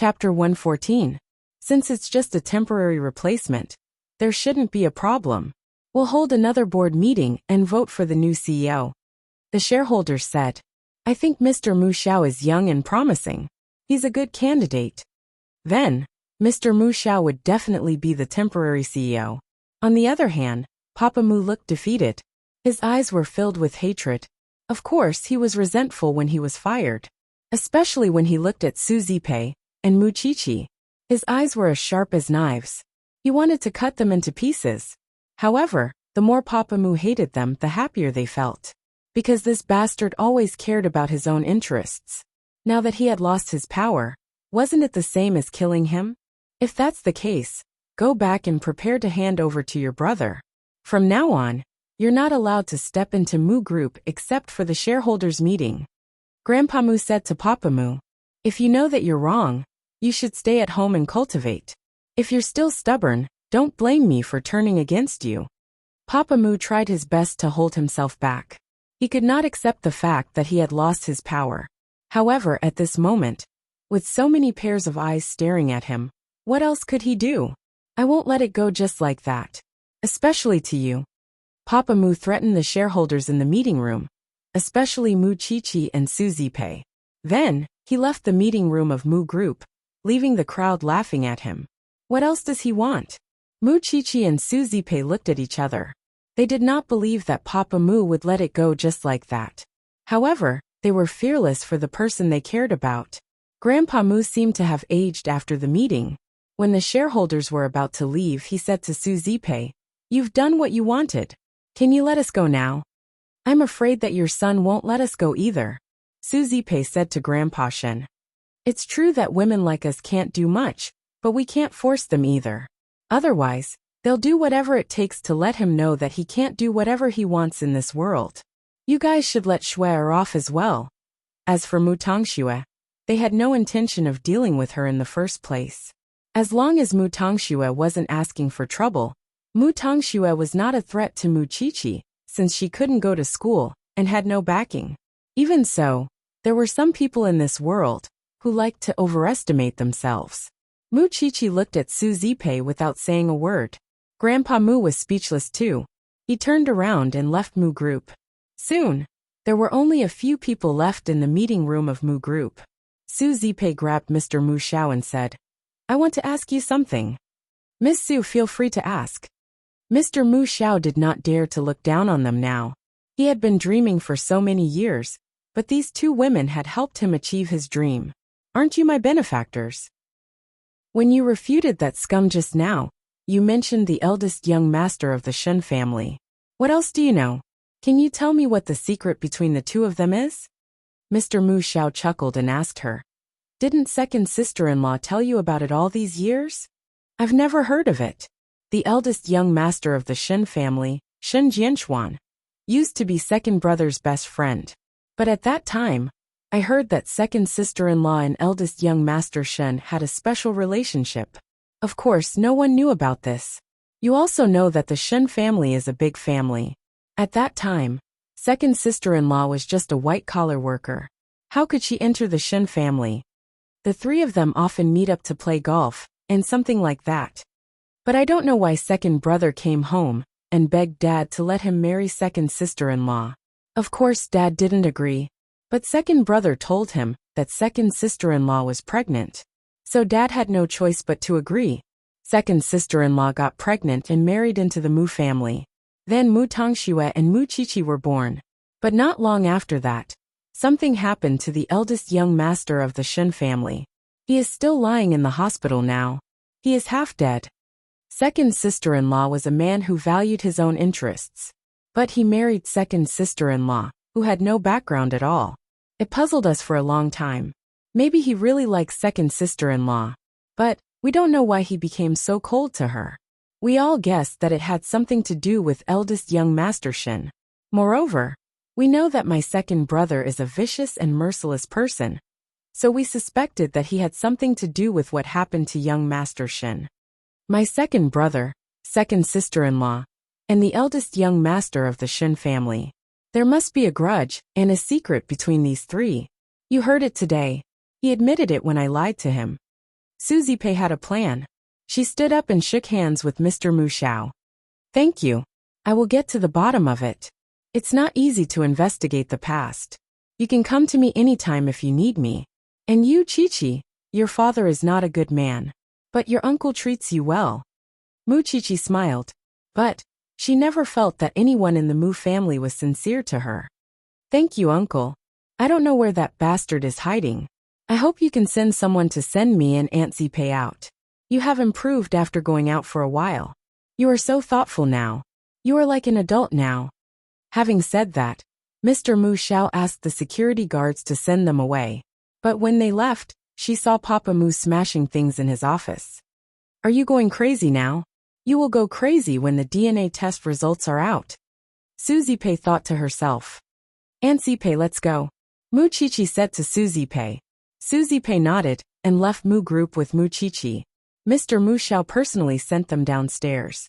Chapter 114. Since it's just a temporary replacement, there shouldn't be a problem. We'll hold another board meeting and vote for the new CEO. The shareholders said. I think Mr. Mu Xiao is young and promising. He's a good candidate. Then, Mr. Mu Xiao would definitely be the temporary CEO. On the other hand, Papa Mu looked defeated. His eyes were filled with hatred. Of course, he was resentful when he was fired. Especially when he looked at Su Zipei and Mu Qiqi. His eyes were as sharp as knives. He wanted to cut them into pieces. However, the more Papa Mu hated them, the happier they felt. Because this bastard always cared about his own interests. Now that he had lost his power, wasn't it the same as killing him? If that's the case, go back and prepare to hand over to your brother. From now on, you're not allowed to step into Mu Group except for the shareholders' meeting. Grandpa Mu said to Papa Mu, if you know that you're wrong, you should stay at home and cultivate. If you're still stubborn, don't blame me for turning against you. Papa Mu tried his best to hold himself back. He could not accept the fact that he had lost his power. However, at this moment, with so many pairs of eyes staring at him, what else could he do? I won't let it go just like that. Especially to you. Papa Mu threatened the shareholders in the meeting room, especially Mu Qiqi and Su Zipei. Then, he left the meeting room of Mu Group, leaving the crowd laughing at him. What else does he want? Mu Qiqi and Su Zipei looked at each other. They did not believe that Papa Mu would let it go just like that. However, they were fearless for the person they cared about. Grandpa Mu seemed to have aged after the meeting. When the shareholders were about to leave, he said to Su Zipei, you've done what you wanted. Can you let us go now? I'm afraid that your son won't let us go either. Su Zipei said to Grandpa Shen. It's true that women like us can't do much, but we can't force them either. Otherwise, they'll do whatever it takes to let him know that he can't do whatever he wants in this world. You guys should let Shuai off as well. As for Mu Tongxue, they had no intention of dealing with her in the first place. As long as Mu Tongxue wasn't asking for trouble, Mu Tongxue was not a threat to Mu Qiqi, since she couldn't go to school and had no backing. Even so, there were some people in this world who liked to overestimate themselves. Mu Qiqi looked at Su Zipei without saying a word. Grandpa Mu was speechless too. He turned around and left Mu Group. Soon, there were only a few people left in the meeting room of Mu Group. Su Zipei grabbed Mr. Mu Xiao and said, I want to ask you something. Miss Su, feel free to ask. Mr. Mu Xiao did not dare to look down on them now. He had been dreaming for so many years, but these two women had helped him achieve his dream. Aren't you my benefactors? When you refuted that scum just now, you mentioned the eldest young master of the Shen family. What else do you know? Can you tell me what the secret between the two of them is? Mr. Mu Xiao chuckled and asked her. Didn't second sister-in-law tell you about it all these years? I've never heard of it. The eldest young master of the Shen family, Shen Jianchuan, used to be second brother's best friend. But at that time, I heard that second sister-in-law and eldest young master Shen had a special relationship. Of course, no one knew about this. You also know that the Shen family is a big family. At that time, second sister-in-law was just a white-collar worker. How could she enter the Shen family? The three of them often meet up to play golf, and something like that. But I don't know why second brother came home and begged Dad to let him marry second sister-in-law. Of course, Dad didn't agree. But second brother told him that second sister-in-law was pregnant. So Dad had no choice but to agree. Second sister-in-law got pregnant and married into the Mu family. Then Mu Tongxue and Mu Qiqi were born. But not long after that, something happened to the eldest young master of the Shen family. He is still lying in the hospital now. He is half dead. Second sister-in-law was a man who valued his own interests. But he married second sister-in-law, who had no background at all. It puzzled us for a long time. Maybe he really likes second sister-in-law. But we don't know why he became so cold to her. We all guessed that it had something to do with eldest young master Shen. Moreover, we know that my second brother is a vicious and merciless person. So we suspected that he had something to do with what happened to young master Shen. My second brother, second sister-in-law, and the eldest young master of the Shen family. There must be a grudge and a secret between these three. You heard it today. He admitted it when I lied to him. Susie Pei had a plan. She stood up and shook hands with Mr. Mu Xiao. Thank you. I will get to the bottom of it. It's not easy to investigate the past. You can come to me anytime if you need me. And you, Chi-Chi, your father is not a good man. But your uncle treats you well. Mu Chi-Chi smiled. But she never felt that anyone in the Mu family was sincere to her. Thank you, uncle. I don't know where that bastard is hiding. I hope you can send someone to send me and Aunt Pei out. You have improved after going out for a while. You are so thoughtful now. You are like an adult now. Having said that, Mr. Mu Xiao asked the security guards to send them away. But when they left, she saw Papa Mu smashing things in his office. Are you going crazy now? You will go crazy when the DNA test results are out. Susie Pei thought to herself. Aunt Pei, let's go. Mu Chi-Chi said to Susie Pei. Susie Pei nodded and left Mu Group with Mu Chi-Chi. Mr. Mu Xiao personally sent them downstairs.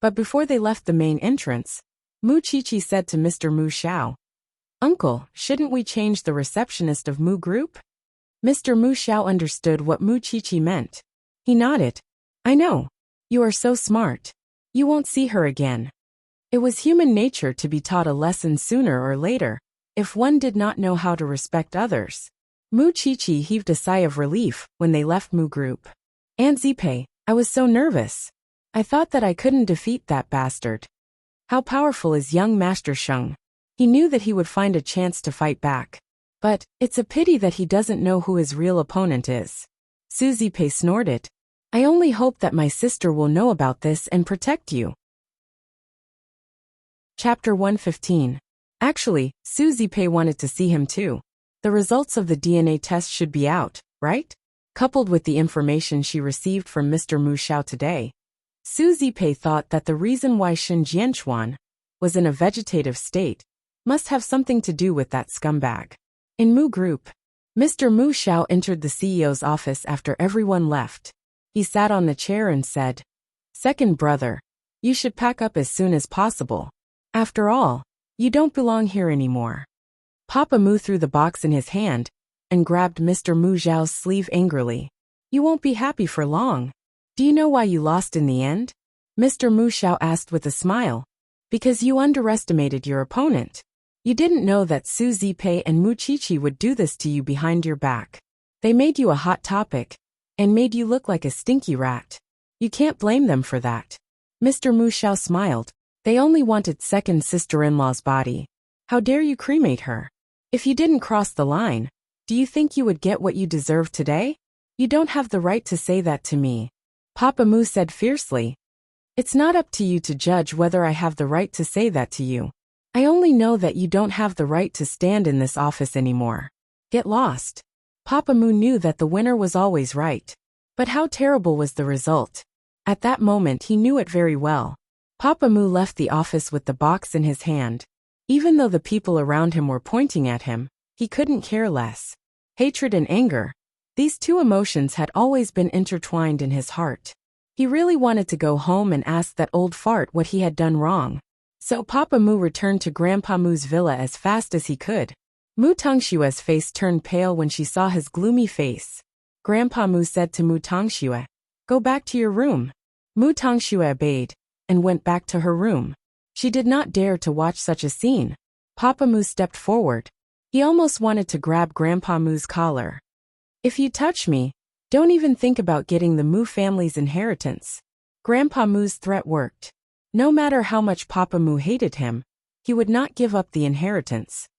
But before they left the main entrance, Mu Chi-Chi said to Mr. Mu Xiao, Uncle, shouldn't we change the receptionist of Mu Group? Mr. Mu Xiao understood what Mu Chi-Chi meant. He nodded. I know. You are so smart. You won't see her again. It was human nature to be taught a lesson sooner or later, if one did not know how to respect others. Mu Chi-Chi heaved a sigh of relief when they left Mu Group. Aunt Pei, I was so nervous. I thought that I couldn't defeat that bastard. How powerful is young Master Sheng? He knew that he would find a chance to fight back. But it's a pity that he doesn't know who his real opponent is. Susie Pei snorted. I only hope that my sister will know about this and protect you. Chapter 115. Actually, Susie Pei wanted to see him too. The results of the DNA test should be out, right? Coupled with the information she received from Mr. Mu Xiao today, Susie Pei thought that the reason why Shen Jianchuan was in a vegetative state must have something to do with that scumbag. In Mu Group, Mr. Mu Xiao entered the CEO's office after everyone left. He sat on the chair and said, Second brother, you should pack up as soon as possible. After all, you don't belong here anymore. Papa Mu threw the box in his hand and grabbed Mr. Mu Xiao's sleeve angrily. You won't be happy for long. Do you know why you lost in the end? Mr. Mu Xiao asked with a smile. Because you underestimated your opponent. You didn't know that Susie Pei and Mu Chi-Chi would do this to you behind your back. They made you a hot topic and made you look like a stinky rat. You can't blame them for that. Mr. Mu Xiao smiled. They only wanted second sister-in-law's body. How dare you cremate her? If you didn't cross the line, do you think you would get what you deserve today? You don't have the right to say that to me. Papa Mu said fiercely. It's not up to you to judge whether I have the right to say that to you. I only know that you don't have the right to stand in this office anymore. Get lost. Papa Mu knew that the winner was always right. But how terrible was the result? At that moment he knew it very well. Papa Mu left the office with the box in his hand. Even though the people around him were pointing at him, he couldn't care less. Hatred and anger. These two emotions had always been intertwined in his heart. He really wanted to go home and ask that old fart what he had done wrong. So Papa Mu returned to Grandpa Mu's villa as fast as he could. Mu Tongshua's face turned pale when she saw his gloomy face. Grandpa Mu said to Mu Tongxue, Go back to your room. Mu Tongxue obeyed and went back to her room. She did not dare to watch such a scene. Papa Mu stepped forward. He almost wanted to grab Grandpa Mu's collar. If you touch me, don't even think about getting the Mu family's inheritance. Grandpa Mu's threat worked. No matter how much Papa Mu hated him, he would not give up the inheritance.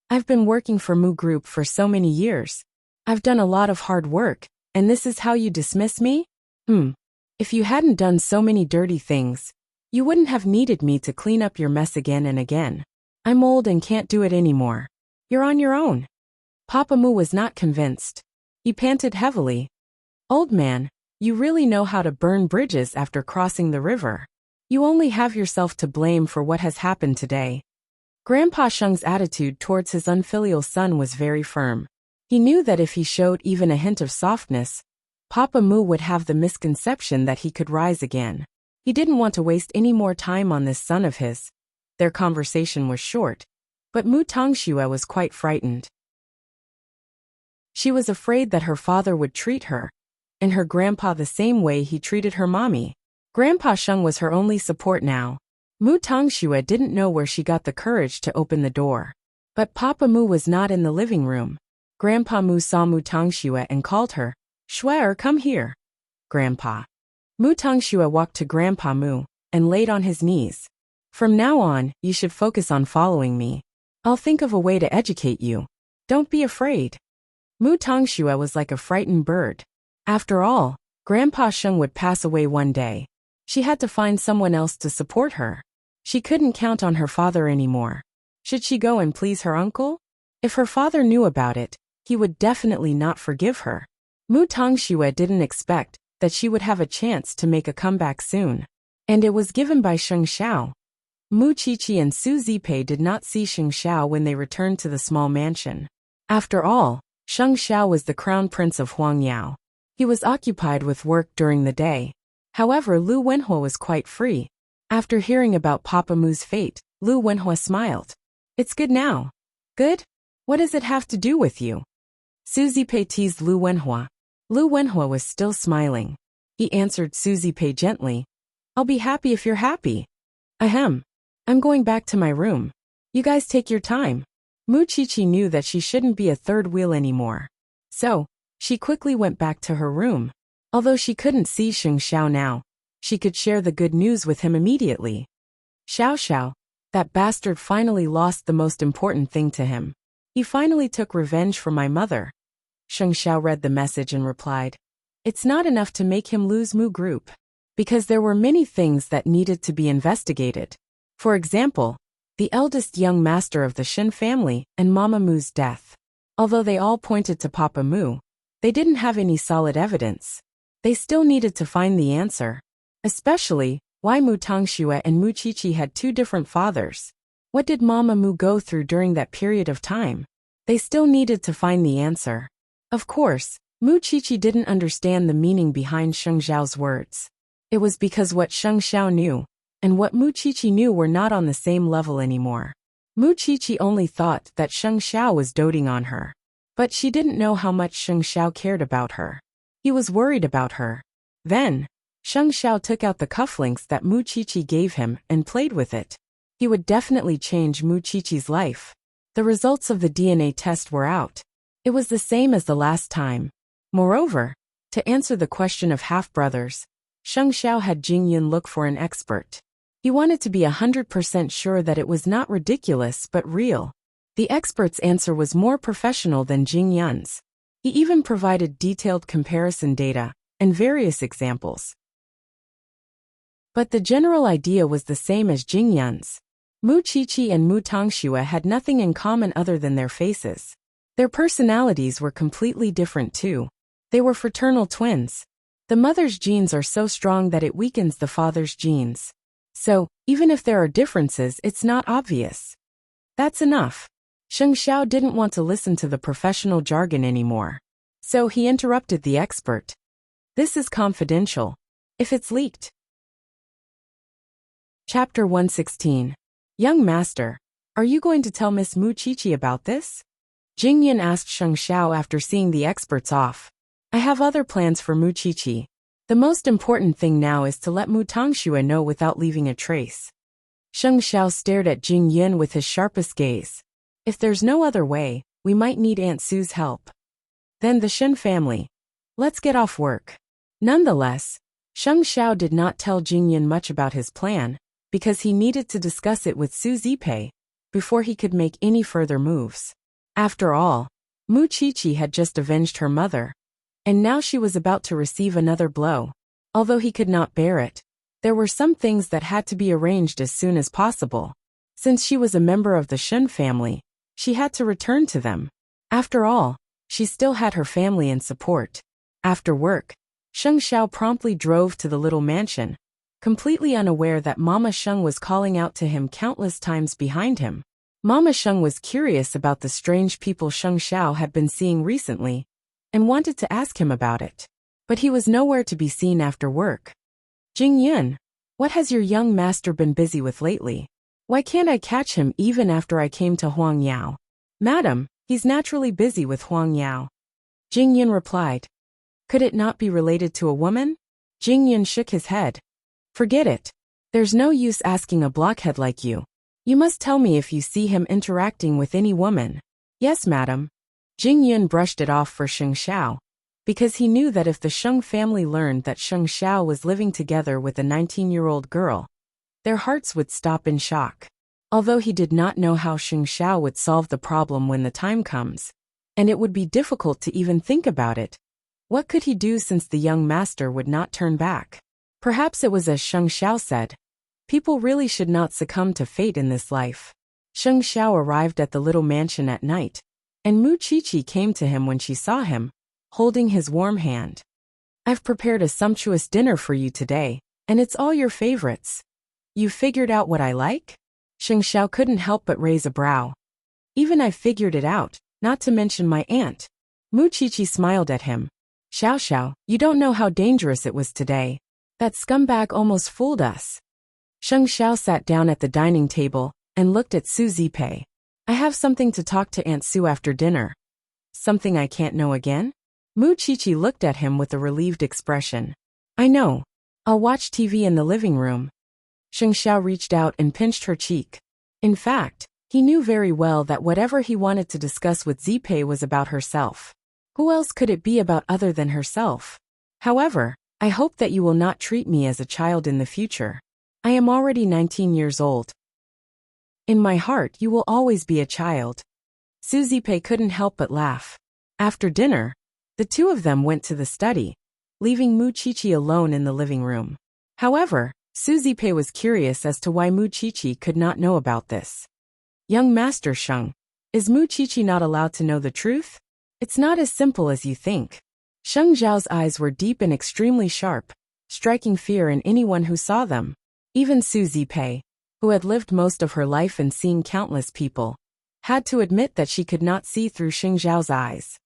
I've been working for Mu Group for so many years. I've done a lot of hard work, and this is how you dismiss me? If you hadn't done so many dirty things, you wouldn't have needed me to clean up your mess again and again. I'm old and can't do it anymore. You're on your own. Papa Mu was not convinced. He panted heavily. Old man, you really know how to burn bridges after crossing the river. You only have yourself to blame for what has happened today. Grandpa Sheng's attitude towards his unfilial son was very firm. He knew that if he showed even a hint of softness, Papa Mu would have the misconception that he could rise again. He didn't want to waste any more time on this son of his. Their conversation was short, but Mu Tongxue was quite frightened. She was afraid that her father would treat her and her grandpa the same way he treated her mommy. Grandpa Sheng was her only support now. Mu Tongxue didn't know where she got the courage to open the door. But Papa Mu was not in the living room. Grandpa Mu saw Mu Tongxue and called her, "Shuer, come here." Grandpa. Mu Tongxue walked to Grandpa Mu and laid on his knees. "From now on, you should focus on following me. I'll think of a way to educate you. Don't be afraid." Mu Tongxue was like a frightened bird. After all, Grandpa Sheng would pass away one day. She had to find someone else to support her. She couldn't count on her father anymore. Should she go and please her uncle? If her father knew about it, he would definitely not forgive her. Mu Tongxue didn't expect that she would have a chance to make a comeback soon. And it was given by Sheng Xiao. Mu Qiqi and Su Zipei did not see Sheng Xiao when they returned to the small mansion. After all, Sheng Xiao was the crown prince of Huangyao. He was occupied with work during the day. However, Lu Wenhua was quite free. After hearing about Papa Mu's fate, Lu Wenhua smiled. "It's good now." "Good? What does it have to do with you?" Su Zipei teased Lu Wenhua. Lu Wenhua was still smiling. He answered Su Zipei gently, "I'll be happy if you're happy." "Ahem. I'm going back to my room. You guys take your time." Mu Qiqi knew that she shouldn't be a third wheel anymore. So, she quickly went back to her room. Although she couldn't see Sheng Xiao now, she could share the good news with him immediately. Xiao Xiao, that bastard finally lost the most important thing to him. He finally took revenge for my mother. Sheng Xiao read the message and replied, "It's not enough to make him lose Mu Group. Because there were many things that needed to be investigated. For example, the eldest young master of the Shin family and Mama Mu's death. Although they all pointed to Papa Mu, they didn't have any solid evidence. They still needed to find the answer. Especially, why Mu Tongxue and Mu Qiqi had two different fathers. What did Mama Mu go through during that period of time? They still needed to find the answer. Of course, Mu Qiqi didn't understand the meaning behind Sheng Xiao's words. It was because what Sheng Xiao knew and what Mu Qiqi knew were not on the same level anymore. Mu Qiqi only thought that Sheng Xiao was doting on her. But she didn't know how much Sheng Xiao cared about her. He was worried about her. Then, Sheng Xiao took out the cufflinks that Mu Qiqi gave him and played with it. He would definitely change Mu Qiqi's life. The results of the DNA test were out. It was the same as the last time. Moreover, to answer the question of half-brothers, Sheng Xiao had Jing Yun look for an expert. He wanted to be 100% sure that it was not ridiculous but real. The expert's answer was more professional than Jing Yun's. He even provided detailed comparison data and various examples. But the general idea was the same as Jing Yun's. Mu Qiqi and Mu Tongxue had nothing in common other than their faces. Their personalities were completely different too. They were fraternal twins. The mother's genes are so strong that it weakens the father's genes. So, even if there are differences, it's not obvious. That's enough. Sheng Xiao didn't want to listen to the professional jargon anymore. So he interrupted the expert. "This is confidential. If it's leaked." Chapter 116. "Young Master, are you going to tell Miss Mu Qiqi about this?" Jing Yun asked Sheng Xiao after seeing the experts off. "I have other plans for Mu Qiqi. The most important thing now is to let Mu Tongxue know without leaving a trace." Sheng Xiao stared at Jing Yun with his sharpest gaze. "If there's no other way, we might need Aunt Sue's help. Then the Shin family. Let's get off work." Nonetheless, Sheng Xiao did not tell Jing Yun much about his plan, because he needed to discuss it with Su Zipei before he could make any further moves. After all, Mu Qiqi had just avenged her mother, and now she was about to receive another blow. Although he could not bear it, there were some things that had to be arranged as soon as possible. Since she was a member of the Shin family, she had to return to them. After all, she still had her family and support. After work, Sheng Xiao promptly drove to the little mansion, completely unaware that Mama Sheng was calling out to him countless times behind him. Mama Sheng was curious about the strange people Sheng Xiao had been seeing recently, and wanted to ask him about it. But he was nowhere to be seen after work. "Jing Yun, what has your young master been busy with lately? Why can't I catch him even after I came to Huangyao?" "Madam, he's naturally busy with Huangyao." Jing Yun replied. Could it not be related to a woman? Jing Yun shook his head. Forget it. There's no use asking a blockhead like you. You must tell me if you see him interacting with any woman. Yes, madam. Jing Yun brushed it off for Sheng Xiao, because he knew that if the Sheng family learned that Sheng Xiao was living together with a 19-year-old girl, their hearts would stop in shock. Although he did not know how Sheng Xiao would solve the problem when the time comes, and it would be difficult to even think about it. What could he do since the young master would not turn back? Perhaps it was as Sheng Xiao said. People really should not succumb to fate in this life. Sheng Xiao arrived at the little mansion at night, and Mu Qiqi came to him when she saw him, holding his warm hand. I've prepared a sumptuous dinner for you today, and it's all your favorites. You figured out what I like? Sheng Xiao couldn't help but raise a brow. Even I figured it out, not to mention my aunt. Mu Qiqi smiled at him. Xiao Xiao, you don't know how dangerous it was today. That scumbag almost fooled us. Sheng Xiao sat down at the dining table and looked at Su Zipei. I have something to talk to Aunt Su after dinner. Something I can't know again? Mu Qiqi looked at him with a relieved expression. I know. I'll watch TV in the living room. Sheng Xiao reached out and pinched her cheek. In fact, he knew very well that whatever he wanted to discuss with Zipei was about herself. Who else could it be about other than herself? However, I hope that you will not treat me as a child in the future. I am already 19 years old. In my heart you will always be a child. Su Zipei couldn't help but laugh. After dinner, the two of them went to the study, leaving Mu Qiqi alone in the living room. However, Su Zipei was curious as to why Mu Qiqi could not know about this. Young Master Sheng, is Mu Qiqi not allowed to know the truth? It's not as simple as you think. Sheng Zhao's eyes were deep and extremely sharp, striking fear in anyone who saw them. Even Su Zipei, who had lived most of her life and seen countless people, had to admit that she could not see through Sheng Zhao's eyes.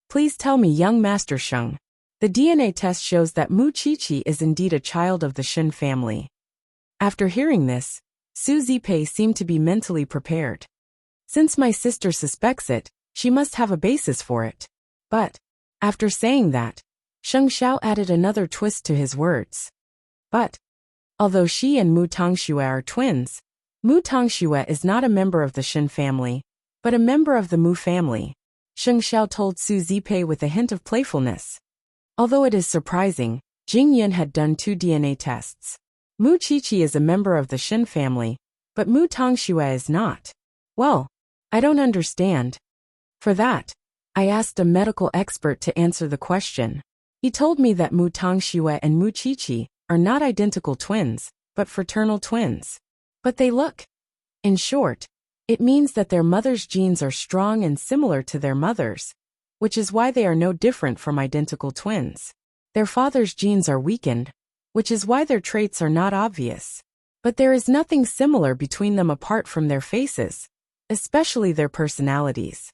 Please tell me, young Master Sheng. The DNA test shows that Mu Qiqi is indeed a child of the Shen family. After hearing this, Su Zipei seemed to be mentally prepared. Since my sister suspects it, she must have a basis for it. But, after saying that, Sheng Xiao added another twist to his words. But, although she and Mu Tongxue are twins, Mu Tongxue is not a member of the Shen family, but a member of the Mu family. Sheng Xiao told Su Zipei with a hint of playfulness. Although it is surprising, Jing Yun had done 2 DNA tests. Mu Qiqi is a member of the Shen family, but Mu Tongxue is not. Well, I don't understand. For that, I asked a medical expert to answer the question. He told me that Mu Tongxue and Mu Qiqi are not identical twins, but fraternal twins. But they look. In short, it means that their mother's genes are strong and similar to their mother's, which is why they are no different from identical twins. Their father's genes are weakened, which is why their traits are not obvious. But there is nothing similar between them apart from their faces, especially their personalities.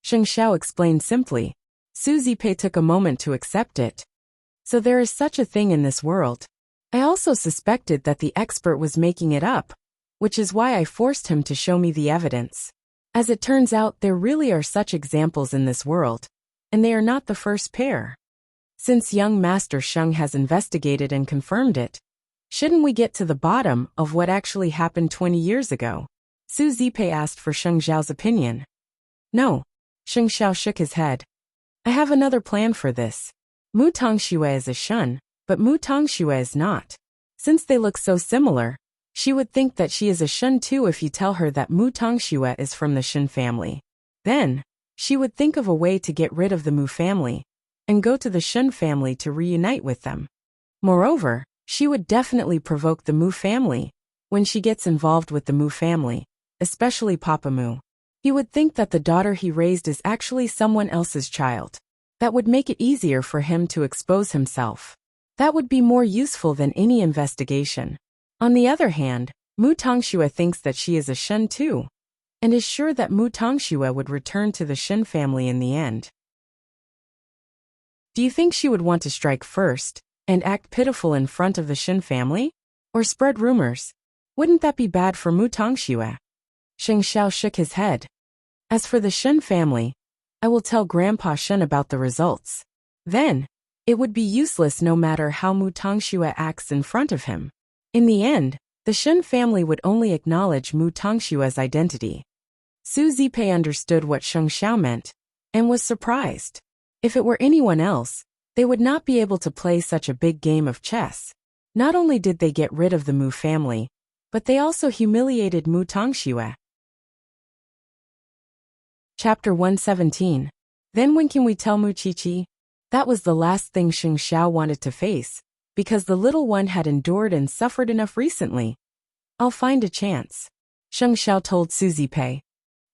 Sheng Xiao explained simply. Su Zipei took a moment to accept it. So there is such a thing in this world. I also suspected that the expert was making it up, which is why I forced him to show me the evidence. As it turns out, there really are such examples in this world, and they are not the first pair. Since young Master Sheng has investigated and confirmed it, shouldn't we get to the bottom of what actually happened 20 years ago? Su Zipei asked for Sheng Zhao's opinion. No. Sheng Xiao shook his head. I have another plan for this. Mu Tongxue is a Shen, but Mu Tongxue is not. Since they look so similar, she would think that she is a Shen too if you tell her that Mu Tongxue is from the Shen family. Then, she would think of a way to get rid of the Mu family, and go to the Shen family to reunite with them. Moreover, she would definitely provoke the Mu family when she gets involved with the Mu family, especially Papa Mu. He would think that the daughter he raised is actually someone else's child. That would make it easier for him to expose himself. That would be more useful than any investigation. On the other hand, Mu Tongxue thinks that she is a Shen too, and is sure that Mu Tongxue would return to the Shen family in the end. Do you think she would want to strike first, and act pitiful in front of the Shen family? Or spread rumors? Wouldn't that be bad for Mu Tongxue? Sheng Xiao shook his head. As for the Shen family, I will tell Grandpa Shen about the results. Then, It would be useless no matter how Mu Tongxue acts in front of him. In the end, the Shen family would only acknowledge Mu Tongxue's identity. Su Zipei understood what Sheng Xiao meant, and was surprised. If it were anyone else, they would not be able to play such a big game of chess. Not only did they get rid of the Mu family, but they also humiliated Mu Tongxue. Chapter 117. Then when can we tell Mu Qiqi? That was the last thing Sheng Xiao wanted to face, because the little one had endured and suffered enough recently. I'll find a chance, Sheng Xiao told Su Zipei.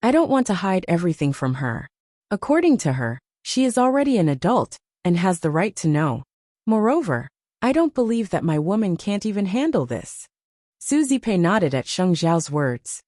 I don't want to hide everything from her. According to her, she is already an adult and has the right to know. Moreover, I don't believe that my woman can't even handle this. Su Zipei nodded at Sheng Xiao's words.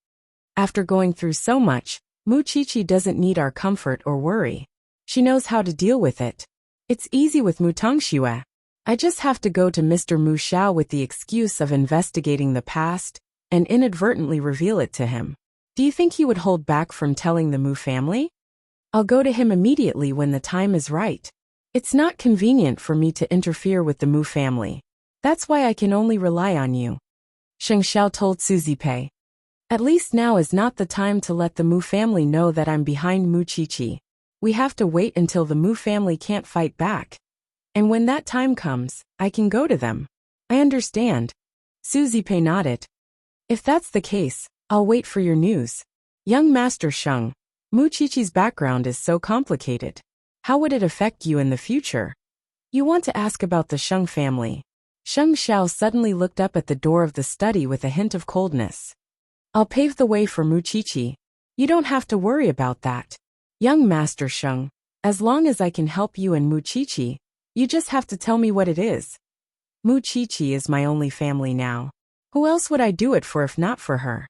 After going through so much, Mu Qiqi doesn't need our comfort or worry. She knows how to deal with it. It's easy with Mu Tongxue. I just have to go to Mr. Mu Xiao with the excuse of investigating the past and inadvertently reveal it to him. Do you think he would hold back from telling the Mu family? I'll go to him immediately when the time is right. It's not convenient for me to interfere with the Mu family. That's why I can only rely on you, Sheng Xiao told Su Zipei. At least now is not the time to let the Mu family know that I'm behind Mu Qiqi. We have to wait until the Mu family can't fight back. And when that time comes, I can go to them. I understand. Su Zipei nodded. If that's the case, I'll wait for your news. Young Master Sheng, Mu Qiqi's background is so complicated. How would it affect you in the future? You want to ask about the Sheng family. Sheng Xiao suddenly looked up at the door of the study with a hint of coldness. I'll pave the way for Mu Qiqi. You don't have to worry about that. Young Master Sheng, as long as I can help you and Mu Qiqi, you just have to tell me what it is. Mu Qiqi is my only family now. Who else would I do it for if not for her?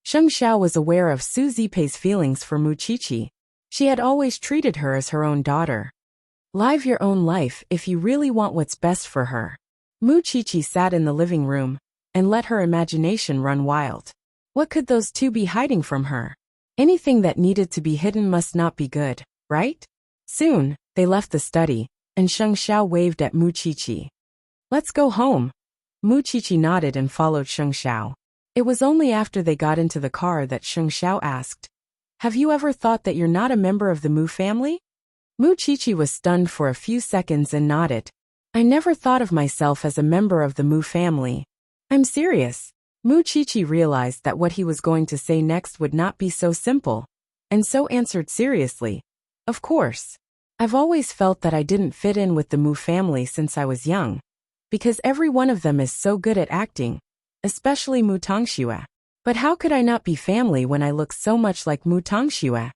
Sheng Xiao was aware of Su Zipei's feelings for Mu Qiqi. She had always treated her as her own daughter. Live your own life if you really want what's best for her. Mu Qiqi sat in the living room and let her imagination run wild. What could those two be hiding from her? Anything that needed to be hidden must not be good, right? Soon, they left the study, and Sheng Xiao waved at Mu Qiqi. Let's go home. Mu Qiqi nodded and followed Sheng Xiao. It was only after they got into the car that Sheng Xiao asked, Have you ever thought that you're not a member of the Mu family? Mu Qiqi was stunned for a few seconds and nodded. I never thought of myself as a member of the Mu family. I'm serious. Mu Qiqi realized that what he was going to say next would not be so simple, and so answered seriously. Of course. I've always felt that I didn't fit in with the Mu family since I was young, because every one of them is so good at acting, especially Mu Tongxue. But how could I not be family when I look so much like Mu Tongxue?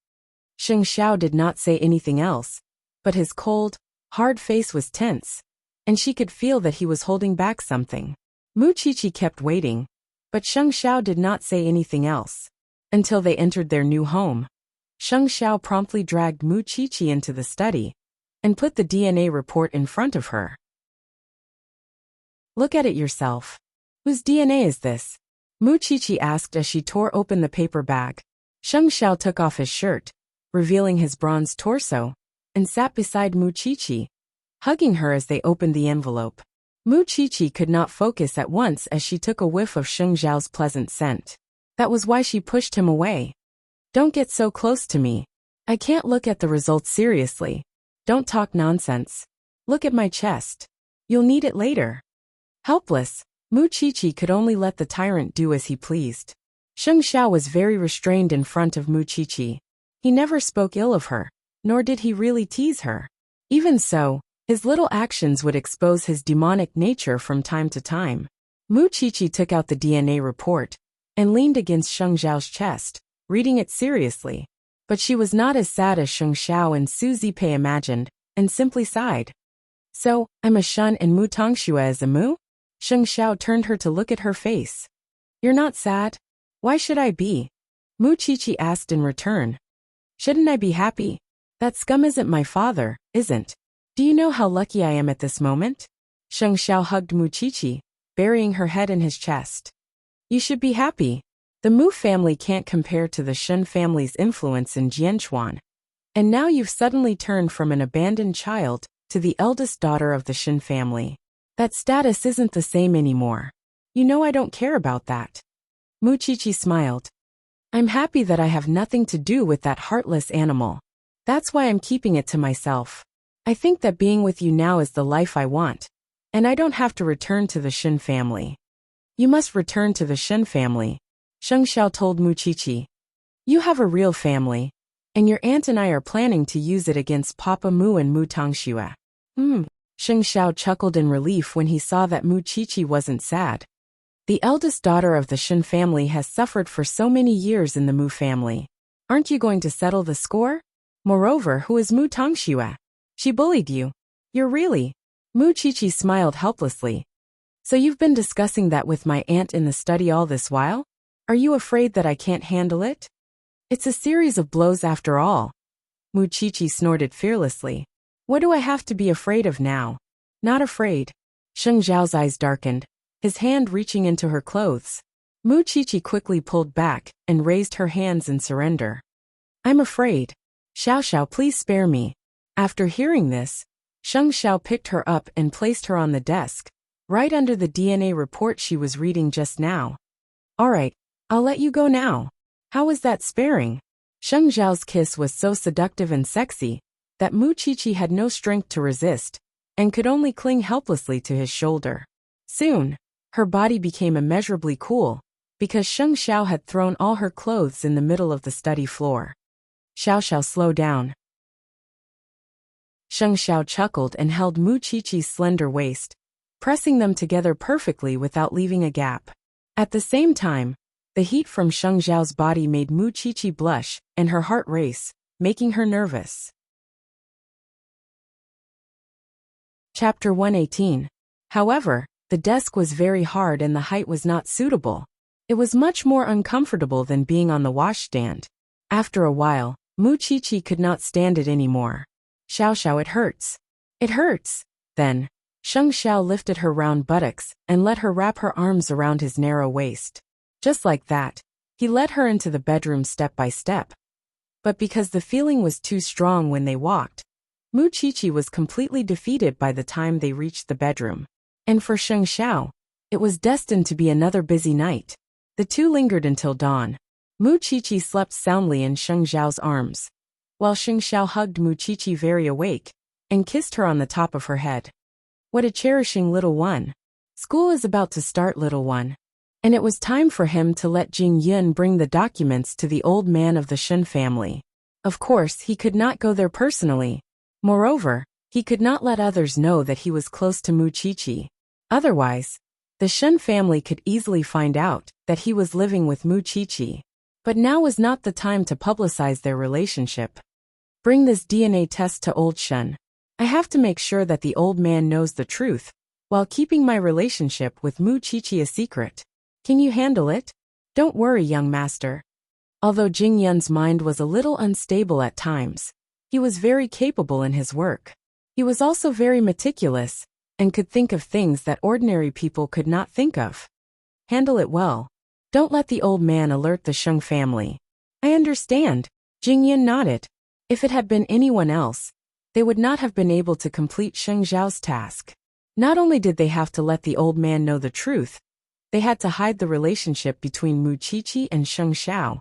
Sheng Xiao did not say anything else, but his cold, hard face was tense, and she could feel that he was holding back something. Mu Qiqi kept waiting, but Sheng Xiao did not say anything else. Until they entered their new home, Sheng Xiao promptly dragged Mu Qiqi into the study and put the DNA report in front of her. Look at it yourself. Whose DNA is this? Mu Qiqi asked as she tore open the paper bag. Sheng Xiao took off his shirt, revealing his bronze torso, and sat beside Mu Qiqi, hugging her as they opened the envelope. Mu Qiqi could not focus at once as she took a whiff of Sheng Xiao's pleasant scent. That was why she pushed him away. Don't get so close to me. I can't look at the results seriously. Don't talk nonsense. Look at my chest. You'll need it later. Helpless, Mu Qiqi could only let the tyrant do as he pleased. Sheng Xiao was very restrained in front of Mu Qiqi. He never spoke ill of her, nor did he really tease her. Even so, his little actions would expose his demonic nature from time to time. Mu Qiqi took out the DNA report and leaned against Sheng Xiao's chest, reading it seriously. But she was not as sad as Sheng Xiao and Su Zipei imagined, and simply sighed. So, I'm a Shun and Mu Tongxue is a Mu? Sheng Xiao turned her to look at her face. You're not sad? Why should I be? Mu Qiqi asked in return. Shouldn't I be happy? That scum isn't my father, isn't? Do you know how lucky I am at this moment? Sheng Xiao hugged Mu Qiqi, burying her head in his chest. You should be happy. The Mu family can't compare to the Shun family's influence in Jianchuan. And now you've suddenly turned from an abandoned child to the eldest daughter of the Shin family. That status isn't the same anymore. You know I don't care about that. Muchichi smiled. I'm happy that I have nothing to do with that heartless animal. That's why I'm keeping it to myself. I think that being with you now is the life I want, and I don't have to return to the Shin family. You must return to the Shin family, Sheng Xiao told Muchichi. You have a real family, and your aunt and I are planning to use it against Papa Mu and Mu Tongxue. Sheng Xiao chuckled in relief when he saw that Muchichi wasn't sad. The eldest daughter of the Shin family has suffered for so many years in the Mu family. Aren't you going to settle the score? Moreover, who is Mu Tongxue? She bullied you. You're really... Muchichi smiled helplessly. So you've been discussing that with my aunt in the study all this while? Are you afraid that I can't handle it? It's a series of blows after all. Muchichi snorted fearlessly. What do I have to be afraid of now? Not afraid. Sheng Zhao's eyes darkened, his hand reaching into her clothes. Muchichi quickly pulled back and raised her hands in surrender. I'm afraid. Xiao Xiao, please spare me. After hearing this, Sheng Xiao picked her up and placed her on the desk, right under the DNA report she was reading just now. All right, I'll let you go now. How was that sparing? Sheng Zhao's kiss was so seductive and sexy that Muchichi had no strength to resist and could only cling helplessly to his shoulder. Soon, her body became immeasurably cool because Sheng Xiao had thrown all her clothes in the middle of the study floor. Xiao Xiao, slow down. Sheng Xiao chuckled and held Muchichi's slender waist, pressing them together perfectly without leaving a gap. At the same time, the heat from Sheng Zhao's body made Muchichi blush and her heart race, making her nervous. Chapter 118. However, the desk was very hard and the height was not suitable. It was much more uncomfortable than being on the washstand. After a while, Muchichi could not stand it anymore. Xiao Xiao, it hurts. It hurts. Then, Sheng Xiao lifted her round buttocks and let her wrap her arms around his narrow waist. Just like that, he led her into the bedroom step by step. But because the feeling was too strong when they walked, Muchichi was completely defeated by the time they reached the bedroom. And for Sheng Xiao, it was destined to be another busy night. The two lingered until dawn. Muchichi slept soundly in Sheng Zhao's arms, while Sheng Xiao hugged Muchichi very awake and kissed her on the top of her head. What a cherishing little one. School is about to start, little one. And it was time for him to let Jing Yun bring the documents to the old man of the Shin family. Of course, he could not go there personally. Moreover, he could not let others know that he was close to Muchichi. Otherwise, the Shin family could easily find out that he was living with Muchichi. But now was not the time to publicize their relationship. Bring this DNA test to Old Shen. I have to make sure that the old man knows the truth, while keeping my relationship with Muchichi a secret. Can you handle it? Don't worry, young master. Although Jing Yun's mind was a little unstable at times, he was very capable in his work. He was also very meticulous, and could think of things that ordinary people could not think of. Handle it well. Don't let the old man alert the Sheng family. I understand. Jing Yun nodded. If it had been anyone else, they would not have been able to complete Sheng Zhao's task. Not only did they have to let the old man know the truth, they had to hide the relationship between Muchichi and Sheng Xiao,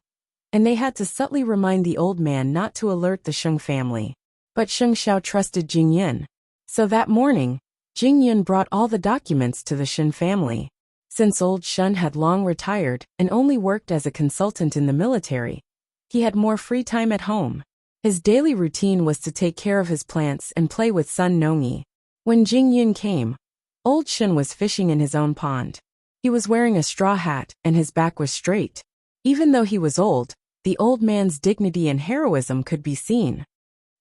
and they had to subtly remind the old man not to alert the Sheng family. But Sheng Xiao trusted Jing Yun. So that morning, Jing Yun brought all the documents to the Shin family. Since old Shen had long retired and only worked as a consultant in the military, he had more free time at home. His daily routine was to take care of his plants and play with Sun Nongyi. When Jing Yun came, old Shen was fishing in his own pond. He was wearing a straw hat and his back was straight. Even though he was old, the old man's dignity and heroism could be seen.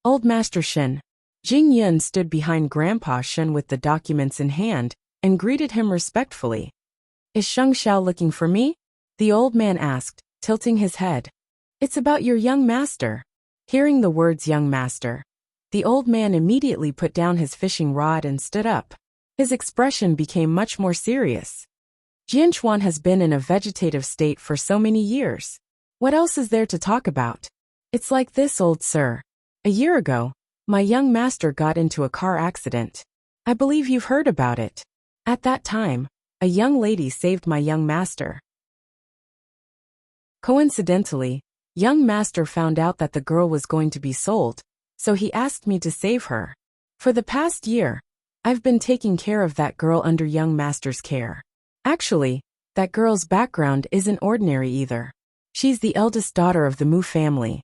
Old Master Shen. Jing Yun stood behind Grandpa Shen with the documents in hand and greeted him respectfully. Is Sheng Xiao looking for me? The old man asked, tilting his head. It's about your young master. Hearing the words young master, the old man immediately put down his fishing rod and stood up. His expression became much more serious. Jianchuan has been in a vegetative state for so many years. What else is there to talk about? It's like this, old sir. A year ago, My young master got into a car accident. I believe you've heard about it. At that time, a young lady saved my young master. Coincidentally, young master found out that the girl was going to be sold, so he asked me to save her. For the past year, I've been taking care of that girl under young master's care. Actually, that girl's background isn't ordinary either. She's the eldest daughter of the Mu family.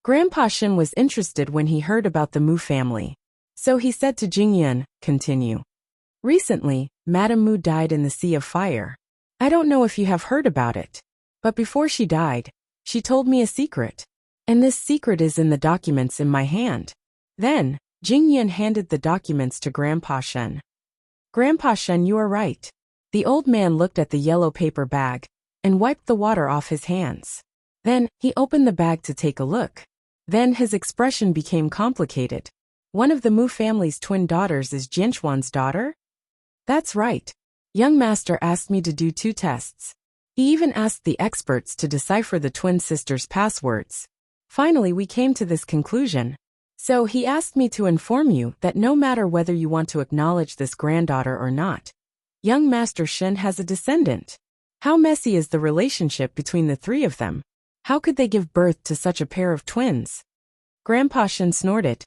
Grandpa Shen was interested when he heard about the Mu family. So he said to Jingyun, continue. Recently, Madame Mu died in the Sea of Fire. I don't know if you have heard about it. But before she died, she told me a secret. And this secret is in the documents in my hand. Then, Jingyun handed the documents to Grandpa Shen. Grandpa Shen, you are right. The old man looked at the yellow paper bag and wiped the water off his hands. Then, he opened the bag to take a look. Then his expression became complicated. One of the Mu family's twin daughters is Jinchuan's daughter? That's right. Young master asked me to do 2 tests. He even asked the experts to decipher the twin sisters' passwords. Finally, we came to this conclusion. So he asked me to inform you that no matter whether you want to acknowledge this granddaughter or not, young master Shen has a descendant. How messy is the relationship between the 3 of them? How could they give birth to such a pair of twins? Grandpa Shen snorted.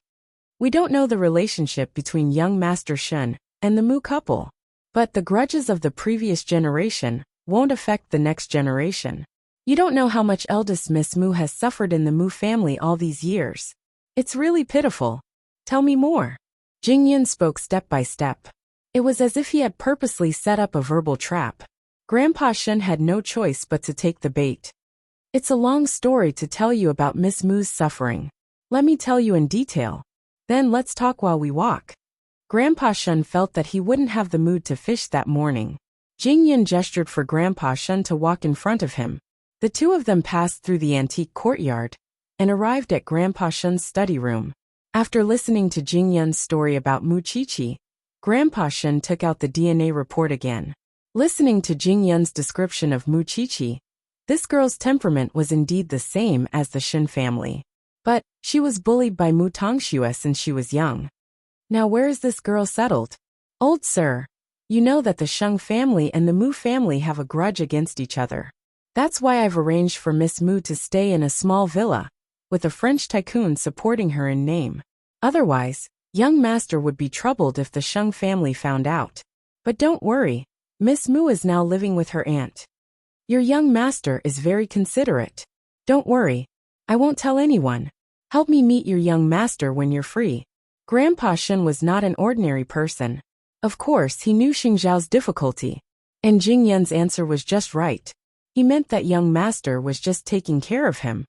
We don't know the relationship between young master Shen and the Mu couple. But the grudges of the previous generation won't affect the next generation. You don't know how much eldest Miss Mu has suffered in the Mu family all these years. It's really pitiful. Tell me more. Jingyun spoke step by step. It was as if he had purposely set up a verbal trap. Grandpa Shen had no choice but to take the bait. It's a long story to tell you about Miss Mu's suffering. Let me tell you in detail. Then let's talk while we walk. Grandpa Shen felt that he wouldn't have the mood to fish that morning. Jingyun gestured for Grandpa Shen to walk in front of him. The 2 of them passed through the antique courtyard and arrived at Grandpa Shen's study room. After listening to Jingyun's story about Mu Qiqi, Grandpa Shen took out the DNA report again. Listening to Jingyun's description of Mu Qiqi, this girl's temperament was indeed the same as the Shen family. But she was bullied by Mu Tongxue since she was young. Now where is this girl settled? Old sir, you know that the Sheng family and the Mu family have a grudge against each other. That's why I've arranged for Miss Mu to stay in a small villa, with a French tycoon supporting her in name. Otherwise, young master would be troubled if the Sheng family found out. But don't worry, Miss Mu is now living with her aunt. Your young master is very considerate. Don't worry, I won't tell anyone. Help me meet your young master when you're free. Grandpa Shen was not an ordinary person. Of course, he knew Xingzhao's difficulty. And Jingyun's answer was just right. He meant that young master was just taking care of him.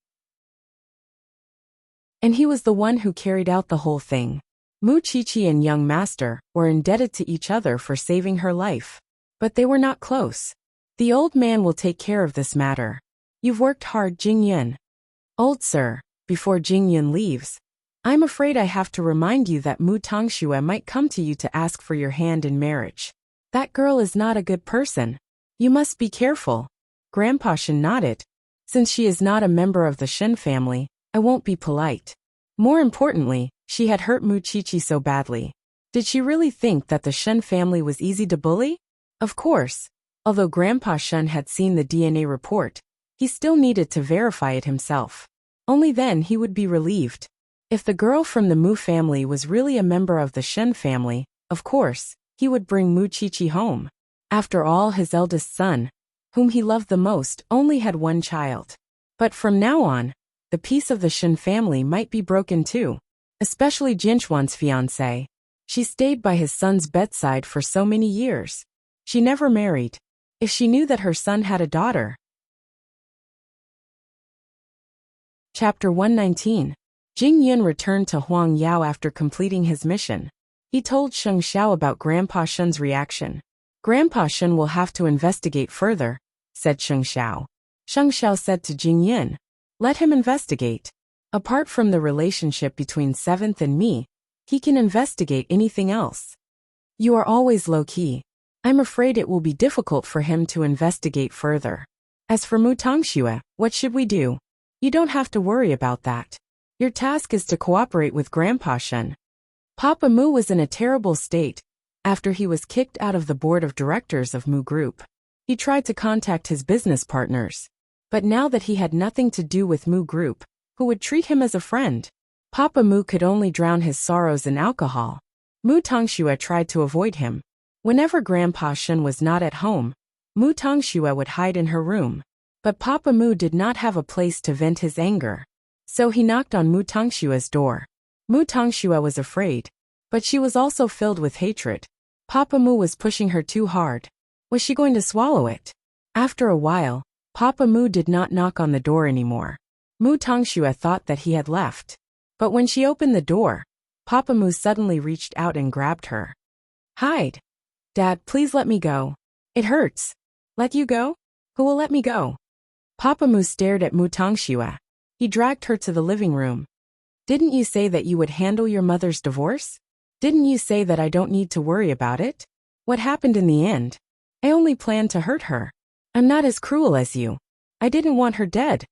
And he was the one who carried out the whole thing. Mu Qiqi and young master were indebted to each other for saving her life. But they were not close. The old man will take care of this matter. You've worked hard, Jingyun. Old sir, before Jingyun leaves, I'm afraid I have to remind you that Mu Tongxue might come to you to ask for your hand in marriage. That girl is not a good person. You must be careful. Grandpa Shen nodded. Since she is not a member of the Shen family, I won't be polite. More importantly, she had hurt Mu Qiqi so badly. Did she really think that the Shen family was easy to bully? Of course. Although Grandpa Shen had seen the DNA report, he still needed to verify it himself. Only then he would be relieved. If the girl from the Mu family was really a member of the Shen family, of course, he would bring Mu Qiqi home. After all, his eldest son, whom he loved the most, only had 1 child. But from now on, the peace of the Shen family might be broken too, especially Jinchuan's fiancée. She stayed by his son's bedside for so many years. She never married. If she knew that her son had a daughter. Chapter 119. Jingyun returned to Huang Yao after completing his mission. He told Sheng Xiao about Grandpa Shen's reaction. Grandpa Shen will have to investigate further, said Sheng Xiao. Sheng Xiao said to Jingyun, let him investigate. Apart from the relationship between 7th and me, he can investigate anything else. You are always low-key. I'm afraid it will be difficult for him to investigate further. As for Mu Tongxue, what should we do? You don't have to worry about that. Your task is to cooperate with Grandpa Shen. Papa Mu was in a terrible state after he was kicked out of the board of directors of Mu Group. He tried to contact his business partners, but now that he had nothing to do with Mu Group, who would treat him as a friend, Papa Mu could only drown his sorrows in alcohol. Mu Tongxue tried to avoid him. Whenever Grandpa Shen was not at home, Mu Tongxue would hide in her room. But Papa Mu did not have a place to vent his anger. So he knocked on Mu Tongxue's door. Mu Tongxue was afraid, but she was also filled with hatred. Papa Mu was pushing her too hard. Was she going to swallow it? After a while, Papa Mu did not knock on the door anymore. Mu Tongxue thought that he had left. But when she opened the door, Papa Mu suddenly reached out and grabbed her. Hide. Dad, please let me go. It hurts. Let you go? Who will let me go? Papa Mu stared at Mu Tongxue. He dragged her to the living room. Didn't you say that you would handle your mother's divorce? Didn't you say that I don't need to worry about it? What happened in the end? I only planned to hurt her. I'm not as cruel as you. I didn't want her dead.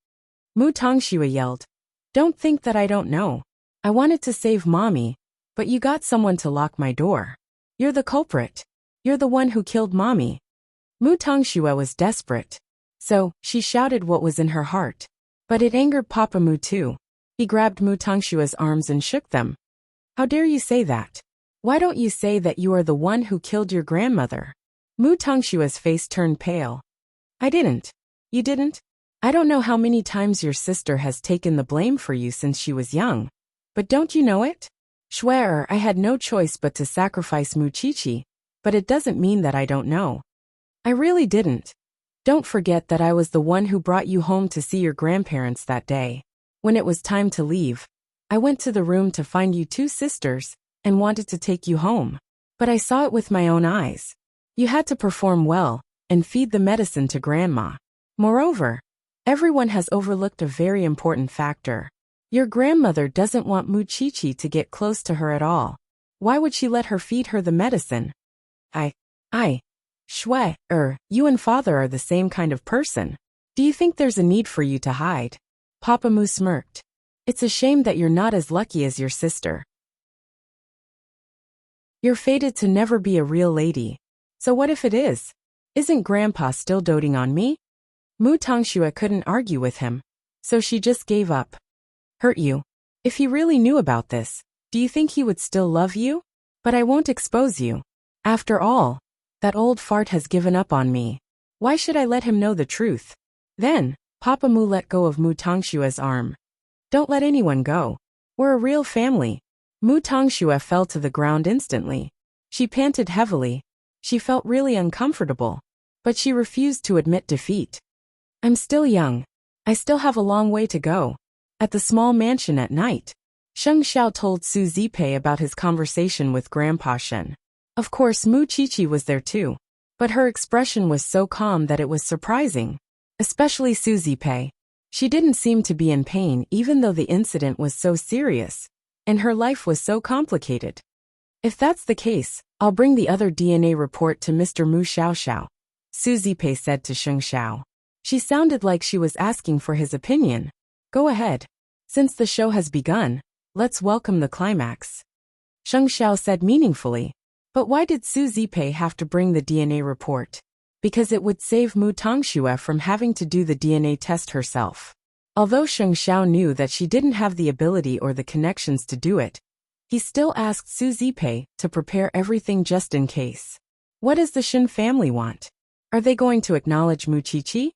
Mu Tongxue yelled. Don't think that I don't know. I wanted to save Mommy, but you got someone to lock my door. You're the culprit. You're the one who killed Mommy. Mu Tongxue was desperate. So, she shouted what was in her heart. But it angered Papa Mu too. He grabbed Mu Tongxue's arms and shook them. How dare you say that? Why don't you say that you are the one who killed your grandmother? Mu Tongxue's face turned pale. I didn't. You didn't? I don't know how many times your sister has taken the blame for you since she was young. But don't you know it? Swear, I had no choice but to sacrifice Mu Chichi, but it doesn't mean that I don't know. I really didn't. Don't forget that I was the one who brought you home to see your grandparents that day. When it was time to leave, I went to the room to find you two sisters and wanted to take you home. But I saw it with my own eyes. You had to perform well and feed the medicine to Grandma. Moreover, everyone has overlooked a very important factor. Your grandmother doesn't want Mu Chichi to get close to her at all. Why would she let her feed her the medicine? Shui, you and Father are the same kind of person. Do you think there's a need for you to hide? Papa Mu smirked. It's a shame that you're not as lucky as your sister. You're fated to never be a real lady. So what if it is? Isn't Grandpa still doting on me? Mu Tongxue couldn't argue with him, so she just gave up. Hurt you. If he really knew about this, do you think he would still love you? But I won't expose you. After all, that old fart has given up on me. Why should I let him know the truth? Then, Papa Mu let go of Mu Tongxue's arm. Don't let anyone go. We're a real family. Mu Tongxue fell to the ground instantly. She panted heavily. She felt really uncomfortable. But she refused to admit defeat. I'm still young. I still have a long way to go. At the small mansion at night, Sheng Xiao told Su Zipei about his conversation with Grandpa Shen. Of course Mu Chichi was there too. But her expression was so calm that it was surprising. Especially Su Zipei. She didn't seem to be in pain even though the incident was so serious. And her life was so complicated. If that's the case, I'll bring the other DNA report to Mr. Mu Xiaoxiao, Su Zipei said to Sheng Xiao. She sounded like she was asking for his opinion. Go ahead. Since the show has begun, let's welcome the climax. Sheng Xiao said meaningfully. But why did Su Zipei have to bring the DNA report? Because it would save Mu Tongxue from having to do the DNA test herself. Although Sheng Xiao knew that she didn't have the ability or the connections to do it, he still asked Su Zipei to prepare everything just in case. What does the Shen family want? Are they going to acknowledge Mu Chichi?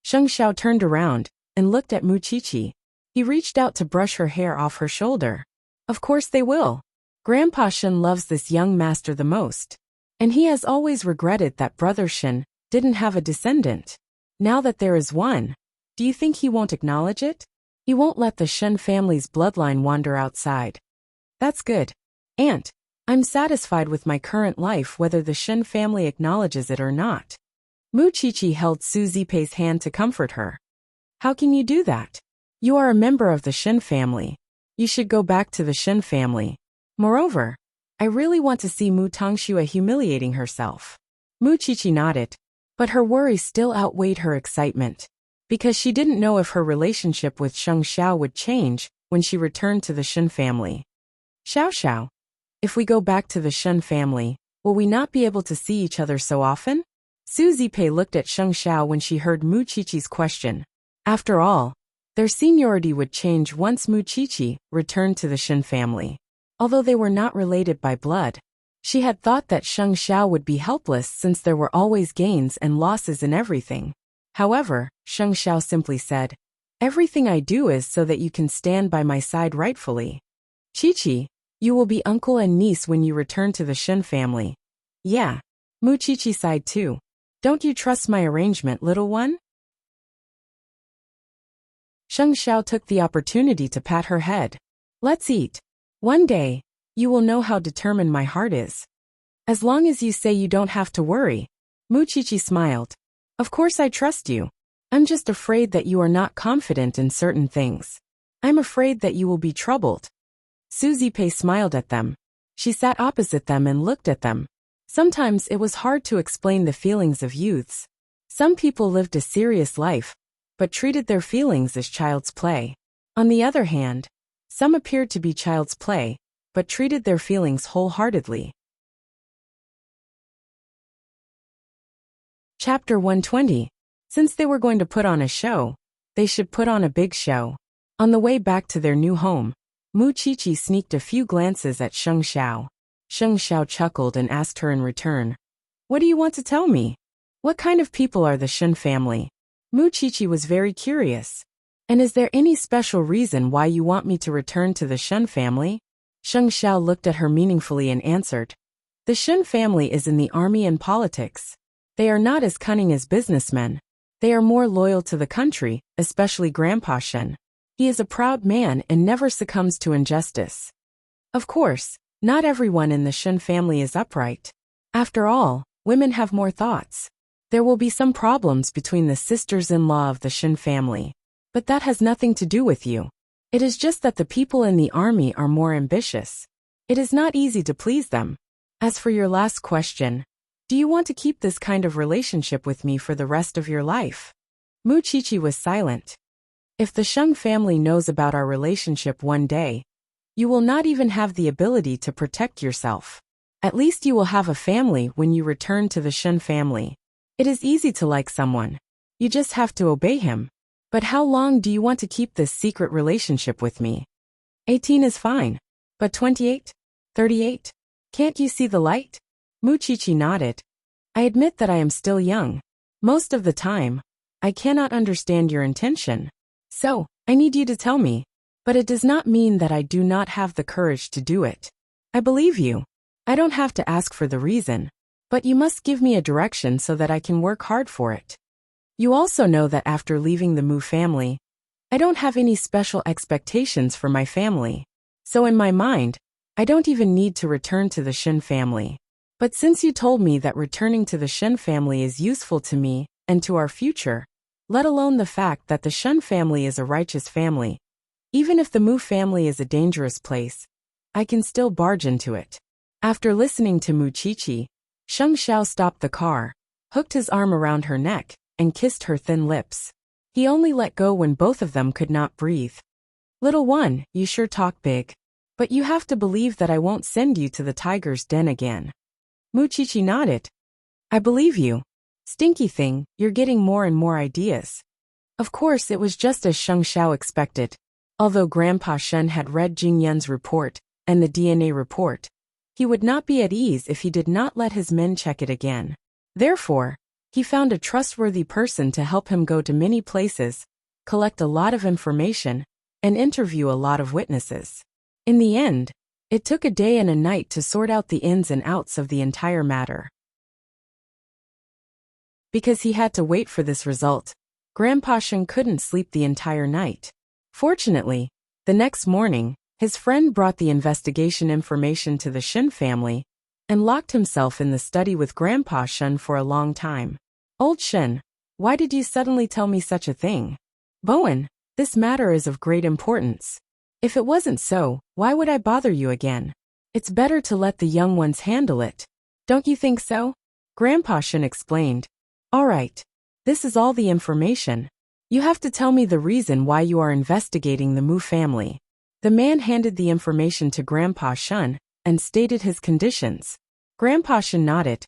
Sheng Xiao turned around and looked at Mu Chichi. He reached out to brush her hair off her shoulder. Of course they will. Grandpa Shen loves this young master the most. And he has always regretted that Brother Shen didn't have a descendant. Now that there is one, do you think he won't acknowledge it? He won't let the Shen family's bloodline wander outside. That's good. Aunt, I'm satisfied with my current life whether the Shen family acknowledges it or not. Mu Chichi held Su Zipei's hand to comfort her. How can you do that? You are a member of the Shen family. You should go back to the Shen family. Moreover, I really want to see Mu Tongxue humiliating herself. Mu Chichi nodded, but her worry still outweighed her excitement, because she didn't know if her relationship with Sheng Xiao would change when she returned to the Shen family. Xiao Xiao, if we go back to the Shen family, will we not be able to see each other so often? Su Zipei looked at Sheng Xiao when she heard Mu Qiqi's question. After all, their seniority would change once Mu Qiqi returned to the Shen family. Although they were not related by blood, she had thought that Sheng Xiao would be helpless since there were always gains and losses in everything. However, Sheng Xiao simply said, "Everything I do is so that you can stand by my side rightfully. Qiqi, you will be uncle and niece when you return to the Shen family." "Yeah." Mu Qiqi sighed too. "Don't you trust my arrangement, little one?" Sheng Xiao took the opportunity to pat her head. "Let's eat. One day, you will know how determined my heart is. As long as you say you don't have to worry." Mu Qiqi smiled. "Of course I trust you. I'm just afraid that you are not confident in certain things. I'm afraid that you will be troubled." Su Zipei smiled at them. She sat opposite them and looked at them. Sometimes it was hard to explain the feelings of youths. Some people lived a serious life, but treated their feelings as child's play. On the other hand, some appeared to be child's play, but treated their feelings wholeheartedly. Chapter 120. Since they were going to put on a show, they should put on a big show. On the way back to their new home, Mu Qiqi sneaked a few glances at Sheng Xiao. Sheng Xiao chuckled and asked her in return, "What do you want to tell me? What kind of people are the Shen family?" Mu Qiqi was very curious. "And is there any special reason why you want me to return to the Shen family?" Sheng Xiao looked at her meaningfully and answered, "The Shen family is in the army and politics. They are not as cunning as businessmen. They are more loyal to the country, especially Grandpa Shen. He is a proud man and never succumbs to injustice. Of course, not everyone in the Shen family is upright. After all, women have more thoughts. There will be some problems between the sisters-in-law of the Shen family. But that has nothing to do with you. It is just that the people in the army are more ambitious. It is not easy to please them. As for your last question, do you want to keep this kind of relationship with me for the rest of your life?" Mu Qiqi was silent. "If the Sheng family knows about our relationship one day, you will not even have the ability to protect yourself. At least you will have a family when you return to the Shen family. It is easy to like someone. You just have to obey him. But how long do you want to keep this secret relationship with me? 18 is fine. But 28? 38? Can't you see the light?" Mu Qiqi nodded. "I admit that I am still young. Most of the time, I cannot understand your intention. So, I need you to tell me. But it does not mean that I do not have the courage to do it. I believe you. I don't have to ask for the reason. But you must give me a direction so that I can work hard for it. You also know that after leaving the Mu family, I don't have any special expectations for my family. So in my mind, I don't even need to return to the Shen family. But since you told me that returning to the Shen family is useful to me and to our future, let alone the fact that the Shen family is a righteous family, even if the Mu family is a dangerous place, I can still barge into it." After listening to Mu Qiqi, Sheng Xiao stopped the car, hooked his arm around her neck, and kissed her thin lips. He only let go when both of them could not breathe. "Little one, you sure talk big. But you have to believe that I won't send you to the tiger's den again." Mu Qiqi nodded. "I believe you. Stinky thing, you're getting more and more ideas." Of course, it was just as Sheng Xiao expected. Although Grandpa Shen had read Jing Yun's report and the DNA report, he would not be at ease if he did not let his men check it again. Therefore, he found a trustworthy person to help him go to many places, collect a lot of information, and interview a lot of witnesses. In the end, it took a day and a night to sort out the ins and outs of the entire matter. Because he had to wait for this result, Grandpa Shen couldn't sleep the entire night. Fortunately, the next morning, his friend brought the investigation information to the Shen family and locked himself in the study with Grandpa Shen for a long time. "Old Shen, why did you suddenly tell me such a thing? Bowen, this matter is of great importance. If it wasn't so, why would I bother you again? It's better to let the young ones handle it. Don't you think so?" Grandpa Shen explained. "All right. This is all the information. You have to tell me the reason why you are investigating the Mu family. The man handed the information to Grandpa Shun and stated his conditions. Grandpa Shun nodded.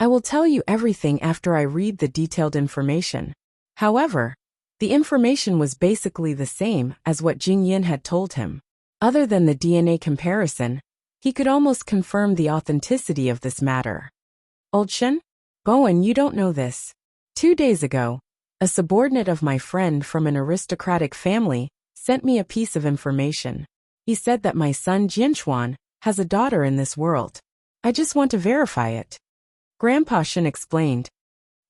I will tell you everything after I read the detailed information. However, the information was basically the same as what Jing Yin had told him. Other than the DNA comparison, he could almost confirm the authenticity of this matter. Old Shun? Bowen, you don't know this. 2 days ago, a subordinate of my friend from an aristocratic family sent me a piece of information. He said that my son Jianchuan has a daughter in this world. I just want to verify it. Grandpa Shun explained.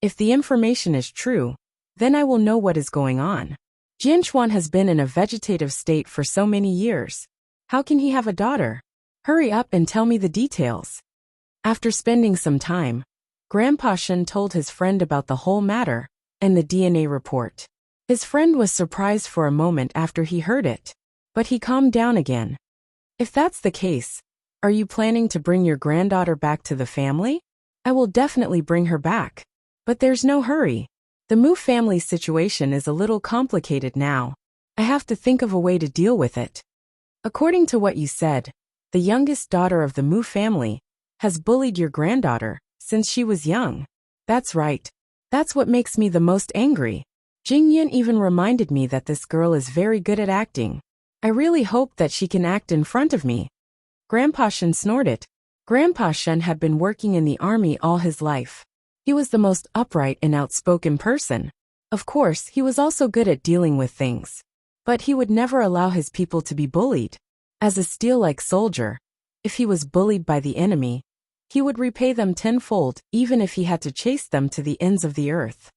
If the information is true, then I will know what is going on. Jianchuan has been in a vegetative state for so many years. How can he have a daughter? Hurry up and tell me the details. After spending some time, Grandpa Shun told his friend about the whole matter and the DNA report. His friend was surprised for a moment after he heard it, but he calmed down again. If that's the case, are you planning to bring your granddaughter back to the family? I will definitely bring her back. But there's no hurry. The Mu family's situation is a little complicated now. I have to think of a way to deal with it. According to what you said, the youngest daughter of the Mu family has bullied your granddaughter since she was young. That's right. That's what makes me the most angry. Jing Yin even reminded me that this girl is very good at acting. I really hope that she can act in front of me. Grandpa Shun snorted. Grandpa Shun had been working in the army all his life. He was the most upright and outspoken person. Of course, he was also good at dealing with things. But he would never allow his people to be bullied. As a steel-like soldier, if he was bullied by the enemy, he would repay them tenfold even if he had to chase them to the ends of the earth.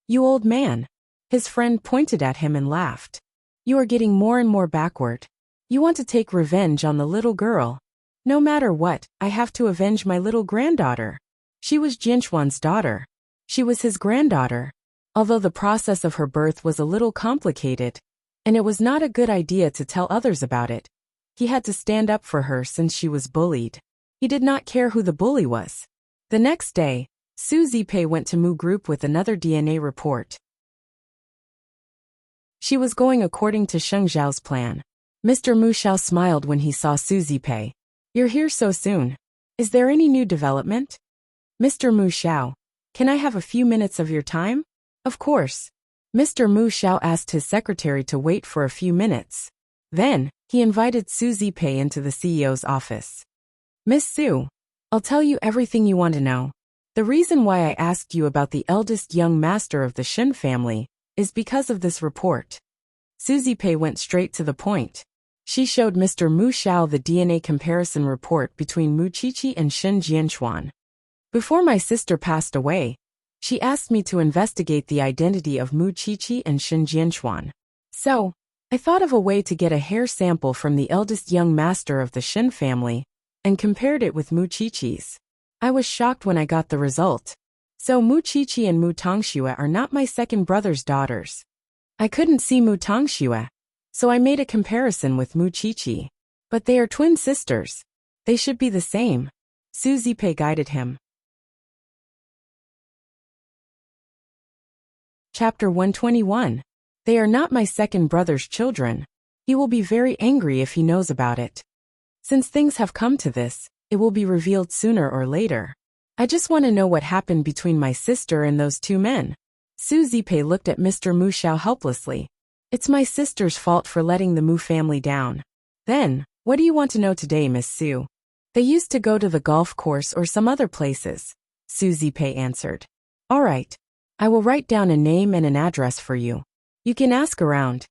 You old man. His friend pointed at him and laughed. You are getting more and more backward. You want to take revenge on the little girl. No matter what, I have to avenge my little granddaughter. She was Jianchuan's daughter. She was his granddaughter. Although the process of her birth was a little complicated, and it was not a good idea to tell others about it, he had to stand up for her since she was bullied. He did not care who the bully was. The next day, Su Zipei went to Mu Group with another DNA report. She was going according to Sheng Zhao's plan. Mr. Mu Xiao smiled when he saw Su Zipei. You're here so soon. Is there any new development? Mr. Mu Xiao, can I have a few minutes of your time? Of course. Mr. Mu Xiao asked his secretary to wait for a few minutes. Then, he invited Su Zipei into the CEO's office. Miss Su, I'll tell you everything you want to know. The reason why I asked you about the eldest young master of the Shen family is because of this report. Su Zipei went straight to the point. She showed Mr. Mu Xiao the DNA comparison report between Mu Qiqi and Shen Jianchuan. Before my sister passed away, she asked me to investigate the identity of Mu Qiqi and Shen Jianchuan. So, I thought of a way to get a hair sample from the eldest young master of the Shen family and compared it with Mu Qiqi's. I was shocked when I got the result. So Mu Qiqi and Mu Tongxue are not my second brother's daughters. I couldn't see Mu Tongxue, so I made a comparison with Mu Qiqi. But they are twin sisters. They should be the same. Su Zipei guided him. Chapter 121. They are not my second brother's children. He will be very angry if he knows about it. Since things have come to this, it will be revealed sooner or later. I just want to know what happened between my sister and those two men. Su Zipei looked at Mr. Mu Xiao helplessly. It's my sister's fault for letting the Mu family down. Then, what do you want to know today, Miss Su? They used to go to the golf course or some other places, Su Zipei answered. All right. I will write down a name and an address for you. You can ask around.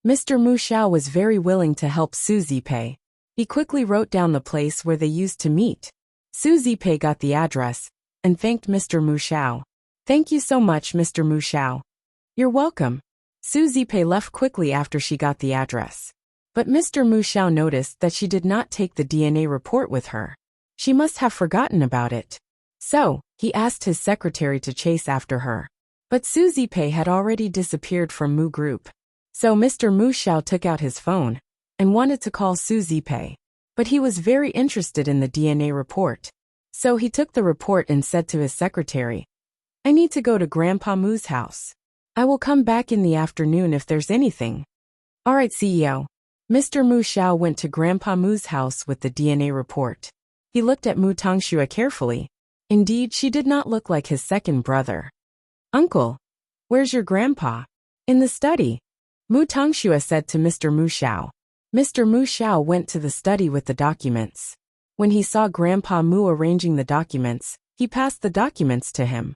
Mr. Mu Xiao was very willing to help Su Zipei. He quickly wrote down the place where they used to meet. Su Zipei got the address and thanked Mr. Mu Xiao. Thank you so much, Mr. Mu Xiao. You're welcome. Su Zipei left quickly after she got the address. But Mr. Mu Xiao noticed that she did not take the DNA report with her. She must have forgotten about it. So, he asked his secretary to chase after her. But Su Zipei had already disappeared from Mu Group. So Mr. Mu Xiao took out his phone and wanted to call Su Zipei. But he was very interested in the DNA report. So he took the report and said to his secretary, I need to go to Grandpa Mu's house. I will come back in the afternoon if there's anything. All right, CEO. Mr. Mu Xiao went to Grandpa Mu's house with the DNA report. He looked at Mu Tongxue carefully. Indeed, she did not look like his second brother. "Uncle, where's your grandpa?" "In the study," Mu Tongxue said to Mr. Mu Xiao. Mr. Mu Xiao went to the study with the documents. When he saw Grandpa Mu arranging the documents, he passed the documents to him.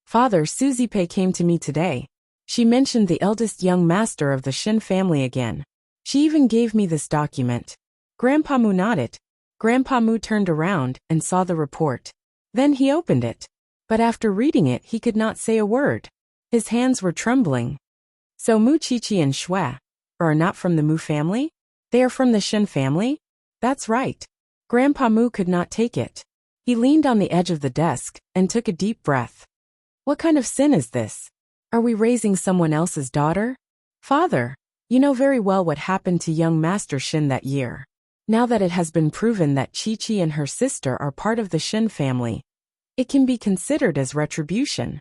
"Father, Susie Pei came to me today. She mentioned the eldest young master of the Shin family again. She even gave me this document." Grandpa Mu nodded. Grandpa Mu turned around and saw the report. Then he opened it. But after reading it, he could not say a word. His hands were trembling. "So Mu Qiqi and Shui are not from the Mu family? They are from the Shin family?" "That's right." Grandpa Mu could not take it. He leaned on the edge of the desk and took a deep breath. "What kind of sin is this? Are we raising someone else's daughter?" "Father, you know very well what happened to young Master Shin that year. Now that it has been proven that Qiqi and her sister are part of the Shin family, it can be considered as retribution."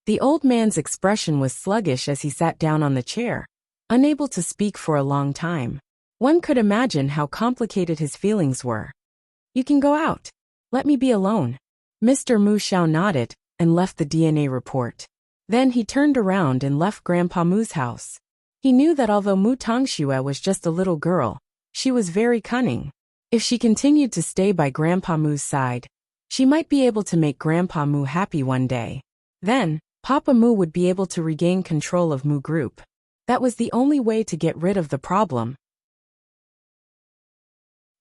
The old man's expression was sluggish as he sat down on the chair, unable to speak for a long time. One could imagine how complicated his feelings were. "You can go out. Let me be alone." Mr. Mu Xiao nodded and left the DNA report. Then he turned around and left Grandpa Mu's house. He knew that although Mu Tongxue was just a little girl, she was very cunning. If she continued to stay by Grandpa Mu's side, she might be able to make Grandpa Mu happy one day. Then, Papa Mu would be able to regain control of Mu Group. That was the only way to get rid of the problem.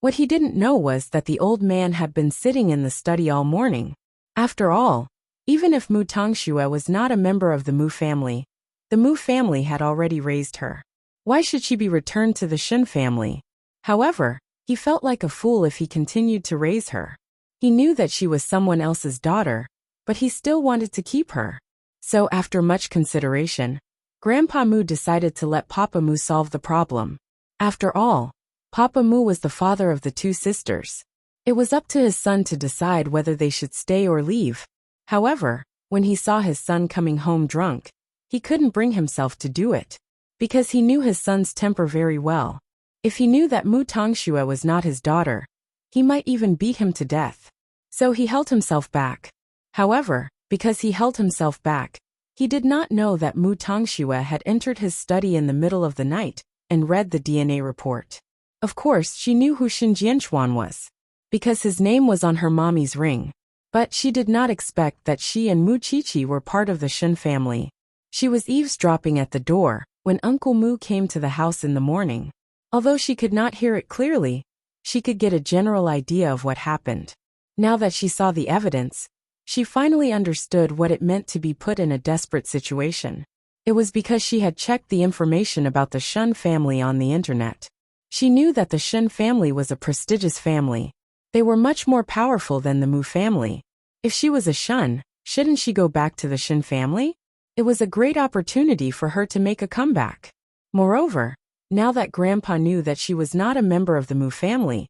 What he didn't know was that the old man had been sitting in the study all morning. After all, even if Mu Tongxue was not a member of the Mu family, the Mu family had already raised her. Why should she be returned to the Shin family? However, he felt like a fool if he continued to raise her. He knew that she was someone else's daughter, but he still wanted to keep her. So after much consideration, Grandpa Mu decided to let Papa Mu solve the problem. After all, Papa Mu was the father of the two sisters. It was up to his son to decide whether they should stay or leave. However, when he saw his son coming home drunk, he couldn't bring himself to do it, because he knew his son's temper very well. If he knew that Mu Tongxue was not his daughter, he might even beat him to death. So he held himself back. However, because he held himself back, he did not know that Mu Tongxue had entered his study in the middle of the night and read the DNA report. Of course, she knew who Shin Jianchuan was, because his name was on her mommy's ring. But she did not expect that she and Mu Qiqi were part of the Shin family. She was eavesdropping at the door when Uncle Mu came to the house in the morning. Although she could not hear it clearly, she could get a general idea of what happened. Now that she saw the evidence, she finally understood what it meant to be put in a desperate situation. It was because she had checked the information about the Shin family on the internet. She knew that the Shin family was a prestigious family. They were much more powerful than the Mu family. If she was a Shin, shouldn't she go back to the Shin family? It was a great opportunity for her to make a comeback. Moreover, now that Grandpa knew that she was not a member of the Mu family,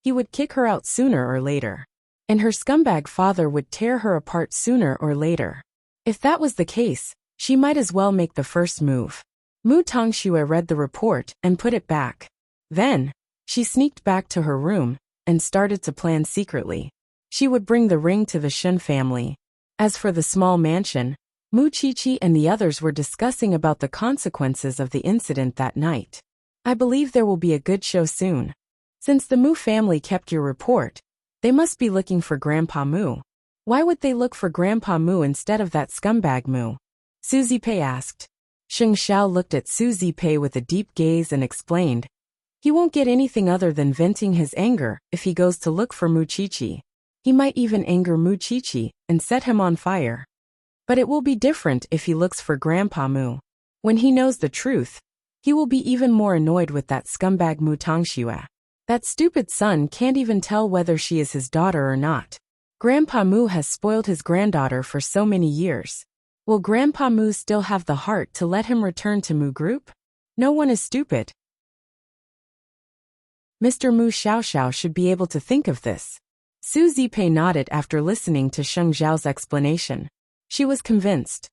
he would kick her out sooner or later. And her scumbag father would tear her apart sooner or later. If that was the case, she might as well make the first move. Mu Tongxue read the report and put it back. Then, she sneaked back to her room and started to plan secretly. She would bring the ring to the Shin family. As for the small mansion, Mu Qiqi and the others were discussing about the consequences of the incident that night. "I believe there will be a good show soon. Since the Mu family kept your report, they must be looking for Grandpa Mu. Why would they look for Grandpa Mu instead of that scumbag Mu?" Susie Pei asked. Sheng Xiao looked at Susie Pei with a deep gaze and explained, "He won't get anything other than venting his anger if he goes to look for Mu Qiqi. He might even anger Mu Qiqi and set him on fire. But it will be different if he looks for Grandpa Mu. When he knows the truth, he will be even more annoyed with that scumbag Mu Tongxue. That stupid son can't even tell whether she is his daughter or not. Grandpa Mu has spoiled his granddaughter for so many years. Will Grandpa Mu still have the heart to let him return to Mu Group? No one is stupid. Mr. Mu Xiaoxiao should be able to think of this." Susie Pei nodded after listening to Sheng Zhao's explanation. She was convinced.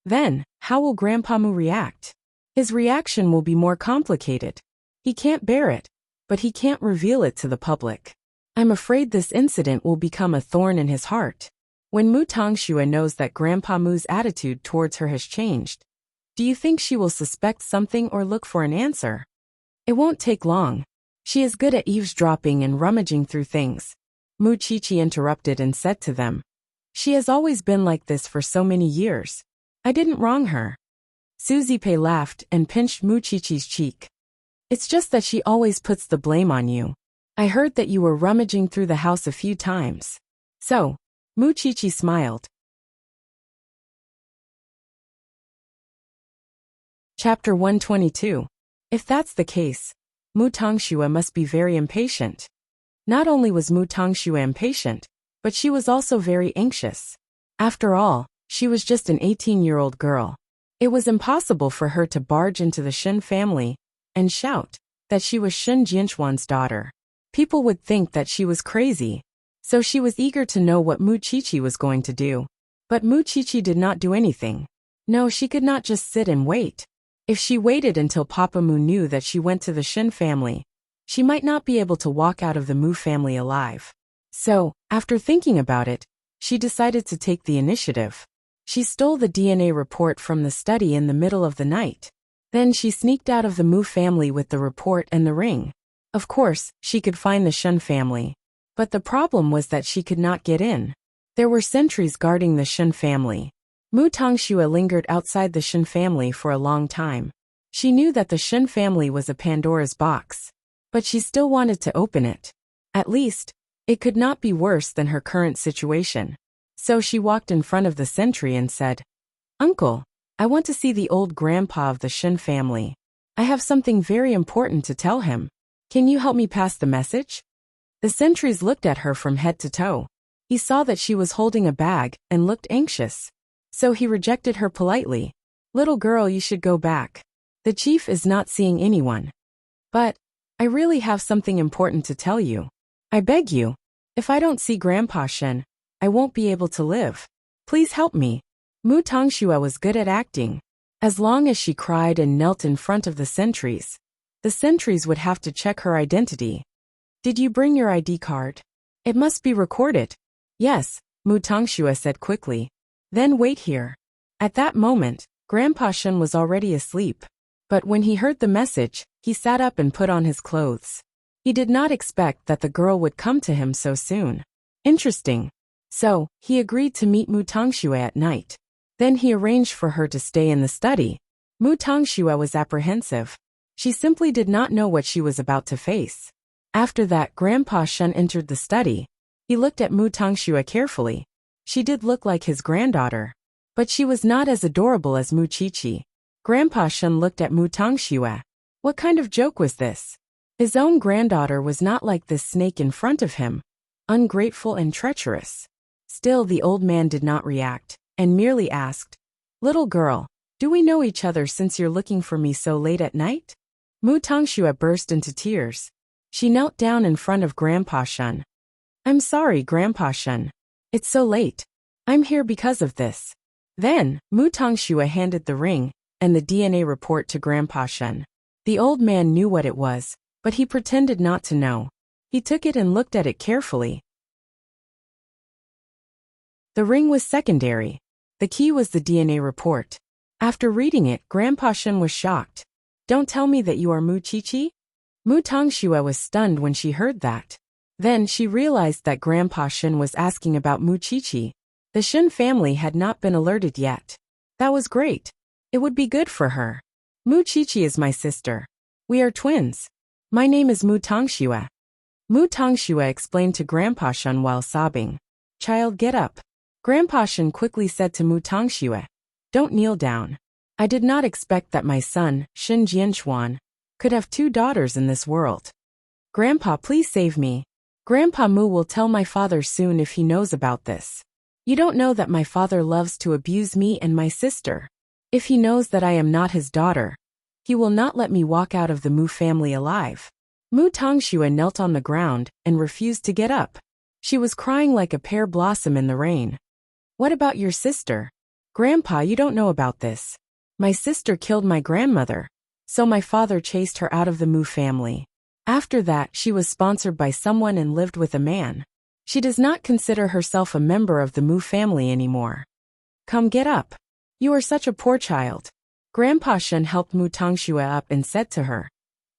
Then, how will Grandpa Mu react? His reaction will be more complicated. He can't bear it, but he can't reveal it to the public. I'm afraid this incident will become a thorn in his heart. When Mu Tongxue knows that Grandpa Mu's attitude towards her has changed, do you think she will suspect something or look for an answer? It won't take long. She is good at eavesdropping and rummaging through things. Mu Qiqi interrupted and said to them. She has always been like this for so many years. I didn't wrong her. Suzy Pei laughed and pinched Mu Qiqi's cheek. It's just that she always puts the blame on you. I heard that you were rummaging through the house a few times. So, Mu Qiqi smiled. Chapter 122. If that's the case, Mu Tongxue must be very impatient. Not only was Mu Tongxue impatient, but she was also very anxious. After all, she was just an 18-year-old girl. It was impossible for her to barge into the Shen family and shout that she was Shen Jianchuan's daughter. People would think that she was crazy. So she was eager to know what Mu Qiqi was going to do. But Mu Qiqi did not do anything. No, she could not just sit and wait. If she waited until Papa Mu knew that she went to the Shen family, she might not be able to walk out of the Mu family alive. So, after thinking about it, she decided to take the initiative. She stole the DNA report from the study in the middle of the night. Then she sneaked out of the Mu family with the report and the ring. Of course, she could find the Shen family. But the problem was that she could not get in. There were sentries guarding the Shen family. Mu Tongxue lingered outside the Shen family for a long time. She knew that the Shen family was a Pandora's box. But she still wanted to open it. At least, it could not be worse than her current situation. So she walked in front of the sentry and said, Uncle, I want to see the old grandpa of the Shen family. I have something very important to tell him. Can you help me pass the message? The sentries looked at her from head to toe. He saw that she was holding a bag and looked anxious. So he rejected her politely. Little girl, you should go back. The chief is not seeing anyone. But, I really have something important to tell you. I beg you. If I don't see Grandpa Shen, I won't be able to live. Please help me. Mu Tongxue was good at acting. As long as she cried and knelt in front of the sentries would have to check her identity. Did you bring your ID card? It must be recorded. Yes, Mu Tongxue said quickly. Then wait here. At that moment, Grandpa Shen was already asleep. But when he heard the message, he sat up and put on his clothes. He did not expect that the girl would come to him so soon. Interesting. So, he agreed to meet Mu Tongxue at night. Then he arranged for her to stay in the study. Mu Tongxue was apprehensive. She simply did not know what she was about to face. After that, Grandpa Shen entered the study. He looked at Mu Tongxue carefully. She did look like his granddaughter. But she was not as adorable as Mu Qiqi. Grandpa Shen looked at Mu Tongxue. What kind of joke was this? His own granddaughter was not like this snake in front of him, ungrateful and treacherous. Still, the old man did not react, and merely asked, Little girl, do we know each other since you're looking for me so late at night? Mu Tongxue burst into tears. She knelt down in front of Grandpa Shen. I'm sorry, Grandpa Shen. It's so late. I'm here because of this. Then, Mu Tongxue handed the ring and the DNA report to Grandpa Shen. The old man knew what it was, but he pretended not to know. He took it and looked at it carefully. The ring was secondary. The key was the DNA report. After reading it, Grandpa Shen was shocked. Don't tell me that you are Mu Qiqi? Mu Tongxue was stunned when she heard that. Then she realized that Grandpa Shen was asking about Mu Qiqi. The Shen family had not been alerted yet. That was great. It would be good for her. Mu Qiqi is my sister. We are twins. My name is Mu Tongxue. Mu Tongxue explained to Grandpa Shen while sobbing. Child, get up. Grandpa Shen quickly said to Mu Tongxue. Don't kneel down. I did not expect that my son, Shen Jianchuan, could have 2 daughters in this world. Grandpa, please save me. Grandpa Mu will tell my father soon if he knows about this. You don't know that my father loves to abuse me and my sister. If he knows that I am not his daughter, he will not let me walk out of the Mu family alive. Mu Tongxue knelt on the ground and refused to get up. She was crying like a pear blossom in the rain. What about your sister? Grandpa, you don't know about this. My sister killed my grandmother. So my father chased her out of the Mu family. After that, she was sponsored by someone and lived with a man. She does not consider herself a member of the Mu family anymore. Come get up. You are such a poor child. Grandpa Shen helped Mu Tongxue up and said to her,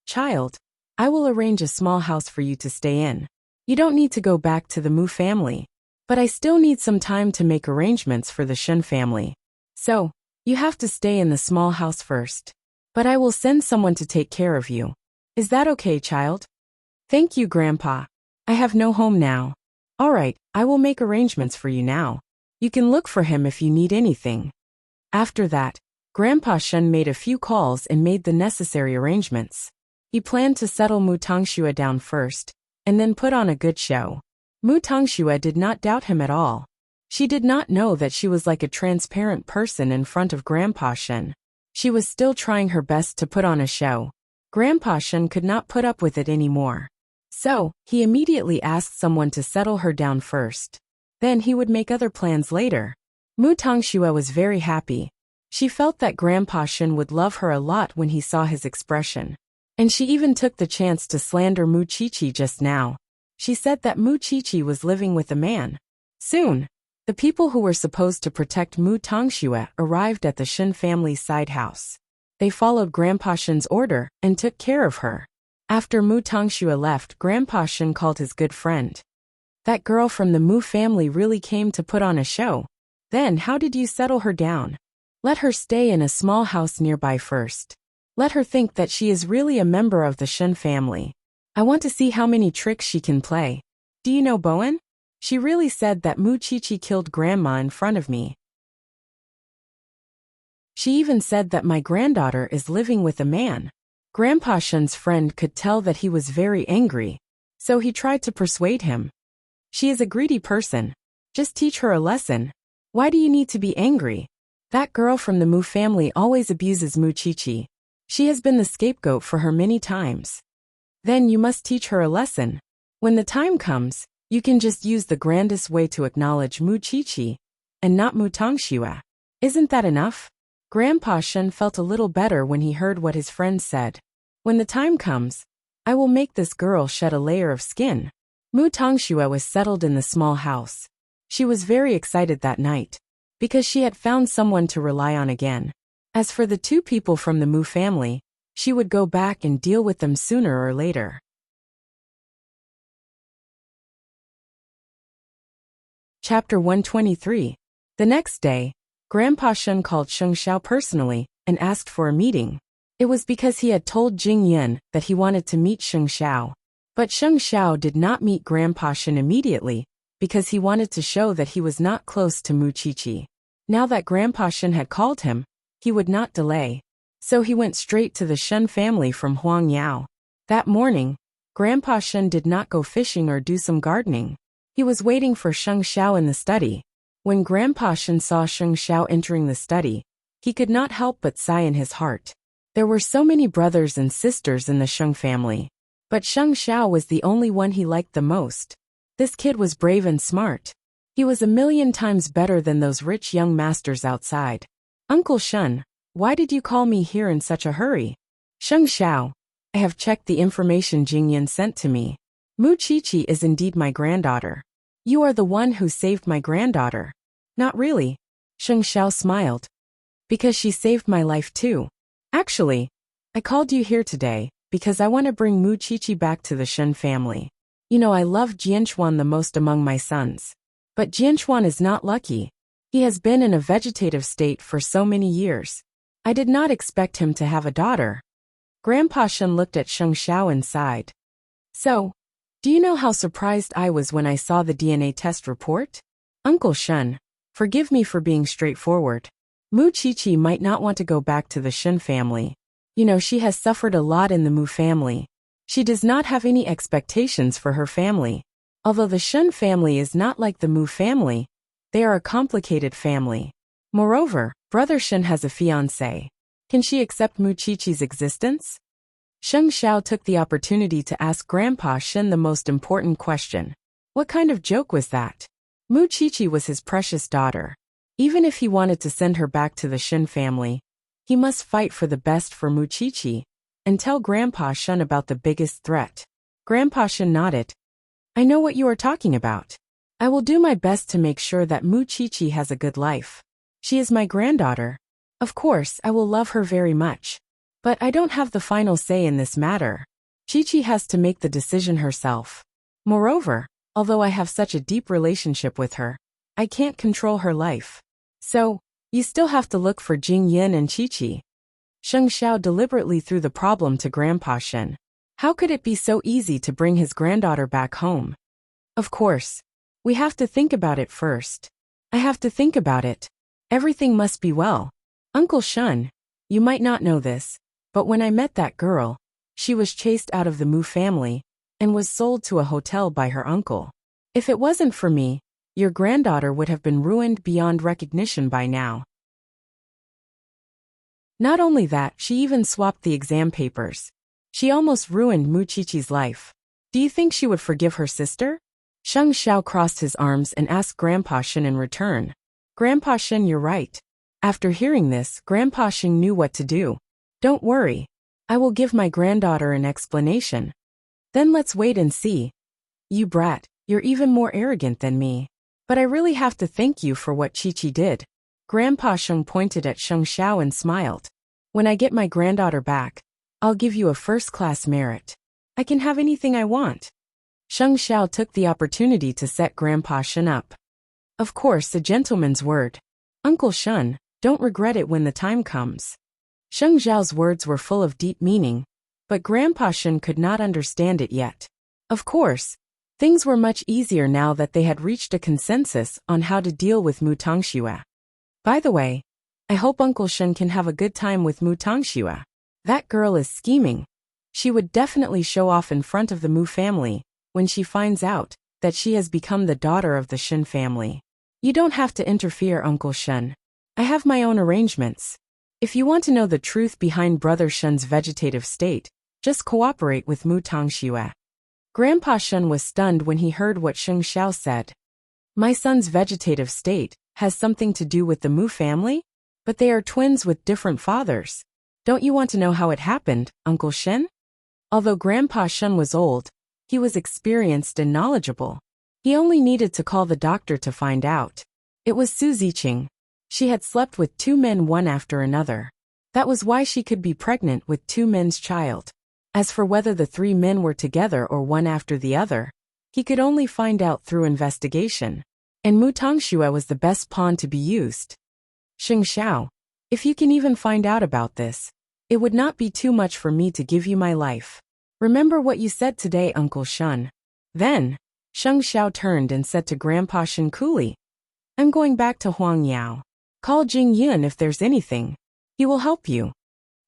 Child, I will arrange a small house for you to stay in. You don't need to go back to the Mu family. But I still need some time to make arrangements for the Shen family. So, you have to stay in the small house first. But I will send someone to take care of you. Is that okay, child? Thank you, Grandpa. I have no home now. All right, I will make arrangements for you now. You can look for him if you need anything. After that, Grandpa Shen made a few calls and made the necessary arrangements. He planned to settle Mu Tongxue down first, and then put on a good show. Mu Tongxue did not doubt him at all. She did not know that she was like a transparent person in front of Grandpa Shen. She was still trying her best to put on a show. Grandpa Shen could not put up with it anymore. So, he immediately asked someone to settle her down first. Then he would make other plans later. Mu Tongxue was very happy. She felt that Grandpa Shen would love her a lot when he saw his expression. And she even took the chance to slander Mu Qiqi just now. She said that Mu Qiqi was living with a man. Soon, the people who were supposed to protect Mu Tongxue arrived at the Shen family's side house. They followed Grandpa Shen's order and took care of her. After Mu Tongxue left, Grandpa Shen called his good friend. That girl from the Mu family really came to put on a show. Then how did you settle her down? Let her stay in a small house nearby first. Let her think that she is really a member of the Shen family. I want to see how many tricks she can play. Do you know Bowen? She really said that Mu Qiqi killed Grandma in front of me. She even said that my granddaughter is living with a man. Grandpa Shen's friend could tell that he was very angry, so he tried to persuade him. She is a greedy person. Just teach her a lesson. Why do you need to be angry? That girl from the Mu family always abuses Mu Qiqi. She has been the scapegoat for her many times. Then you must teach her a lesson. When the time comes, you can just use the grandest way to acknowledge Mu Qiqi, and not Mu Tongxue. Isn't that enough? Grandpa Shen felt a little better when he heard what his friend said. When the time comes, I will make this girl shed a layer of skin. Mu Tongxue was settled in the small house. She was very excited that night, because she had found someone to rely on again. As for the two people from the Mu family, she would go back and deal with them sooner or later. Chapter 123. The next day, Grandpa Shen called Sheng Xiao personally and asked for a meeting. It was because he had told Jing Yan that he wanted to meet Sheng Xiao. But Sheng Xiao did not meet Grandpa Shen immediately because he wanted to show that he was not close to Mu Qiqi. Now that Grandpa Shen had called him, he would not delay. So he went straight to the Shen family from Huangyao. That morning, Grandpa Shen did not go fishing or do some gardening. He was waiting for Sheng Xiao in the study. When Grandpa Shen saw Sheng Xiao entering the study, he could not help but sigh in his heart. There were so many brothers and sisters in the Sheng family. But Sheng Xiao was the only one he liked the most. This kid was brave and smart. He was 1,000,000 times better than those rich young masters outside. Uncle Shen, why did you call me here in such a hurry? Sheng Xiao, I have checked the information Jingyan sent to me. Mu Qiqi is indeed my granddaughter. You are the one who saved my granddaughter. Not really. Sheng Xiao smiled. Because she saved my life too. Actually, I called you here today because I want to bring Mu Qiqi back to the Shen family. You know I love Jianchuan the most among my sons. But Jianchuan is not lucky. He has been in a vegetative state for so many years. I did not expect him to have a daughter. Grandpa Shen looked at Sheng Xiao and sighed. So, do you know how surprised I was when I saw the DNA test report? Uncle Shen, forgive me for being straightforward. Mu Qiqi might not want to go back to the Shen family. You know she has suffered a lot in the Mu family. She does not have any expectations for her family. Although the Shen family is not like the Mu family, they are a complicated family. Moreover, Brother Shen has a fiancée. Can she accept Mu Qiqi's existence? Sheng Xiao took the opportunity to ask Grandpa Shen the most important question. What kind of joke was that? Mu Qiqi was his precious daughter. Even if he wanted to send her back to the Shen family, He must fight for the best for Muchichi, and tell Grandpa Shun about the biggest threat. Grandpa Shun nodded. I know what you are talking about. I will do my best to make sure that Muchichi has a good life. She is my granddaughter. Of course, I will love her very much. But I don't have the final say in this matter. Chi-Chi has to make the decision herself. Moreover, although I have such a deep relationship with her, I can't control her life. So, you still have to look for Jing Yin and Chi-Chi. Sheng Xiao deliberately threw the problem to Grandpa Shen. How could it be so easy to bring his granddaughter back home? Of course. We have to think about it first. I have to think about it. Everything must be well. Uncle Shun, you might not know this, but when I met that girl, she was chased out of the Mu family and was sold to a hotel by her uncle. If it wasn't for me, your granddaughter would have been ruined beyond recognition by now. Not only that, she even swapped the exam papers. She almost ruined Muchichi's life. Do you think she would forgive her sister? Sheng Xiao crossed his arms and asked Grandpa Shen in return. Grandpa Shen, you're right. After hearing this, Grandpa Shen knew what to do. Don't worry. I will give my granddaughter an explanation. Then let's wait and see. You brat, you're even more arrogant than me. But I really have to thank you for what Chi-Chi did. Grandpa Sheng pointed at Sheng Xiao and smiled. When I get my granddaughter back, I'll give you a first-class merit. I can have anything I want. Sheng Xiao took the opportunity to set Grandpa Shen up. Of course, a gentleman's word. Uncle Shun, don't regret it when the time comes. Sheng Xiao's words were full of deep meaning, but Grandpa Shen could not understand it yet. Of course, things were much easier now that they had reached a consensus on how to deal with Mu Tangxue. By the way, I hope Uncle Shen can have a good time with Mu Tangxue. That girl is scheming. She would definitely show off in front of the Mu family when she finds out that she has become the daughter of the Shen family. You don't have to interfere, Uncle Shen. I have my own arrangements. If you want to know the truth behind Brother Shen's vegetative state, just cooperate with Mu Tangxue. Grandpa Shen was stunned when he heard what Sheng Xiao said. My son's vegetative state has something to do with the Mu family? But they are twins with different fathers. Don't you want to know how it happened, Uncle Shen? Although Grandpa Shen was old, he was experienced and knowledgeable. He only needed to call the doctor to find out. It was Su Ziqing. She had slept with 2 men one after another. That was why she could be pregnant with 2 men's child. As for whether the 3 men were together or one after the other, he could only find out through investigation. And Mu Tangxue was the best pawn to be used. Sheng Xiao, if you can even find out about this, it would not be too much for me to give you my life. Remember what you said today, Uncle Shun. Then, Sheng Xiao turned and said to Grandpa Shen coolly, I'm going back to Huangyao. Call Jing Yun if there's anything. He will help you.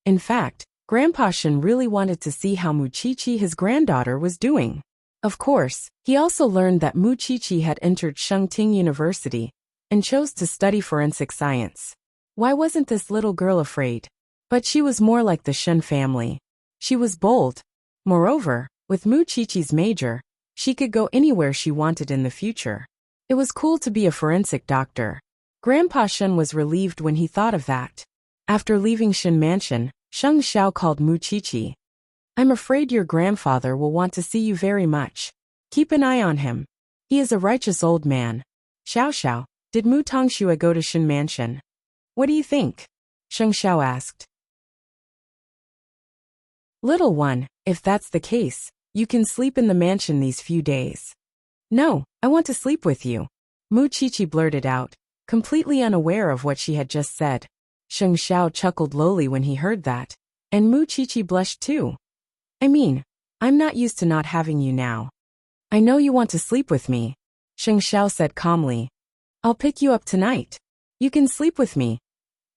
In fact, Grandpa Shen really wanted to see how Muchichi, his granddaughter, was doing. Of course, he also learned that Muchichi had entered Shengting University and chose to study forensic science. Why wasn't this little girl afraid? But she was more like the Shen family. She was bold. Moreover, with Muchichi's major, she could go anywhere she wanted in the future. It was cool to be a forensic doctor. Grandpa Shen was relieved when he thought of that. After leaving Shen Mansion, Sheng Xiao called Muchichi. I'm afraid your grandfather will want to see you very much. Keep an eye on him. He is a righteous old man. Xiao Xiao, did Mu Tangxue go to Shen Mansion? What do you think? Sheng Xiao asked. Little one, if that's the case, you can sleep in the mansion these few days. No, I want to sleep with you. Muchichi blurted out, completely unaware of what she had just said. Sheng Xiao chuckled lowly when he heard that, and Muchichi blushed too. I mean, I'm not used to not having you now. I know you want to sleep with me, Sheng Xiao said calmly. I'll pick you up tonight. You can sleep with me.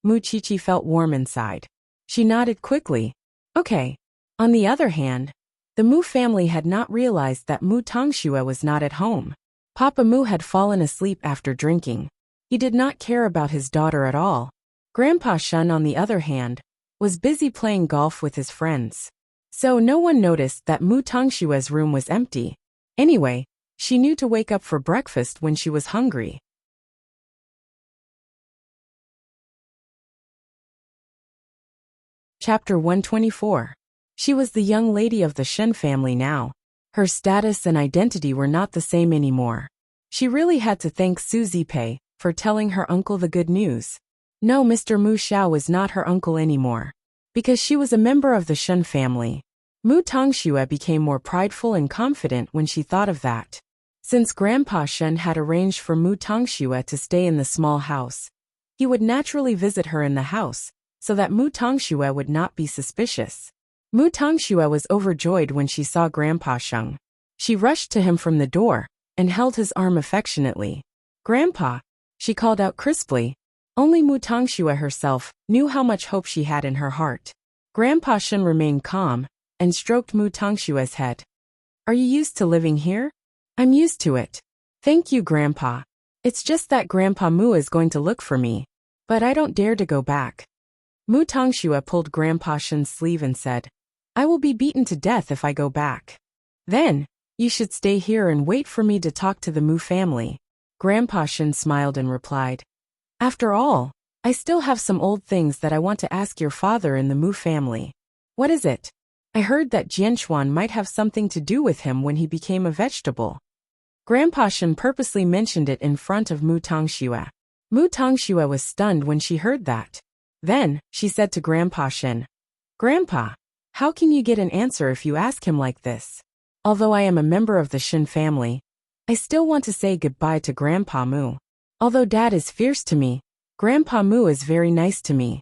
Muchichi felt warm inside. She nodded quickly. Okay. On the other hand, the Mu family had not realized that Mu Tangxue was not at home. Papa Mu had fallen asleep after drinking. He did not care about his daughter at all. Grandpa Shun, on the other hand, was busy playing golf with his friends. So no one noticed that Mu Tangxue's room was empty. Anyway, she knew to wake up for breakfast when she was hungry. Chapter 124. She was the young lady of the Shen family now. Her status and identity were not the same anymore. She really had to thank Su Zipei for telling her uncle the good news. No, Mr. Mu Xiao was not her uncle anymore. Because she was a member of the Shen family. Mu Tongxue became more prideful and confident when she thought of that. Since Grandpa Shen had arranged for Mu Tongxue to stay in the small house, he would naturally visit her in the house, so that Mu Tongxue would not be suspicious. Mu Tongxue was overjoyed when she saw Grandpa Sheng. She rushed to him from the door and held his arm affectionately. "Grandpa," she called out crisply. Only Mu Tongxue herself knew how much hope she had in her heart. Grandpa Shen remained calm and stroked Mu Tongxue's head. "Are you used to living here?" "I'm used to it. Thank you, Grandpa. It's just that Grandpa Mu is going to look for me. But I don't dare to go back." Mu Tongxue pulled Grandpa Shen's sleeve and said, "I will be beaten to death if I go back." "Then, you should stay here and wait for me to talk to the Mu family." Grandpa Shen smiled and replied, "After all, I still have some old things that I want to ask your father in the Mu family." "What is it?" "I heard that Jianchuan might have something to do with him when he became a vegetable." Grandpa Shen purposely mentioned it in front of Mu Tongxue. Mu Tongxue was stunned when she heard that. Then, she said to Grandpa Shen, "Grandpa, how can you get an answer if you ask him like this? Although I am a member of the Shen family, I still want to say goodbye to Grandpa Mu. Although Dad is fierce to me, Grandpa Mu is very nice to me.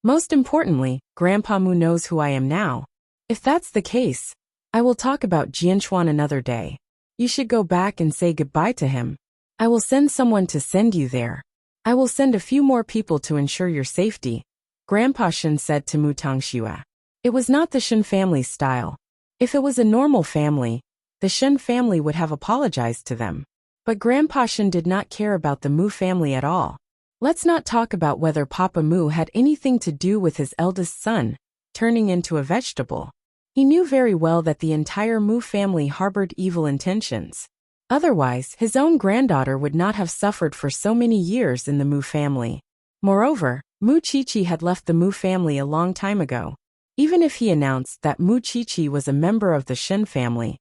Most importantly, Grandpa Mu knows who I am now. If that's the case, I will talk about Jianchuan another day. You should go back and say goodbye to him. I will send someone to send you there. I will send a few more people to ensure your safety," Grandpa Shen said to Mu Tongxue. It was not the Shen family style. If it was a normal family, the Shen family would have apologized to them. But Grandpa Shen did not care about the Mu family at all. Let's not talk about whether Papa Mu had anything to do with his eldest son turning into a vegetable. He knew very well that the entire Mu family harbored evil intentions. Otherwise, his own granddaughter would not have suffered for so many years in the Mu family. Moreover, Mu Qiqi had left the Mu family a long time ago. Even if he announced that Mu Qiqi was a member of the Shen family,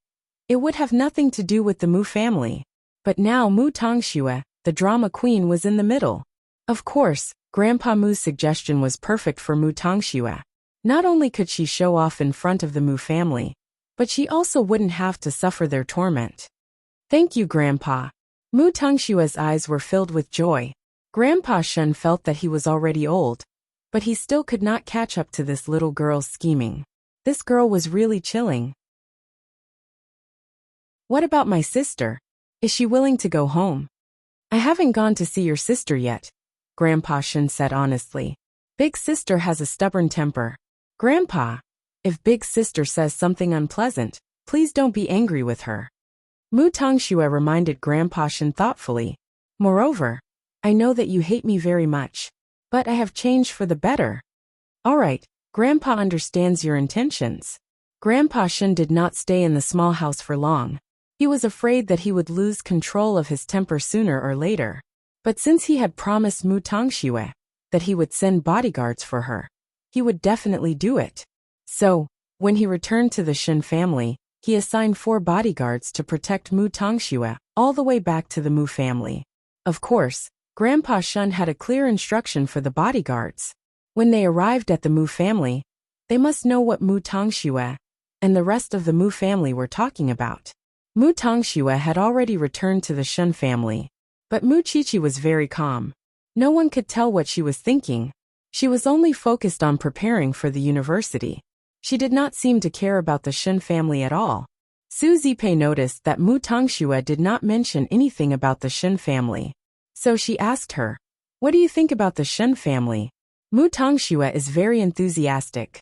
it would have nothing to do with the Mu family. But now Mu Tongxue, the drama queen, was in the middle. Of course, Grandpa Mu's suggestion was perfect for Mu Tongxue. Not only could she show off in front of the Mu family, but she also wouldn't have to suffer their torment. "Thank you, Grandpa." Mu Tongxue's eyes were filled with joy. Grandpa Shen felt that he was already old, but he still could not catch up to this little girl's scheming. This girl was really chilling. "What about my sister? Is she willing to go home?" "I haven't gone to see your sister yet," Grandpa Shen said honestly. "Big sister has a stubborn temper." "Grandpa, if Big sister says something unpleasant, please don't be angry with her," Mu Tongxue reminded Grandpa Shen thoughtfully. "Moreover, I know that you hate me very much, but I have changed for the better." "All right, Grandpa understands your intentions." Grandpa Shen did not stay in the small house for long. He was afraid that he would lose control of his temper sooner or later. But since he had promised Mu Tongxue that he would send bodyguards for her, he would definitely do it. So, when he returned to the Shen family, he assigned 4 bodyguards to protect Mu Tongxue all the way back to the Mu family. Of course, Grandpa Shen had a clear instruction for the bodyguards. When they arrived at the Mu family, they must know what Mu Tongxue and the rest of the Mu family were talking about. Mu Tongxue had already returned to the Shen family, but Mu Qiqi was very calm. No one could tell what she was thinking. She was only focused on preparing for the university. She did not seem to care about the Shen family at all. Su Zipei noticed that Mu Tongxue did not mention anything about the Shen family. So she asked her, "What do you think about the Shen family?" Mu Tongxue is very enthusiastic.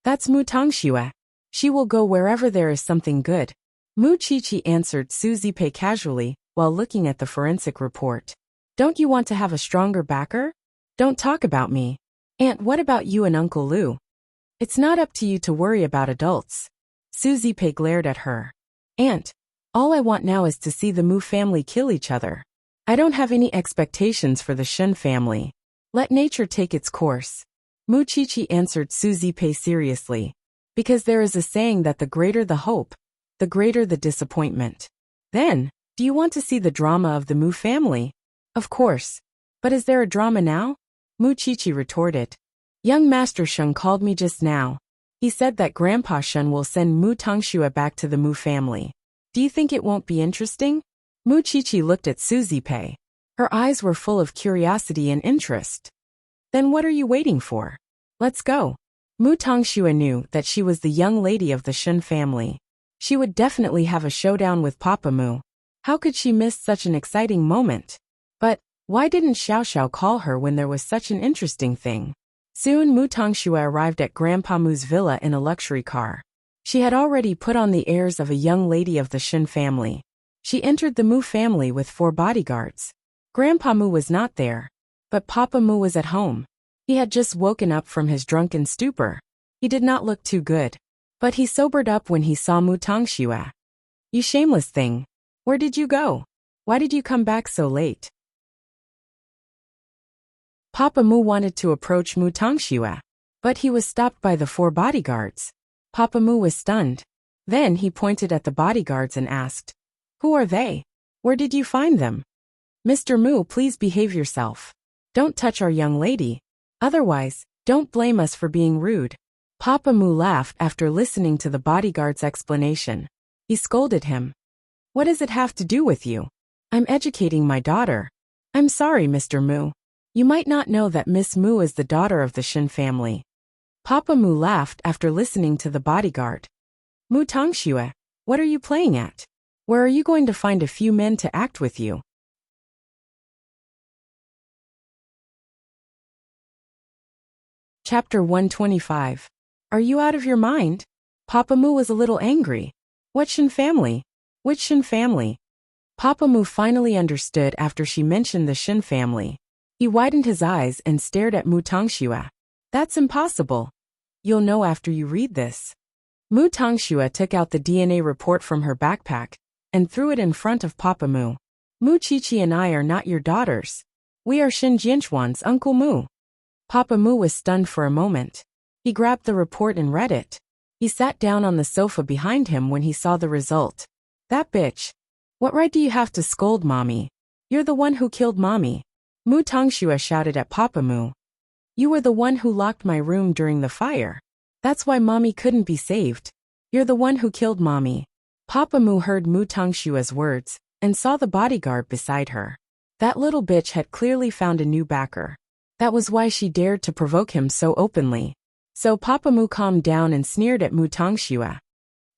"That's Mu Tongxue. She will go wherever there is something good," Mu Qiqi answered Su Zipei casually while looking at the forensic report. "Don't you want to have a stronger backer? Don't talk about me. Aunt, what about you and Uncle Lu? It's not up to you to worry about adults." Su Zipei glared at her. "Aunt, all I want now is to see the Mu family kill each other. I don't have any expectations for the Shen family. Let nature take its course." Mu Chichi answered Suzipe seriously. Because there is a saying that the greater the hope, the greater the disappointment. Then, do you want to see the drama of the Mu family? Of course. But is there a drama now? Mu Chichi retorted. Young Master Shun called me just now. He said that Grandpa Shun will send Mu Tongxue back to the Mu family. Do you think it won't be interesting? Mu Chichi looked at Suzipe. Her eyes were full of curiosity and interest. Then what are you waiting for? Let's go. Mu Tongxue knew that she was the young lady of the Shun family. She would definitely have a showdown with Papa Mu. How could she miss such an exciting moment? But why didn't Xiao Xiao call her when there was such an interesting thing? Soon Mu Tongxue arrived at Grandpa Mu's villa in a luxury car. She had already put on the airs of a young lady of the Shun family. She entered the Mu family with 4 bodyguards. Grandpa Mu was not there, but Papa Mu was at home. He had just woken up from his drunken stupor. He did not look too good, but he sobered up when he saw Mu Tongxue. You shameless thing. Where did you go? Why did you come back so late? Papa Mu wanted to approach Mu Tongxue, but he was stopped by the 4 bodyguards. Papa Mu was stunned. Then he pointed at the bodyguards and asked, Who are they? Where did you find them? Mr. Mu, please behave yourself. Don't touch our young lady. Otherwise, don't blame us for being rude. Papa Mu laughed after listening to the bodyguard's explanation. He scolded him. What does it have to do with you? I'm educating my daughter. I'm sorry, Mr. Mu. You might not know that Miss Mu is the daughter of the Shin family. Papa Mu laughed after listening to the bodyguard. Mu Tongxue, what are you playing at? Where are you going to find a few men to act with you? Chapter 125. Are you out of your mind? Papa Mu was a little angry. What Shin family? Which Shin family? Papa Mu finally understood after she mentioned the Shin family. He widened his eyes and stared at Mu Tongxue. That's impossible. You'll know after you read this. Mu Tongxue took out the DNA report from her backpack and threw it in front of Papa Mu. Mu Chichi and I are not your daughters. We are Shin Jianchuan's Uncle Mu. Papa Mu was stunned for a moment. He grabbed the report and read it. He sat down on the sofa behind him when he saw the result. That bitch. What right do you have to scold Mommy? You're the one who killed Mommy. Mu Tongxue shouted at Papa Mu. You were the one who locked my room during the fire. That's why Mommy couldn't be saved. You're the one who killed Mommy. Papa Mu heard Mu Tongxue's words and saw the bodyguard beside her. That little bitch had clearly found a new backer. That was why she dared to provoke him so openly. So Papa Mu calmed down and sneered at Mu Tongxue.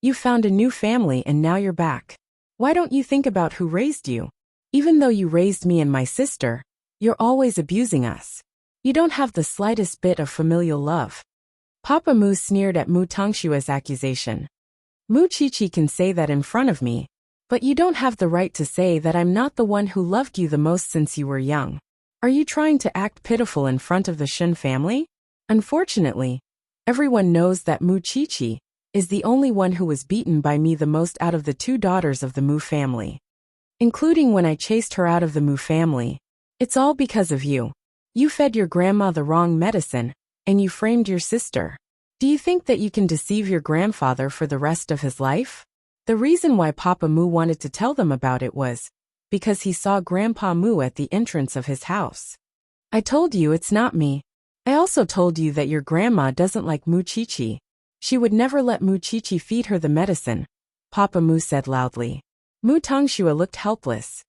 You found a new family and now you're back. Why don't you think about who raised you? Even though you raised me and my sister, you're always abusing us. You don't have the slightest bit of familial love. Papa Mu sneered at Mu Tongxue's accusation. Mu Chichi can say that in front of me, but you don't have the right to say that I'm not the one who loved you the most since you were young. Are you trying to act pitiful in front of the Shin family? Unfortunately, everyone knows that Mu Chichi is the only one who was beaten by me the most out of the 2 daughters of the Mu family. Including when I chased her out of the Mu family. It's all because of you. You fed your grandma the wrong medicine, and you framed your sister. Do you think that you can deceive your grandfather for the rest of his life? The reason why Papa Mu wanted to tell them about it was because he saw Grandpa Mu at the entrance of his house. I told you it's not me. I also told you that your grandma doesn't like Mu Chichi. She would never let Mu Chichi feed her the medicine, Papa Mu said loudly. Mu Tongxue looked helpless.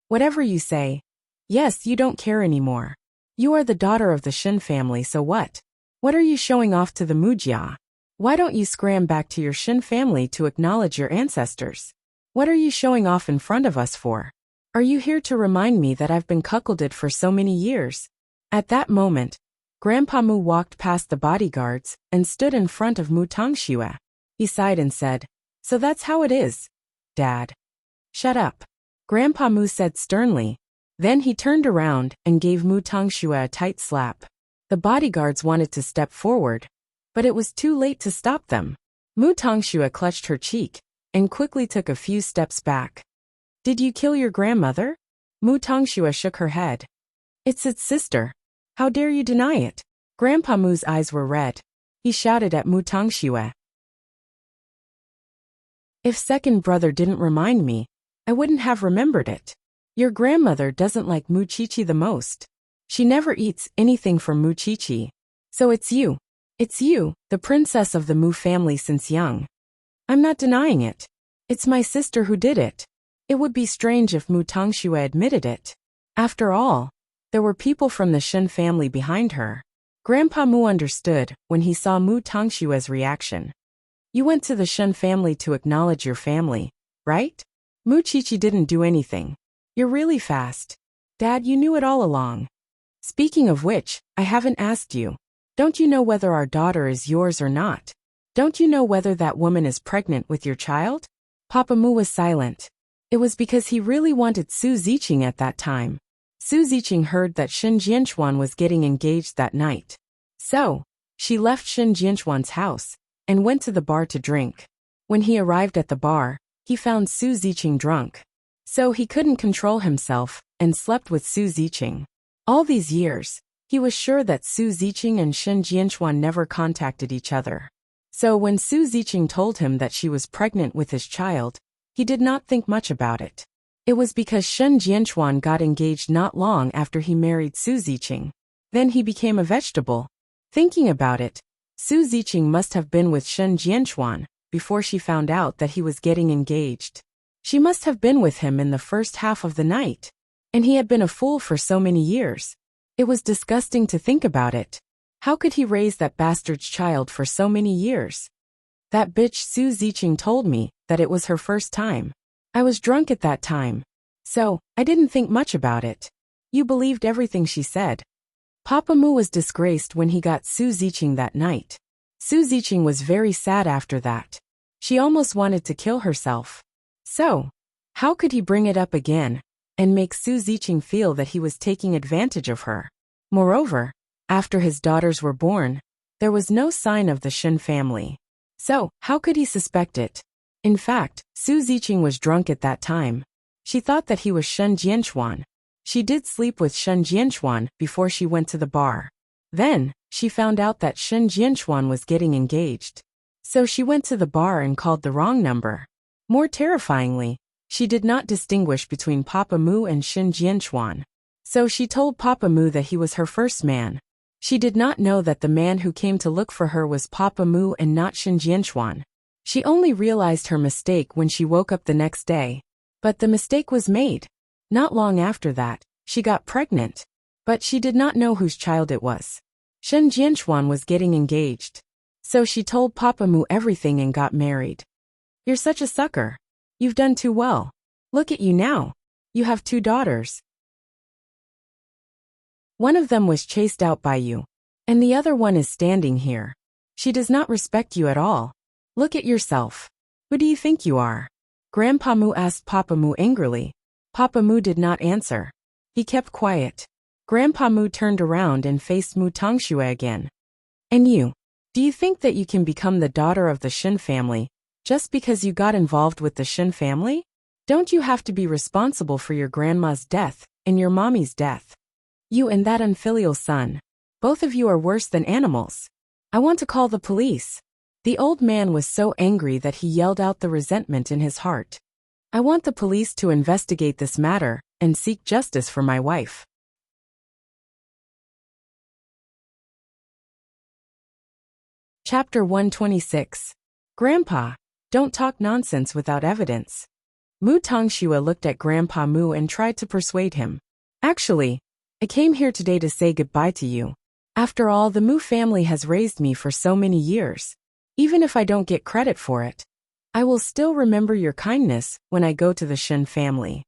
Whatever you say. Yes, you don't care anymore. You are the daughter of the Shin family, so what? What are you showing off to the Mujia? Why don't you scram back to your Shin family to acknowledge your ancestors? What are you showing off in front of us for? Are you here to remind me that I've been cuckolded for so many years? At that moment, Grandpa Mu walked past the bodyguards and stood in front of Mu Tongxue. He sighed and said, So that's how it is, Dad. Shut up. Grandpa Mu said sternly. Then he turned around and gave Mu Tongxue a tight slap. The bodyguards wanted to step forward, but it was too late to stop them. Mu Tongxue clutched her cheek and quickly took a few steps back. Did you kill your grandmother? Mu Tongxue shook her head. It's its sister. How dare you deny it? Grandpa Mu's eyes were red. He shouted at Mu Tongxue. If second brother didn't remind me, I wouldn't have remembered it. Your grandmother doesn't like Mu Chichi the most. She never eats anything from Mu Chichi. So it's you. It's you, the princess of the Mu family since young. I'm not denying it. It's my sister who did it. It would be strange if Mu Tongxue admitted it. After all, there were people from the Shen family behind her. Grandpa Mu understood when he saw Mu Tongshue's reaction. You went to the Shen family to acknowledge your family, right? Mu Chichi didn't do anything. You're really fast. Dad, you knew it all along. Speaking of which, I haven't asked you. Don't you know whether our daughter is yours or not? Don't you know whether that woman is pregnant with your child? Papa Mu was silent. It was because he really wanted Su Ziqing at that time. Su Ziqing heard that Shen Jianchuan was getting engaged that night. So, she left Shen Jianchuan's house and went to the bar to drink. When he arrived at the bar, he found Su Ziqing drunk. So he couldn't control himself and slept with Su Ziqing. All these years, he was sure that Su Ziqing and Shen Jianchuan never contacted each other. So when Su Ziqing told him that she was pregnant with his child, he did not think much about it. It was because Shen Jianchuan got engaged not long after he married Su Ziqing. Then he became a vegetable. Thinking about it, Su Ziqing must have been with Shen Jianchuan before she found out that he was getting engaged. She must have been with him in the first half of the night. And he had been a fool for so many years. It was disgusting to think about it. How could he raise that bastard's child for so many years? That bitch Su Ziqing told me that it was her first time. I was drunk at that time. So, I didn't think much about it. You believed everything she said. Papa Mu was disgraced when he got Su Ziqing that night. Su Ziqing was very sad after that. She almost wanted to kill herself. So, how could he bring it up again and make Su Ziqing feel that he was taking advantage of her? Moreover, after his daughters were born, there was no sign of the Shen family. So, how could he suspect it? In fact, Su Ziqing was drunk at that time. She thought that he was Shen Jianchuan. She did sleep with Shen Jianchuan before she went to the bar. Then, she found out that Shen Jianchuan was getting engaged. So she went to the bar and called the wrong number. More terrifyingly, she did not distinguish between Papa Mu and Shen Jianchuan. So she told Papa Mu that he was her first man. She did not know that the man who came to look for her was Papa Mu and not Shen Jianchuan. She only realized her mistake when she woke up the next day. But the mistake was made. Not long after that, she got pregnant. But she did not know whose child it was. Shen Jianchuan was getting engaged. So she told Papa Mu everything and got married. You're such a sucker. You've done too well. Look at you now. You have 2 daughters. One of them was chased out by you. And the other one is standing here. She does not respect you at all. Look at yourself. Who do you think you are? Grandpa Mu asked Papa Mu angrily. Papa Mu did not answer. He kept quiet. Grandpa Mu turned around and faced Mu Tongxue again. And you? Do you think that you can become the daughter of the Shen family just because you got involved with the Shen family? Don't you have to be responsible for your grandma's death and your mommy's death? You and that unfilial son. Both of you are worse than animals. I want to call the police. The old man was so angry that he yelled out the resentment in his heart. I want the police to investigate this matter and seek justice for my wife. Chapter 126. Grandpa, don't talk nonsense without evidence. Mu Tongxue looked at Grandpa Mu and tried to persuade him. Actually, I came here today to say goodbye to you. After all, the Mu family has raised me for so many years. Even if I don't get credit for it, I will still remember your kindness when I go to the Shen family.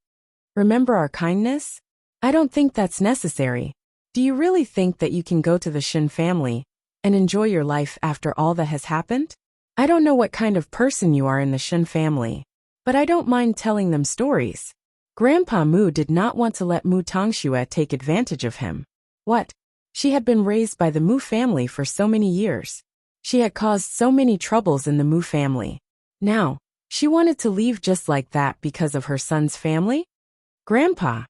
Remember our kindness? I don't think that's necessary. Do you really think that you can go to the Shen family and enjoy your life after all that has happened? I don't know what kind of person you are in the Shen family, but I don't mind telling them stories. Grandpa Mu did not want to let Mu Tongxue take advantage of him. What? She had been raised by the Mu family for so many years. She had caused so many troubles in the Mu family. Now, she wanted to leave just like that because of her son's family? Grandpa,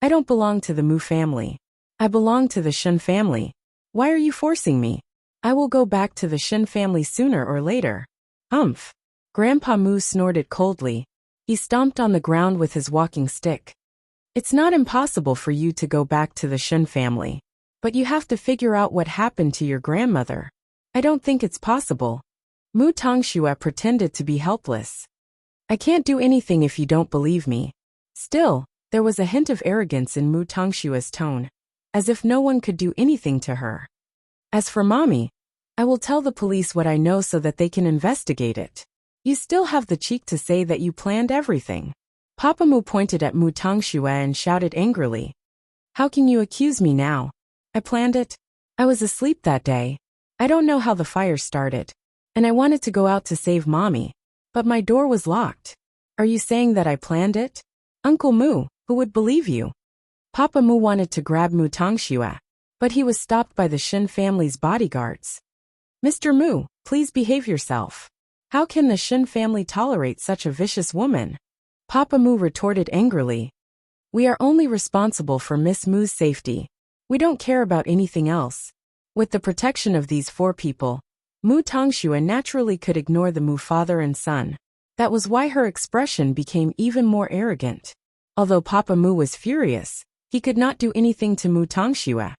I don't belong to the Mu family. I belong to the Shen family. Why are you forcing me? I will go back to the Shin family sooner or later. Umph. Grandpa Mu snorted coldly. He stomped on the ground with his walking stick. It's not impossible for you to go back to the Shin family. But you have to figure out what happened to your grandmother. I don't think it's possible. Mu Tongxue pretended to be helpless. I can't do anything if you don't believe me. Still, there was a hint of arrogance in Mu Tongshua's tone, as if no one could do anything to her. As for Mommy, I will tell the police what I know so that they can investigate it. You still have the cheek to say that you planned everything. Papa Mu pointed at Mu Tongxue and shouted angrily. How can you accuse me now? I planned it. I was asleep that day. I don't know how the fire started. And I wanted to go out to save Mommy. But my door was locked. Are you saying that I planned it? Uncle Mu, who would believe you? Papa Mu wanted to grab Mu Tongxue, but he was stopped by the Shin family's bodyguards. Mr. Mu, please behave yourself. How can the Shin family tolerate such a vicious woman? Papa Mu retorted angrily. We are only responsible for Miss Mu's safety. We don't care about anything else. With the protection of these 4 people, Mu Tongxue naturally could ignore the Mu father and son. That was why her expression became even more arrogant. Although Papa Mu was furious, he could not do anything to Mu Tongxue.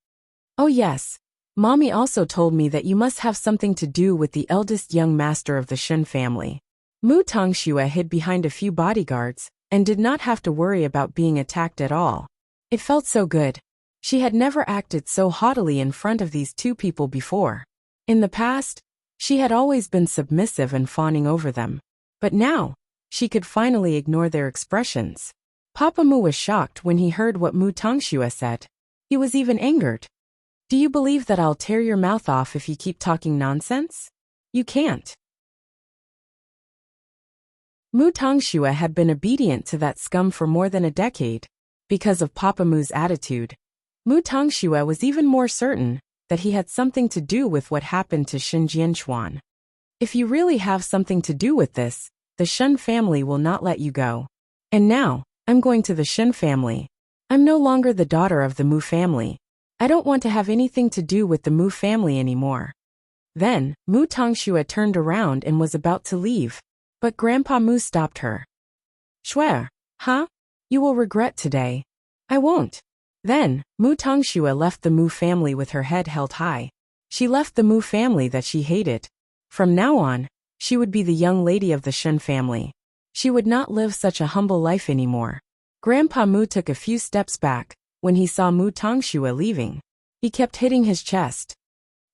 Oh yes, Mommy also told me that you must have something to do with the eldest young master of the Shin family. Mu Tongxue hid behind a few bodyguards and did not have to worry about being attacked at all. It felt so good. She had never acted so haughtily in front of these 2 people before. In the past, she had always been submissive and fawning over them. But now, she could finally ignore their expressions. Papa Mu was shocked when he heard what Mu Tongxue said. He was even angered. Do you believe that I'll tear your mouth off if you keep talking nonsense? You can't. Mu Tongxue had been obedient to that scum for more than a decade. Because of Papa Mu's attitude, Mu Tongxue was even more certain that he had something to do with what happened to Shin Jianchuan. If you really have something to do with this, the Shin family will not let you go. And now, I'm going to the Shin family. I'm no longer the daughter of the Mu family. I don't want to have anything to do with the Mu family anymore. Then, Mu Tongxue turned around and was about to leave. But Grandpa Mu stopped her. Swear, huh? You will regret today. I won't. Then, Mu Tongxue left the Mu family with her head held high. She left the Mu family that she hated. From now on, she would be the young lady of the Shin family. She would not live such a humble life anymore. Grandpa Mu took a few steps back when he saw Mu Tongxue leaving. He kept hitting his chest.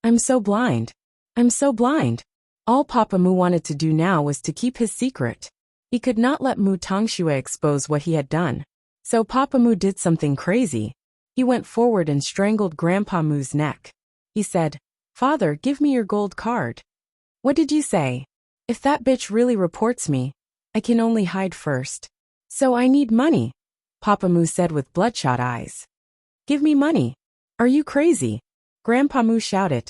I'm so blind. I'm so blind. All Papa Mu wanted to do now was to keep his secret. He could not let Mu Tongxue expose what he had done. So Papa Mu did something crazy. He went forward and strangled Grandpa Mu's neck. He said, Father, give me your gold card. What did you say? If that bitch really reports me, I can only hide first. So I need money, Papa Mu said with bloodshot eyes. Give me money. Are you crazy? Grandpa Mu shouted.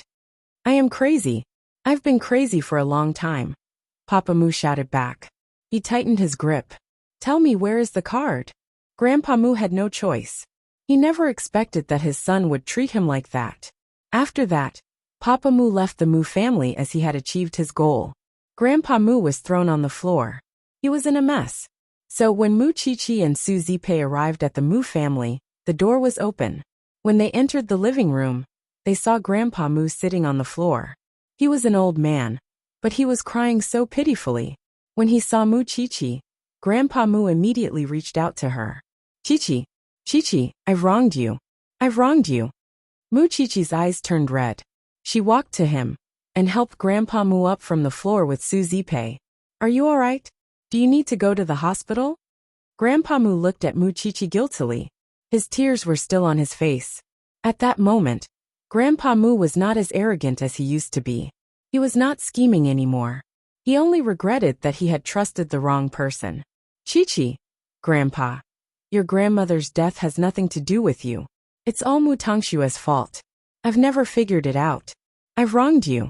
I am crazy. I've been crazy for a long time, Papa Mu shouted back. He tightened his grip. Tell me, where is the card? Grandpa Mu had no choice. He never expected that his son would treat him like that. After that, Papa Mu left the Mu family as he had achieved his goal. Grandpa Mu was thrown on the floor. He was in a mess. So when Mu Chi-Chi and Su Zipei arrived at the Mu family, the door was open. When they entered the living room, they saw Grandpa Mu sitting on the floor. He was an old man, but he was crying so pitifully. When he saw Mu Chi-Chi, Grandpa Mu immediately reached out to her. Chi-Chi, Chi-Chi, I've wronged you. I've wronged you. Mu Chi-Chi's eyes turned red. She walked to him and helped Grandpa Mu up from the floor with Su Zipei. Are you all right? Do you need to go to the hospital? Grandpa Mu looked at Mu Chi-Chi guiltily. His tears were still on his face. At that moment, Grandpa Mu was not as arrogant as he used to be. He was not scheming anymore. He only regretted that he had trusted the wrong person. Chi-Chi, Grandpa, your grandmother's death has nothing to do with you. It's all Mu Tongshue's fault. I've never figured it out. I've wronged you.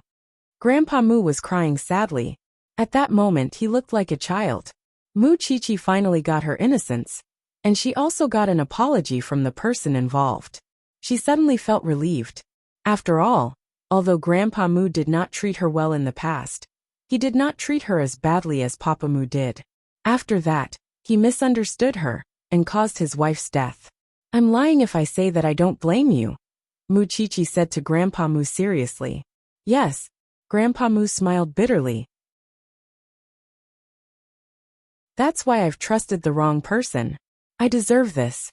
Grandpa Mu was crying sadly. At that moment he looked like a child. Mu Chi-Chi finally got her innocence, and she also got an apology from the person involved. She suddenly felt relieved. After all, although Grandpa Mu did not treat her well in the past, he did not treat her as badly as Papa Mu did. After that, he misunderstood her and caused his wife's death. I'm lying if I say that I don't blame you, Mu Chichi said to Grandpa Mu seriously. Yes, Grandpa Mu smiled bitterly. That's why I've trusted the wrong person. I deserve this.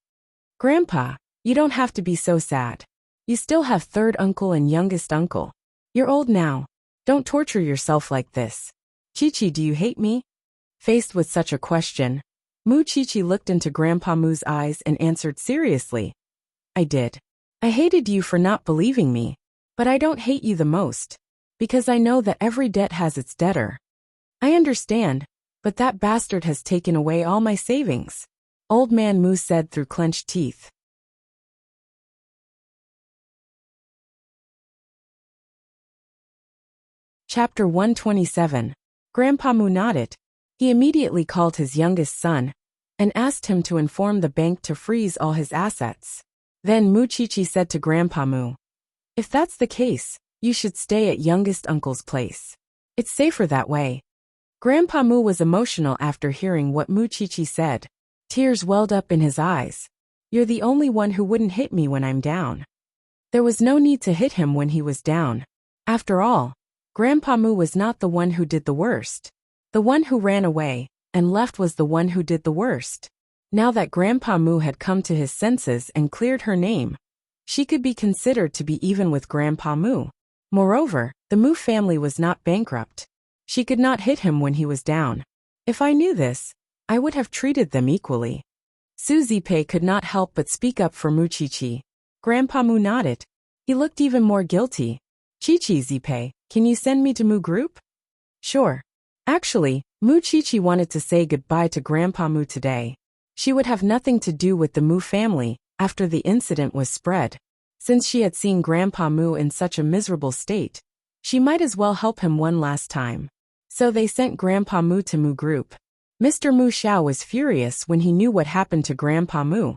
Grandpa, you don't have to be so sad. You still have third uncle and youngest uncle. You're old now. Don't torture yourself like this. Chichi, do you hate me? Faced with such a question, Mu Chichi looked into Grandpa Mu's eyes and answered seriously. I did. I hated you for not believing me, but I don't hate you the most, because I know that every debt has its debtor. I understand, but that bastard has taken away all my savings, Old Man Mu said through clenched teeth. Chapter 127. Grandpa Mu nodded. He immediately called his youngest son and asked him to inform the bank to freeze all his assets. Then Mu Chichi said to Grandpa Mu, if that's the case, you should stay at youngest uncle's place. It's safer that way. Grandpa Mu was emotional after hearing what Mu Chichi said. Tears welled up in his eyes. You're the only one who wouldn't hit me when I'm down. There was no need to hit him when he was down. After all, Grandpa Mu was not the one who did the worst. The one who ran away and left was the one who did the worst. Now that Grandpa Mu had come to his senses and cleared her name, she could be considered to be even with Grandpa Mu. Moreover, the Mu family was not bankrupt. She could not hit him when he was down. If I knew this, I would have treated them equally. Su Zipei could not help but speak up for Mu Chichi. Grandpa Mu nodded. He looked even more guilty. Chichi Zipei, can you send me to Mu Group? Sure. Actually, Mu Chichi wanted to say goodbye to Grandpa Mu today. She would have nothing to do with the Mu family after the incident was spread. Since she had seen Grandpa Mu in such a miserable state, she might as well help him one last time. So they sent Grandpa Mu to Mu Group. Mr. Mu Xiao was furious when he knew what happened to Grandpa Mu.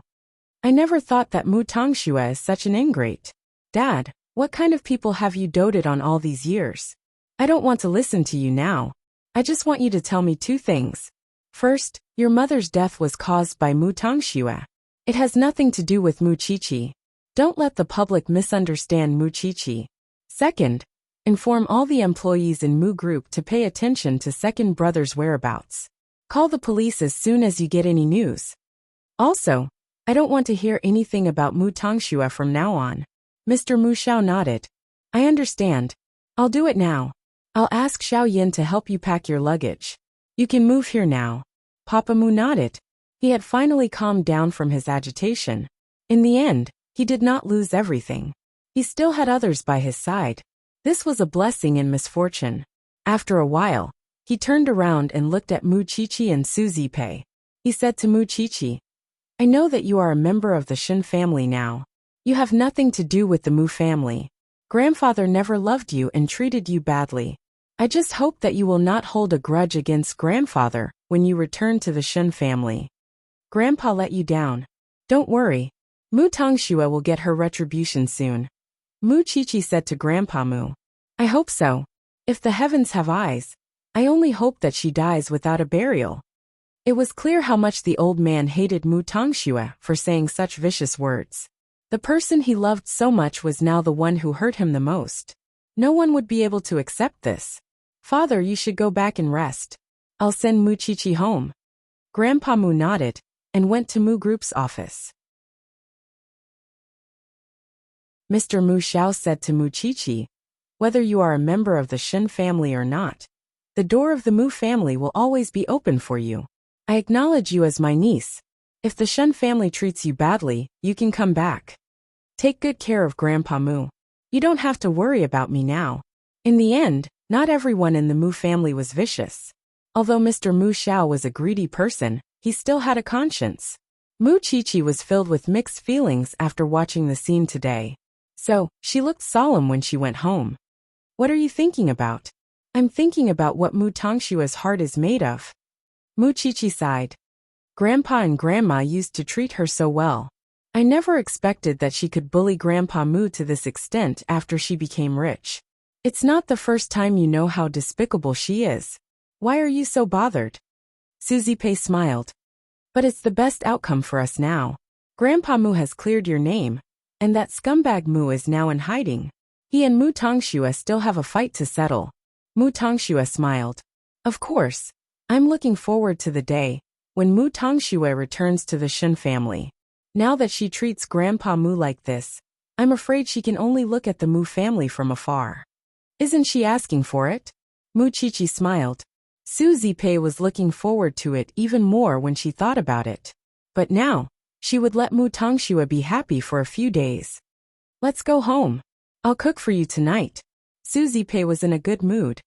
I never thought that Mu Tongxue is such an ingrate. Dad, what kind of people have you doted on all these years? I don't want to listen to you now. I just want you to tell me two things. First, your mother's death was caused by Mu Tongxue. It has nothing to do with Mu Chichi. Don't let the public misunderstand Mu Chichi. Second, inform all the employees in Mu Group to pay attention to second brother's whereabouts. Call the police as soon as you get any news. Also, I don't want to hear anything about Mu Tongxue from now on. Mr. Mu Xiao nodded. I understand. I'll do it now. I'll ask Xiao Yin to help you pack your luggage. You can move here now. Papa Mu nodded. He had finally calmed down from his agitation. In the end, he did not lose everything. He still had others by his side. This was a blessing in misfortune. After a while, he turned around and looked at Mu Chichi and Su Zipei. He said to Mu Chichi, I know that you are a member of the Shen family now. You have nothing to do with the Mu family. Grandfather never loved you and treated you badly. I just hope that you will not hold a grudge against grandfather when you return to the Shen family. Grandpa let you down. Don't worry. Mu Tongxue will get her retribution soon. Mu Chichi said to Grandpa Mu. I hope so. If the heavens have eyes, I only hope that she dies without a burial. It was clear how much the old man hated Mu Tongxue for saying such vicious words. The person he loved so much was now the one who hurt him the most. No one would be able to accept this. Father, you should go back and rest. I'll send Mu Chichi home. Grandpa Mu nodded and went to Mu Group's office. Mr. Mu Xiao said to Mu Chichi, whether you are a member of the Shen family or not, the door of the Mu family will always be open for you. I acknowledge you as my niece. If the Shen family treats you badly, you can come back. Take good care of Grandpa Mu. You don't have to worry about me now. In the end, not everyone in the Mu family was vicious. Although Mr. Mu Xiao was a greedy person, he still had a conscience. Mu Chichi was filled with mixed feelings after watching the scene today. So, she looked solemn when she went home. What are you thinking about? I'm thinking about what Mu Tongxue's heart is made of. Mu Chichi sighed. Grandpa and Grandma used to treat her so well. I never expected that she could bully Grandpa Mu to this extent after she became rich. It's not the first time you know how despicable she is. Why are you so bothered? Susie Pei smiled. But it's the best outcome for us now. Grandpa Mu has cleared your name, and that scumbag Mu is now in hiding. He and Mu Tongxue still have a fight to settle. Mu Tongxue smiled. Of course. I'm looking forward to the day when Mu Tongxue returns to the Shun family. Now that she treats Grandpa Mu like this, I'm afraid she can only look at the Mu family from afar. Isn't she asking for it? Mu Qiqi smiled. Susie Pei was looking forward to it even more when she thought about it. But now, she would let Mu Tongxue be happy for a few days. Let's go home. I'll cook for you tonight. Susie Pei was in a good mood.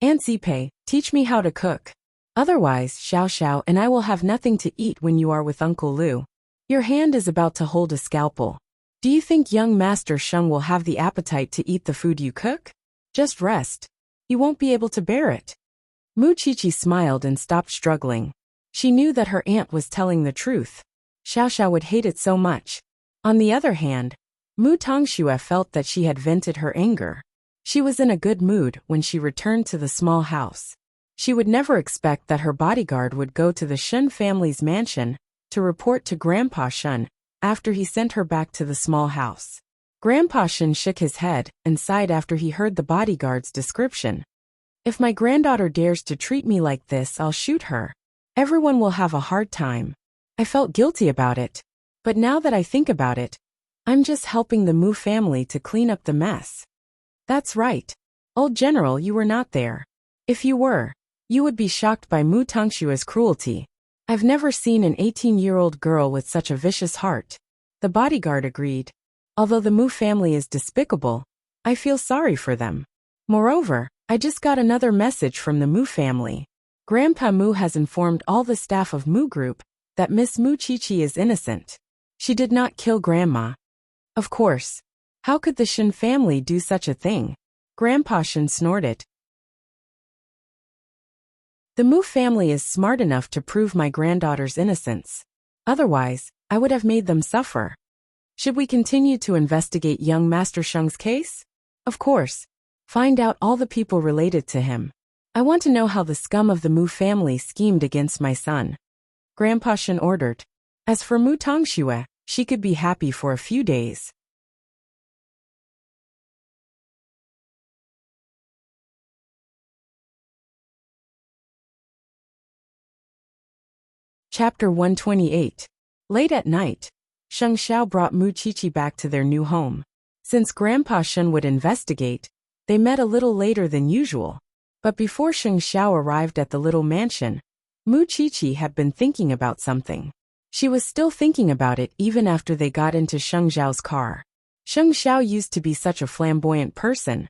Aunt Pei, teach me how to cook. Otherwise, Xiao Xiao and I will have nothing to eat when you are with Uncle Lu. Your hand is about to hold a scalpel. Do you think young Master Sheng will have the appetite to eat the food you cook? Just rest. He won't be able to bear it. Mu Qiqi smiled and stopped struggling. She knew that her aunt was telling the truth. Xiao Xiao would hate it so much. On the other hand, Mu Tongxue felt that she had vented her anger. She was in a good mood when she returned to the small house. She would never expect that her bodyguard would go to the Shun family's mansion to report to Grandpa Shun after he sent her back to the small house. Grandpa Shun shook his head and sighed after he heard the bodyguard's description. If my granddaughter dares to treat me like this, I'll shoot her. Everyone will have a hard time. I felt guilty about it. But now that I think about it, I'm just helping the Mu family to clean up the mess. That's right. Old General, you were not there. If you were, you would be shocked by Mu Tongxue's cruelty. I've never seen an 18-year-old girl with such a vicious heart. The bodyguard agreed. Although the Mu family is despicable, I feel sorry for them. Moreover, I just got another message from the Mu family. Grandpa Mu has informed all the staff of Mu Group that Miss Mu Qiqi is innocent. She did not kill Grandma. Of course. How could the Shun family do such a thing? Grandpa Shun snorted. The Mu family is smart enough to prove my granddaughter's innocence. Otherwise, I would have made them suffer. Should we continue to investigate young Master Sheng's case? Of course. Find out all the people related to him. I want to know how the scum of the Mu family schemed against my son. Grandpa Shun ordered. As for Mu Tongxue, she could be happy for a few days. Chapter 128. Late at night, Sheng Xiao brought Mu Qiqi back to their new home. Since Grandpa Shun would investigate, they met a little later than usual. But before Sheng Xiao arrived at the little mansion, Mu Qiqi had been thinking about something. She was still thinking about it even after they got into Sheng Xiao's car. Sheng Xiao used to be such a flamboyant person,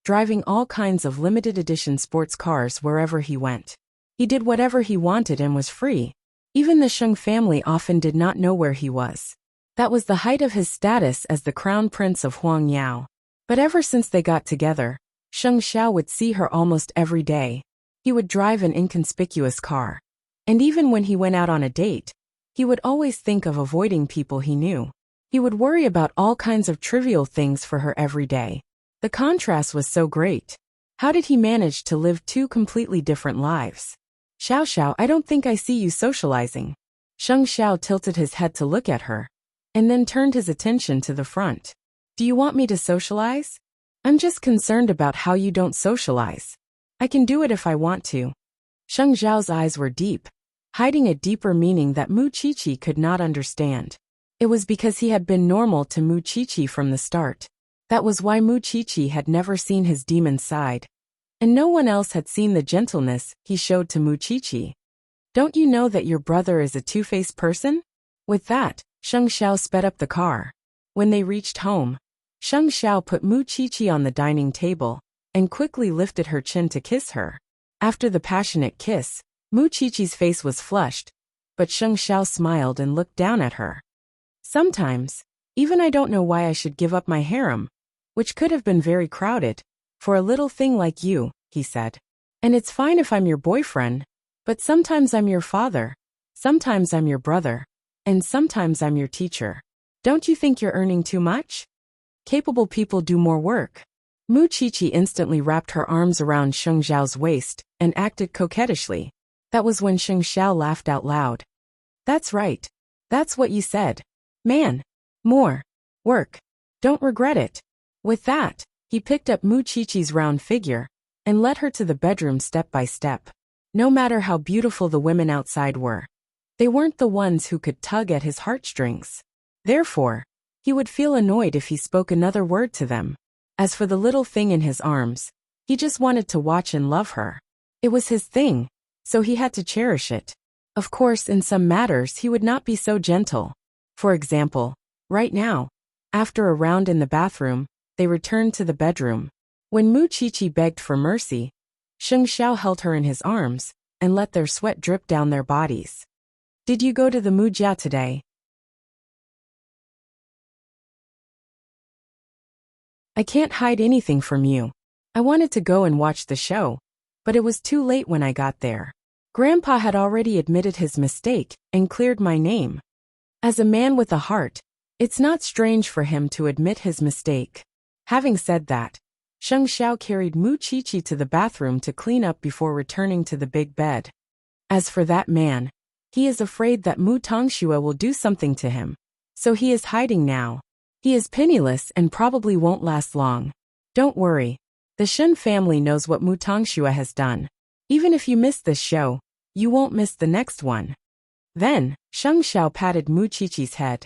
driving all kinds of limited edition sports cars wherever he went. He did whatever he wanted and was free. Even the Sheng family often did not know where he was. That was the height of his status as the crown prince of Huangyao. But ever since they got together, Sheng Xiao would see her almost every day. He would drive an inconspicuous car. And even when he went out on a date, he would always think of avoiding people he knew. He would worry about all kinds of trivial things for her every day. The contrast was so great. How did he manage to live two completely different lives? Xiao Xiao, I don't think I see you socializing. Sheng Xiao tilted his head to look at her, and then turned his attention to the front. Do you want me to socialize? I'm just concerned about how you don't socialize. I can do it if I want to. Sheng Xiao's eyes were deep, hiding a deeper meaning that Mu Qiqi could not understand. It was because he had been normal to Mu Qiqi from the start. That was why Mu Qiqi had never seen his demon side. And no one else had seen the gentleness he showed to Mu Qiqi. Don't you know that your brother is a two-faced person? With that, Sheng Xiao sped up the car. When they reached home, Sheng Xiao put Mu Qiqi on the dining table and quickly lifted her chin to kiss her. After the passionate kiss, Mu Qiqi's face was flushed, but Sheng Xiao smiled and looked down at her. Sometimes, even I don't know why I should give up my harem, which could have been very crowded, for a little thing like you, he said. And it's fine if I'm your boyfriend, but sometimes I'm your father, sometimes I'm your brother, and sometimes I'm your teacher. Don't you think you're earning too much? Capable people do more work. Mu Qiqi instantly wrapped her arms around Sheng Xiao's waist and acted coquettishly. That was when Sheng Xiao laughed out loud. That's right. That's what you said. Man. More. Work. Don't regret it. With that, he picked up Mu Qiqi's round figure and led her to the bedroom step by step. No matter how beautiful the women outside were, they weren't the ones who could tug at his heartstrings. Therefore, he would feel annoyed if he spoke another word to them. As for the little thing in his arms, he just wanted to watch and love her. It was his thing, so he had to cherish it. Of course, in some matters he would not be so gentle. For example, right now, after a round in the bathroom, they returned to the bedroom. When Mu Qiqi begged for mercy, Sheng Xiao held her in his arms and let their sweat drip down their bodies. Did you go to the Mujia today? I can't hide anything from you. I wanted to go and watch the show, but it was too late when I got there. Grandpa had already admitted his mistake and cleared my name. As a man with a heart, it's not strange for him to admit his mistake. Having said that, Sheng Xiao carried Mu Qiqi to the bathroom to clean up before returning to the big bed. As for that man, he is afraid that Mu Tongxue will do something to him, so he is hiding now. He is penniless and probably won't last long. Don't worry. The Shen family knows what Mu Tongxue has done. Even if you miss this show, you won't miss the next one. Then, Sheng Xiao patted Mu Qiqi's head.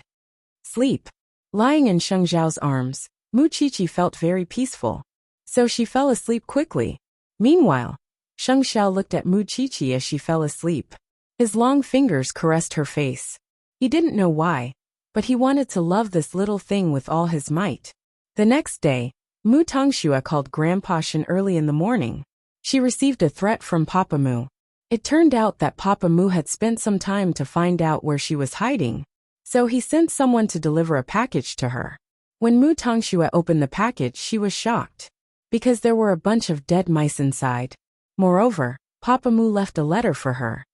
Sleep. Lying in Sheng Xiao's arms, Mu Qiqi felt very peaceful. So she fell asleep quickly. Meanwhile, Sheng Xiao looked at Mu Qiqi as she fell asleep. His long fingers caressed her face. He didn't know why, but he wanted to love this little thing with all his might. The next day, Mu Tongxue called Grandpa Shen early in the morning. She received a threat from Papa Mu. It turned out that Papa Mu had spent some time to find out where she was hiding, so he sent someone to deliver a package to her. When Mu Tongxue opened the package, she was shocked, because there were a bunch of dead mice inside. Moreover, Papa Mu left a letter for her.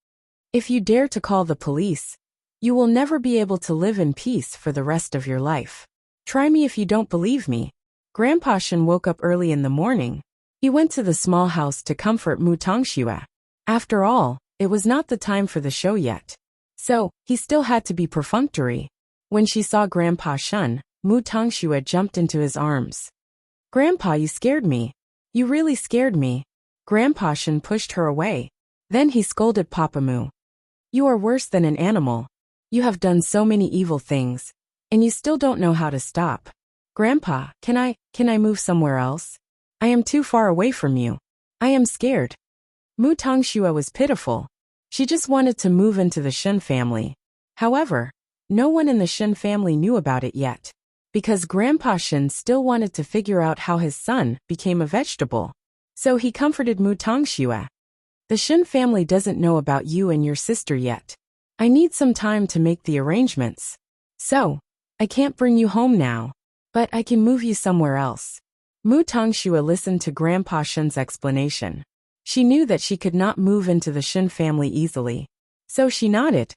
If you dare to call the police, you will never be able to live in peace for the rest of your life. Try me if you don't believe me. Grandpa Shen woke up early in the morning. He went to the small house to comfort Mu Tongxue. After all, it was not the time for the show yet. So, he still had to be perfunctory. When she saw Grandpa Shen, Mu Tongxue jumped into his arms. Grandpa, you scared me. You really scared me. Grandpa Shen pushed her away. Then he scolded Papa Mu. You are worse than an animal. You have done so many evil things, and you still don't know how to stop. Grandpa, can I move somewhere else? I am too far away from you. I am scared. Mu Tongxue was pitiful. She just wanted to move into the Shen family. However, no one in the Shen family knew about it yet, because Grandpa Shen still wanted to figure out how his son became a vegetable. So he comforted Mu Tongxue. The Shen family doesn't know about you and your sister yet. I need some time to make the arrangements. So, I can't bring you home now, but I can move you somewhere else. Mu Tongxue listened to Grandpa Shen's explanation. She knew that she could not move into the Shen family easily. So she nodded.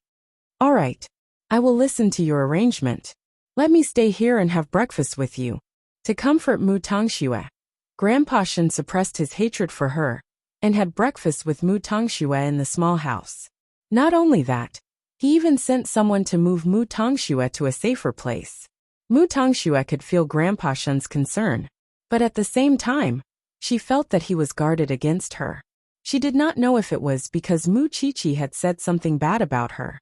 All right. I will listen to your arrangement. Let me stay here and have breakfast with you. To comfort Mu Tongxue, Grandpa Shen suppressed his hatred for her and had breakfast with Mu Tongxue in the small house. Not only that, he even sent someone to move Mu Tongxue to a safer place. Mu Tongxue could feel Grandpa Shen's concern, but at the same time, she felt that he was guarded against her. She did not know if it was because Mu Qiqi had said something bad about her.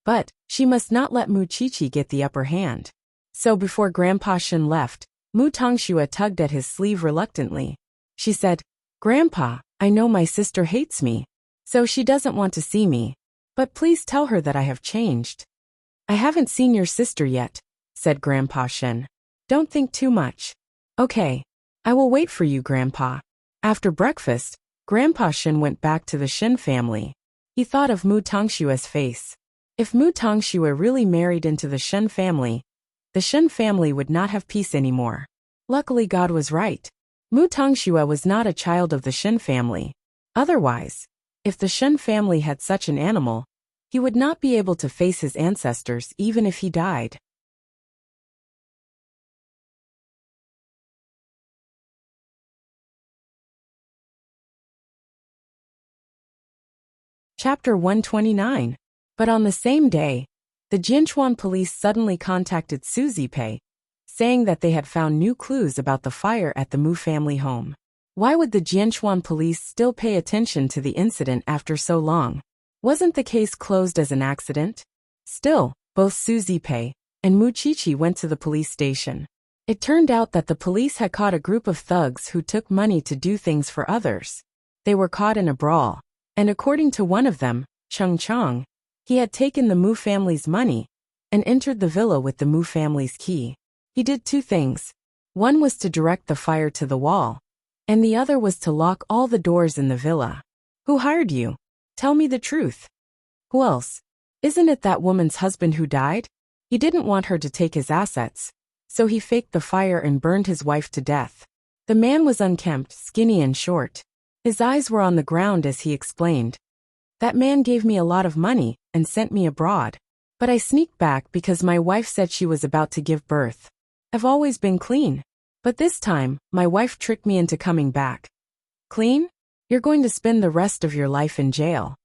But she must not let Mu Qiqi get the upper hand. So before Grandpa Shen left, Mu Tongxue tugged at his sleeve reluctantly. She said, Grandpa, I know my sister hates me, so she doesn't want to see me. But please tell her that I have changed. I haven't seen your sister yet, said Grandpa Shen. Don't think too much. Okay. I will wait for you, Grandpa. After breakfast, Grandpa Shen went back to the Shen family. He thought of Mu Tongshua's face. If Mu Tongxue really married into the Shen family, the Shen family would not have peace anymore. Luckily God was right. Mu Tongxue was not a child of the Shen family. Otherwise, if the Shen family had such an animal, He would not be able to face his ancestors even if he died. Chapter 129. But on the same day, the Jinchuan police suddenly contacted Suzy Pei, saying that they had found new clues about the fire at the Mu family home. Why would the Jianchuan police still pay attention to the incident after so long? Wasn't the case closed as an accident? Still, both Suzy Pei and Mu Qiqi went to the police station. It turned out that the police had caught a group of thugs who took money to do things for others. They were caught in a brawl, and according to one of them, Cheng Chong, he had taken the Mu family's money and entered the villa with the Mu family's key. He did two things. One was to direct the fire to the wall, and the other was to lock all the doors in the villa. Who hired you? Tell me the truth. Who else? Isn't it that woman's husband who died? He didn't want her to take his assets, so he faked the fire and burned his wife to death. The man was unkempt, skinny and short. His eyes were on the ground as he explained. That man gave me a lot of money and sent me abroad. But I sneaked back because my wife said she was about to give birth. I've always been clean. But this time, my wife tricked me into coming back. Clean? You're going to spend the rest of your life in jail.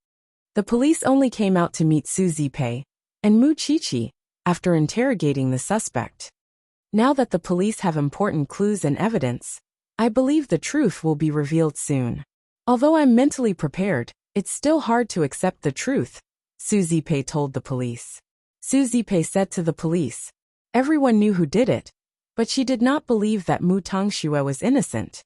The police only came out to meet Suzy Pei and Mu Qiqi after interrogating the suspect. Now that the police have important clues and evidence, I believe the truth will be revealed soon. Although I'm mentally prepared, it's still hard to accept the truth, Suzy Pei told the police. Suzy Pei said to the police, everyone knew who did it, but she did not believe that Mu Tongxue was innocent.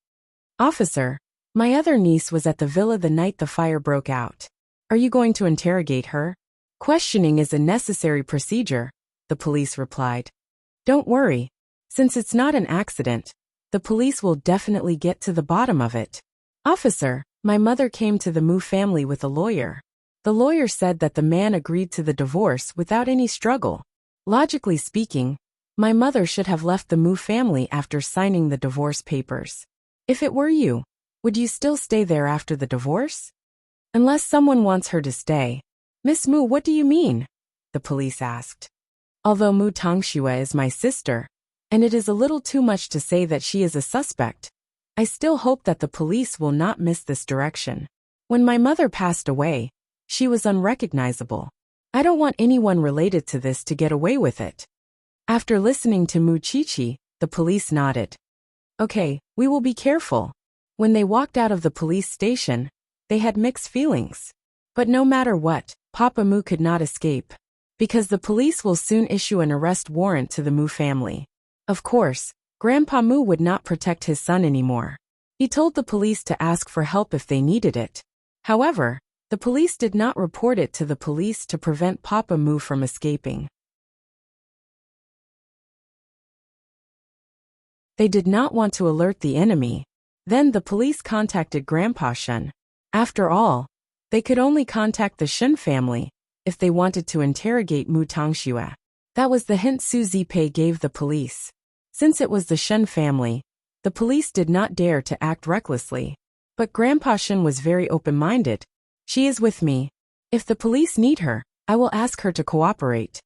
Officer, my other niece was at the villa the night the fire broke out. Are you going to interrogate her? Questioning is a necessary procedure, the police replied. Don't worry. Since it's not an accident, the police will definitely get to the bottom of it. Officer, my mother came to the Mu family with a lawyer. The lawyer said that the man agreed to the divorce without any struggle. Logically speaking, my mother should have left the Mu family after signing the divorce papers. If it were you, would you still stay there after the divorce? Unless someone wants her to stay. Miss Mu, what do you mean? The police asked. Although Mu Tongxue is my sister, and it is a little too much to say that she is a suspect, I still hope that the police will not miss this direction. When my mother passed away, she was unrecognizable. I don't want anyone related to this to get away with it. After listening to Mu Qiqi, the police nodded. Okay, we will be careful. When they walked out of the police station, they had mixed feelings. But no matter what, Papa Mu could not escape, because the police will soon issue an arrest warrant to the Mu family. Of course, Grandpa Mu would not protect his son anymore. He told the police to ask for help if they needed it. However, the police did not report it to the police to prevent Papa Mu from escaping. They did not want to alert the enemy. Then the police contacted Grandpa Shen. After all, they could only contact the Shen family if they wanted to interrogate Mu Tongxue. That was the hint Suzy Pei gave the police. Since it was the Shen family, the police did not dare to act recklessly. But Grandpa Shen was very open-minded. She is with me. If the police need her, I will ask her to cooperate.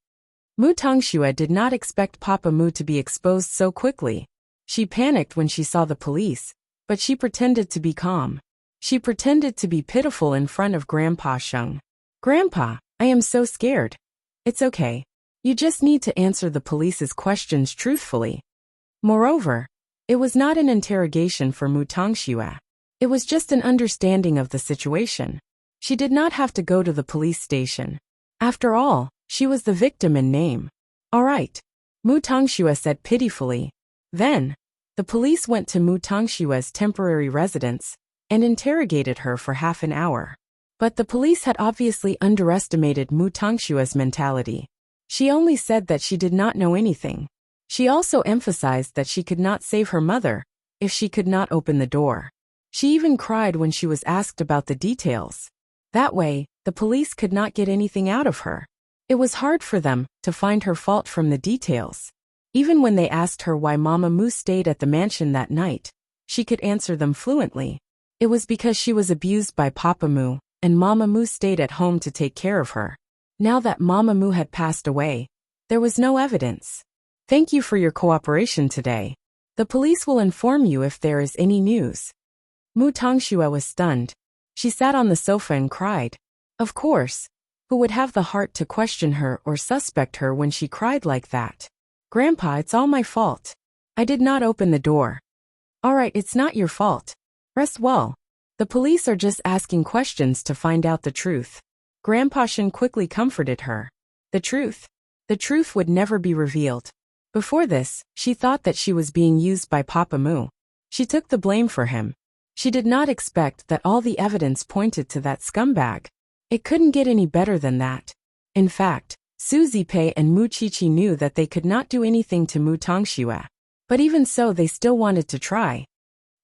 Mu Tongxue did not expect Papa Mu to be exposed so quickly. She panicked when she saw the police, but she pretended to be calm. She pretended to be pitiful in front of Grandpa Sheng. Grandpa, I am so scared. It's okay. You just need to answer the police's questions truthfully. Moreover, it was not an interrogation for Mu Tongxue. It was just an understanding of the situation. She did not have to go to the police station. After all, she was the victim in name. All right, Mu Tongxue said pitifully. Then, the police went to Mu Tongxue's temporary residence and interrogated her for half an hour. But the police had obviously underestimated Mu Tongxue's mentality. She only said that she did not know anything. She also emphasized that she could not save her mother if she could not open the door. She even cried when she was asked about the details. That way, the police could not get anything out of her. It was hard for them to find her fault from the details. Even when they asked her why Mama Mu stayed at the mansion that night, she could answer them fluently. It was because she was abused by Papa Mu, and Mama Mu stayed at home to take care of her. Now that Mama Mu had passed away, there was no evidence. Thank you for your cooperation today. The police will inform you if there is any news. Mu Tongxue was stunned. She sat on the sofa and cried. Of course. Who would have the heart to question her or suspect her when she cried like that? Grandpa, it's all my fault. I did not open the door. All right, it's not your fault. Rest well. The police are just asking questions to find out the truth. Grandpa Shen quickly comforted her. The truth? The truth would never be revealed. Before this, she thought that she was being used by Papa Mu. She took the blame for him. She did not expect that all the evidence pointed to that scumbag. It couldn't get any better than that. In fact, Su Zipei and Mu Qiqi knew that they could not do anything to Mu Tongxue. But even so, they still wanted to try.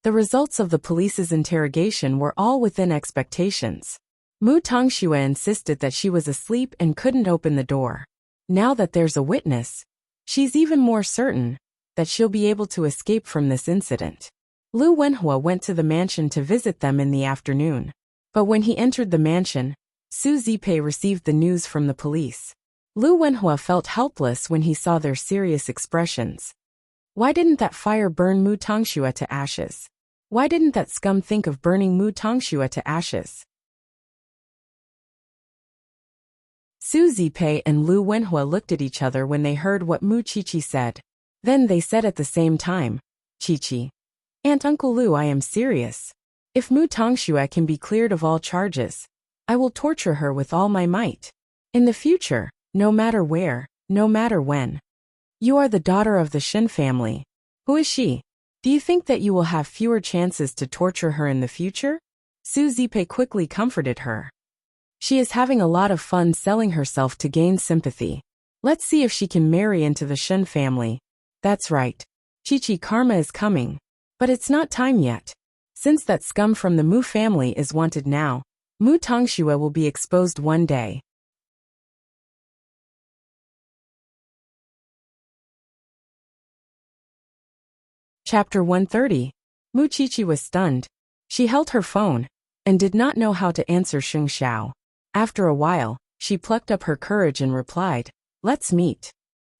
The results of the police's interrogation were all within expectations. Mu Tongxue insisted that she was asleep and couldn't open the door. Now that there's a witness, she's even more certain that she'll be able to escape from this incident. Lu Wenhua went to the mansion to visit them in the afternoon. But when he entered the mansion, Su Zipei received the news from the police. Lu Wenhua felt helpless when he saw their serious expressions. Why didn't that fire burn Mu Tongxue to ashes? Why didn't that scum think of burning Mu Tongxue to ashes? Su Zipei and Lu Wenhua looked at each other when they heard what Mu Qiqi said. Then they said at the same time, Qiqi. Aunt Uncle Lu, I am serious. If Mu Tongxue can be cleared of all charges, I will torture her with all my might. In the future, no matter where, no matter when. You are the daughter of the Shen family. Who is she? Do you think that you will have fewer chances to torture her in the future? Su Zipei quickly comforted her. She is having a lot of fun selling herself to gain sympathy. Let's see if she can marry into the Shen family. That's right. Qiqi, karma is coming. But it's not time yet. Since that scum from the Mu family is wanted now, Mu Tongxue will be exposed one day. Chapter 130. Mu Qiqi was stunned. She held her phone and did not know how to answer Sheng Xiao. After a while, she plucked up her courage and replied, Let's meet.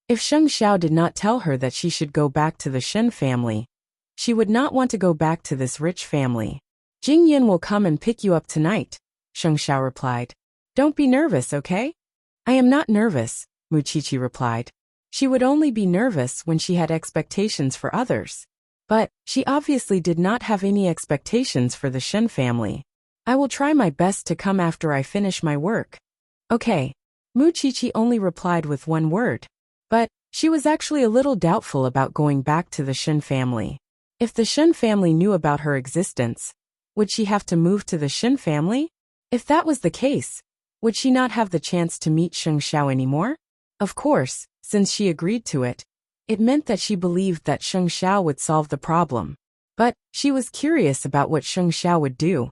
If Sheng Xiao did not tell her that she should go back to the Shen family, she would not want to go back to this rich family. Jing Yin will come and pick you up tonight, Sheng Xiao replied. Don't be nervous, okay? I am not nervous, Mu Qiqi replied. She would only be nervous when she had expectations for others. But she obviously did not have any expectations for the Shen family. I will try my best to come after I finish my work. Okay. Mu Qiqi only replied with one word. But she was actually a little doubtful about going back to the Shen family. If the Shen family knew about her existence, would she have to move to the Shen family? If that was the case, would she not have the chance to meet Sheng Xiao anymore? Of course, since she agreed to it, it meant that she believed that Sheng Xiao would solve the problem. But she was curious about what Sheng Xiao would do.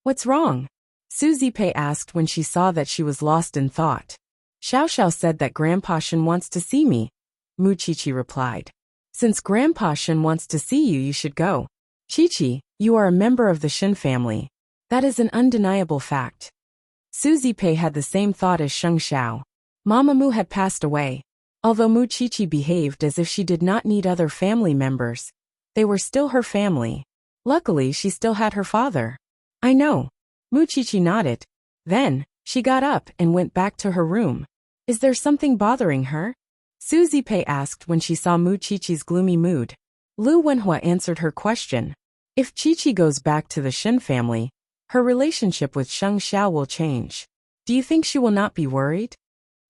What's wrong? Su Zipei asked when she saw that she was lost in thought. Xiao Xiao said that Grandpa Shen wants to see me, Mu Qiqi replied. Since Grandpa Shen wants to see you, you should go. Qiqi, you are a member of the Shen family. That is an undeniable fact. Su Zipei had the same thought as Sheng Xiao. Mama Mu had passed away. Although Mu Qiqi behaved as if she did not need other family members, they were still her family. Luckily, she still had her father. I know. Mu Qiqi nodded. Then, she got up and went back to her room. Is there something bothering her? Su Zipei asked when she saw Mu Qiqi's gloomy mood. Lu Wenhua answered her question. If Qiqi goes back to the Shen family, her relationship with Sheng Xiao will change. Do you think she will not be worried?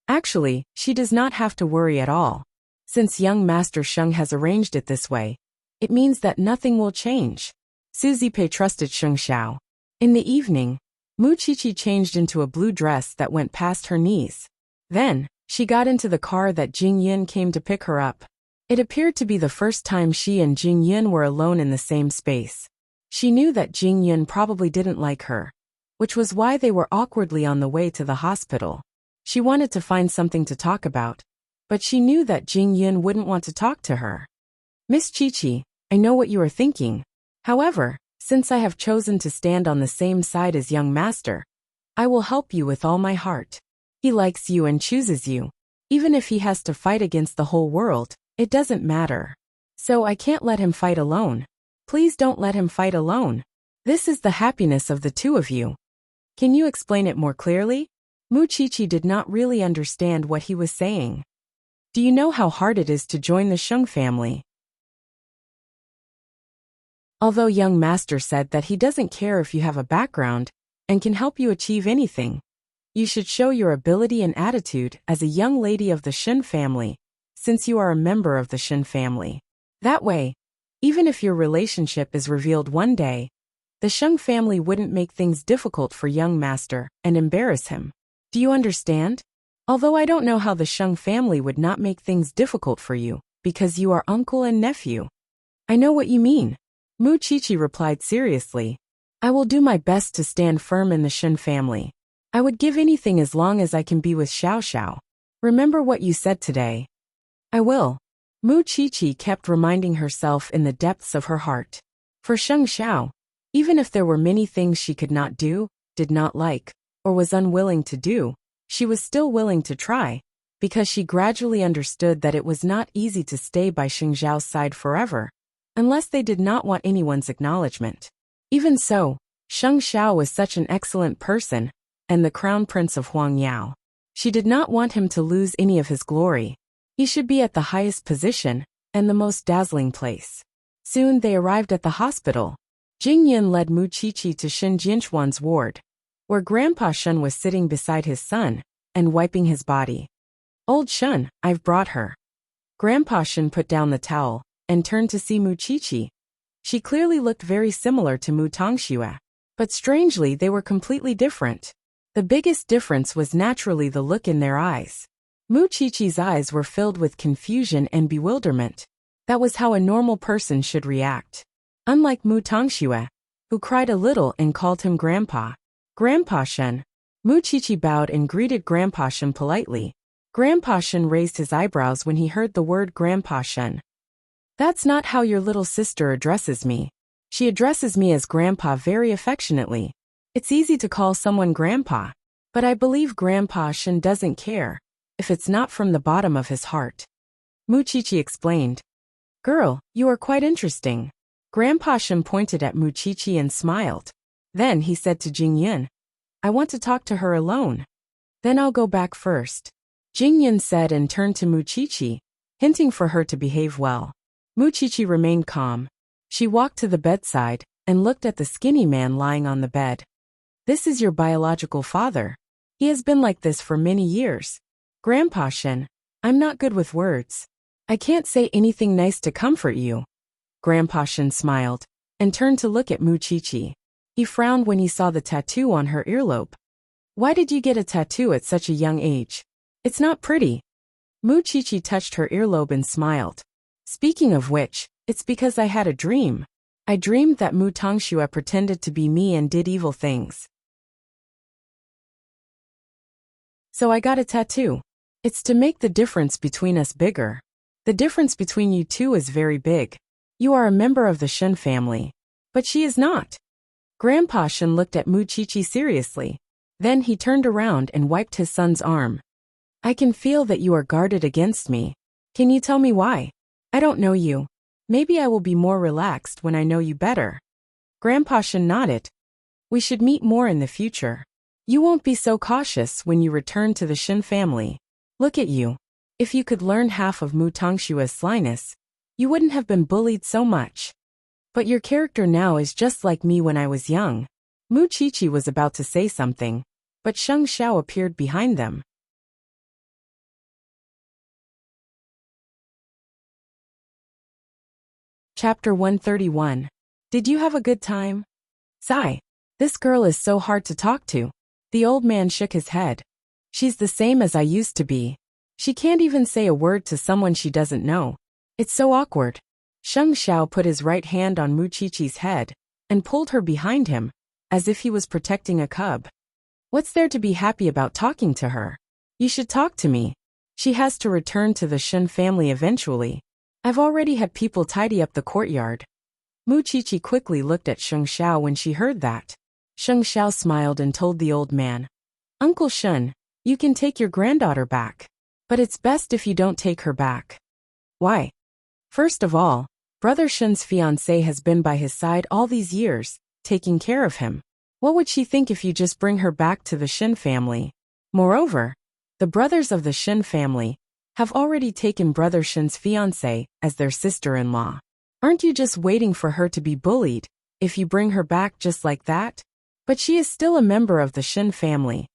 Actually, she does not have to worry at all. Since young Master Sheng has arranged it this way, it means that nothing will change. Su Zipei trusted Sheng Xiao. In the evening, Mu Qiqi changed into a blue dress that went past her knees. Then, she got into the car that Jing Yin came to pick her up. It appeared to be the first time she and Jing Yin were alone in the same space. She knew that Jing Yin probably didn't like her, which was why they were awkwardly on the way to the hospital. She wanted to find something to talk about, but she knew that Jing Yin wouldn't want to talk to her. Miss Qiqi, I know what you are thinking. However, since I have chosen to stand on the same side as young master, I will help you with all my heart. He likes you and chooses you. Even if he has to fight against the whole world, it doesn't matter. So I can't let him fight alone. Please don't let him fight alone. This is the happiness of the two of you. Can you explain it more clearly? Muqiqi did not really understand what he was saying. Do you know how hard it is to join the Sheng family? Although young master said that he doesn't care if you have a background and can help you achieve anything, you should show your ability and attitude as a young lady of the Shen family, since you are a member of the Shen family. That way, even if your relationship is revealed one day, the Sheng family wouldn't make things difficult for young master and embarrass him. Do you understand? Although I don't know how the Sheng family would not make things difficult for you, because you are uncle and nephew. I know what you mean. Muqiqi replied seriously. I will do my best to stand firm in the Shen family. I would give anything as long as I can be with Xiao Xiao. Remember what you said today. I will. Muqiqi kept reminding herself in the depths of her heart. For Sheng Xiao, even if there were many things she could not do, did not like, or was unwilling to do, she was still willing to try, because she gradually understood that it was not easy to stay by Sheng Xiao's side forever, unless they did not want anyone's acknowledgement. Even so, Sheng Xiao was such an excellent person, and the crown prince of Huangyao. She did not want him to lose any of his glory. He should be at the highest position, and the most dazzling place. Soon they arrived at the hospital. Jingyan led Muqiqi to Shen Jianchuan's ward, where Grandpa Shen was sitting beside his son, and wiping his body. Old Shen, I've brought her. Grandpa Shen put down the towel, and turned to see Muqiqi. She clearly looked very similar to Mu Tongxue, but strangely they were completely different. The biggest difference was naturally the look in their eyes. Muqiqi's eyes were filled with confusion and bewilderment. That was how a normal person should react. Unlike Mu Tongxue, who cried a little and called him Grandpa. Grandpa Shen. Muqiqi bowed and greeted Grandpa Shen politely. Grandpa Shen raised his eyebrows when he heard the word Grandpa Shen. That's not how your little sister addresses me. She addresses me as Grandpa very affectionately. It's easy to call someone Grandpa, but I believe Grandpa Shen doesn't care if it's not from the bottom of his heart. Muqiqi explained. Girl, you are quite interesting. Grandpa Shen pointed at Muqiqi and smiled. Then he said to Jingyan, I want to talk to her alone. Then I'll go back first. Jingyan said and turned to Muqiqi, hinting for her to behave well. Muqiqi remained calm. She walked to the bedside and looked at the skinny man lying on the bed. This is your biological father. He has been like this for many years. Grandpa Shen, I'm not good with words. I can't say anything nice to comfort you. Grandpa Shen smiled and turned to look at Muqiqi. He frowned when he saw the tattoo on her earlobe. Why did you get a tattoo at such a young age? It's not pretty. Muqiqi touched her earlobe and smiled. Speaking of which, it's because I had a dream. I dreamed that Mu Tongxue pretended to be me and did evil things. So I got a tattoo. It's to make the difference between us bigger. The difference between you two is very big. You are a member of the Shen family, but she is not. Grandpa Shen looked at Muqiqi seriously. Then he turned around and wiped his son's arm. I can feel that you are guarded against me. Can you tell me why? I don't know you. Maybe I will be more relaxed when I know you better. Grandpa Shen nodded. We should meet more in the future. You won't be so cautious when you return to the Shen family. Look at you. If you could learn half of Mu Tongxue's slyness, you wouldn't have been bullied so much. But your character now is just like me when I was young. Muqiqi was about to say something, but Sheng Xiao appeared behind them. Chapter 131. Did you have a good time? Sigh. This girl is so hard to talk to. The old man shook his head. She's the same as I used to be. She can't even say a word to someone she doesn't know. It's so awkward. Sheng Xiao put his right hand on Muqiqi's head and pulled her behind him, as if he was protecting a cub. What's there to be happy about talking to her? You should talk to me. She has to return to the Shen family eventually. I've already had people tidy up the courtyard. Muqiqi quickly looked at Sheng Xiao when she heard that. Sheng Xiao smiled and told the old man, Uncle Shen, You can take your granddaughter back. But it's best if you don't take her back. Why? First of all, Brother Shen's fiancée has been by his side all these years, taking care of him. What would she think if you just bring her back to the Shen family? Moreover, the brothers of the Shen family have already taken Brother Shen's fiancée as their sister-in-law. Aren't you just waiting for her to be bullied if you bring her back just like that? But she is still a member of the Shen family.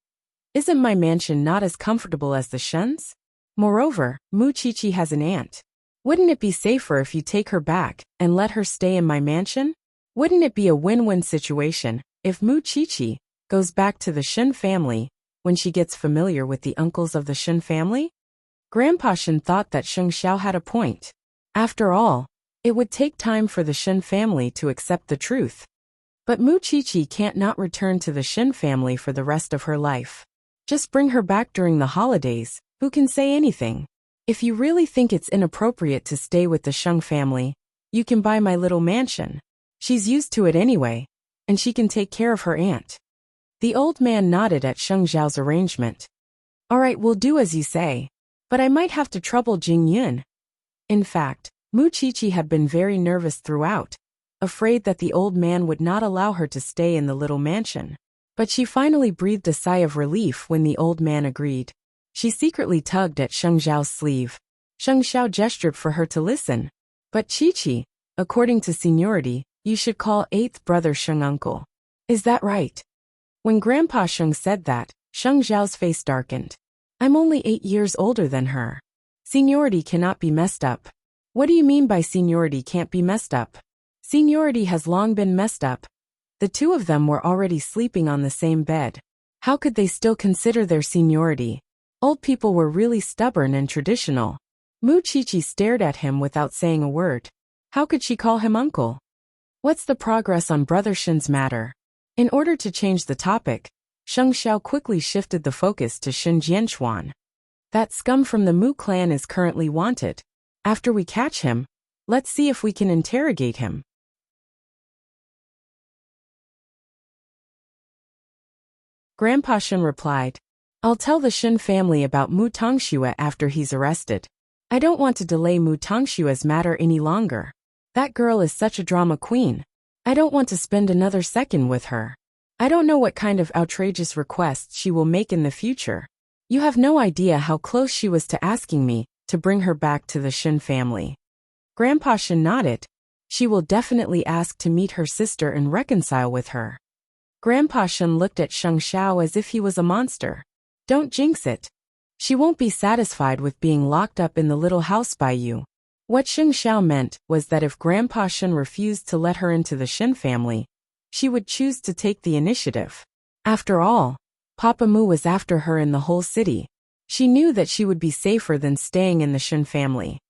Isn't my mansion not as comfortable as the Shen's? Moreover, Mu Qiqi has an aunt. Wouldn't it be safer if you take her back and let her stay in my mansion? Wouldn't it be a win-win situation if Mu Qiqi goes back to the Shen family when she gets familiar with the uncles of the Shen family? Grandpa Shen thought that Sheng Xiao had a point. After all, it would take time for the Shen family to accept the truth. But Mu Qiqi can't not return to the Shen family for the rest of her life. Just bring her back during the holidays, who can say anything? If you really think it's inappropriate to stay with the Sheng family, you can buy my little mansion. She's used to it anyway, and she can take care of her aunt. The old man nodded at Sheng Xiao's arrangement. All right, we'll do as you say. But I might have to trouble Jing Yun. In fact, Mu Qiqi had been very nervous throughout, afraid that the old man would not allow her to stay in the little mansion. But she finally breathed a sigh of relief when the old man agreed. She secretly tugged at Sheng Xiao's sleeve. Sheng Xiao gestured for her to listen. But Qiqi, according to seniority, you should call 8th brother Sheng uncle. Is that right? When Grandpa Sheng said that, Sheng Xiao's face darkened. I'm only 8 years older than her. Seniority cannot be messed up. What do you mean by seniority can't be messed up? Seniority has long been messed up. The two of them were already sleeping on the same bed. How could they still consider their seniority? Old people were really stubborn and traditional. Mu Qiqi stared at him without saying a word. How could she call him uncle? What's the progress on Brother Shen's matter? In order to change the topic, Sheng Xiao quickly shifted the focus to Shen Jianchuan. That scum from the Mu clan is currently wanted. After we catch him, let's see if we can interrogate him. Grandpa Shen replied, I'll tell the Shen family about Mu Tongxue after he's arrested. I don't want to delay Mu Tongshue's matter any longer. That girl is such a drama queen. I don't want to spend another second with her. I don't know what kind of outrageous requests she will make in the future. You have no idea how close she was to asking me to bring her back to the Shen family. Grandpa Shen nodded. She will definitely ask to meet her sister and reconcile with her. Grandpa Shen looked at Sheng Xiao as if he was a monster. Don't jinx it. She won't be satisfied with being locked up in the little house by you. What Sheng Xiao meant was that if Grandpa Shen refused to let her into the Shen family, she would choose to take the initiative. After all, Papa Mu was after her in the whole city. She knew that she would be safer than staying in the Shen family.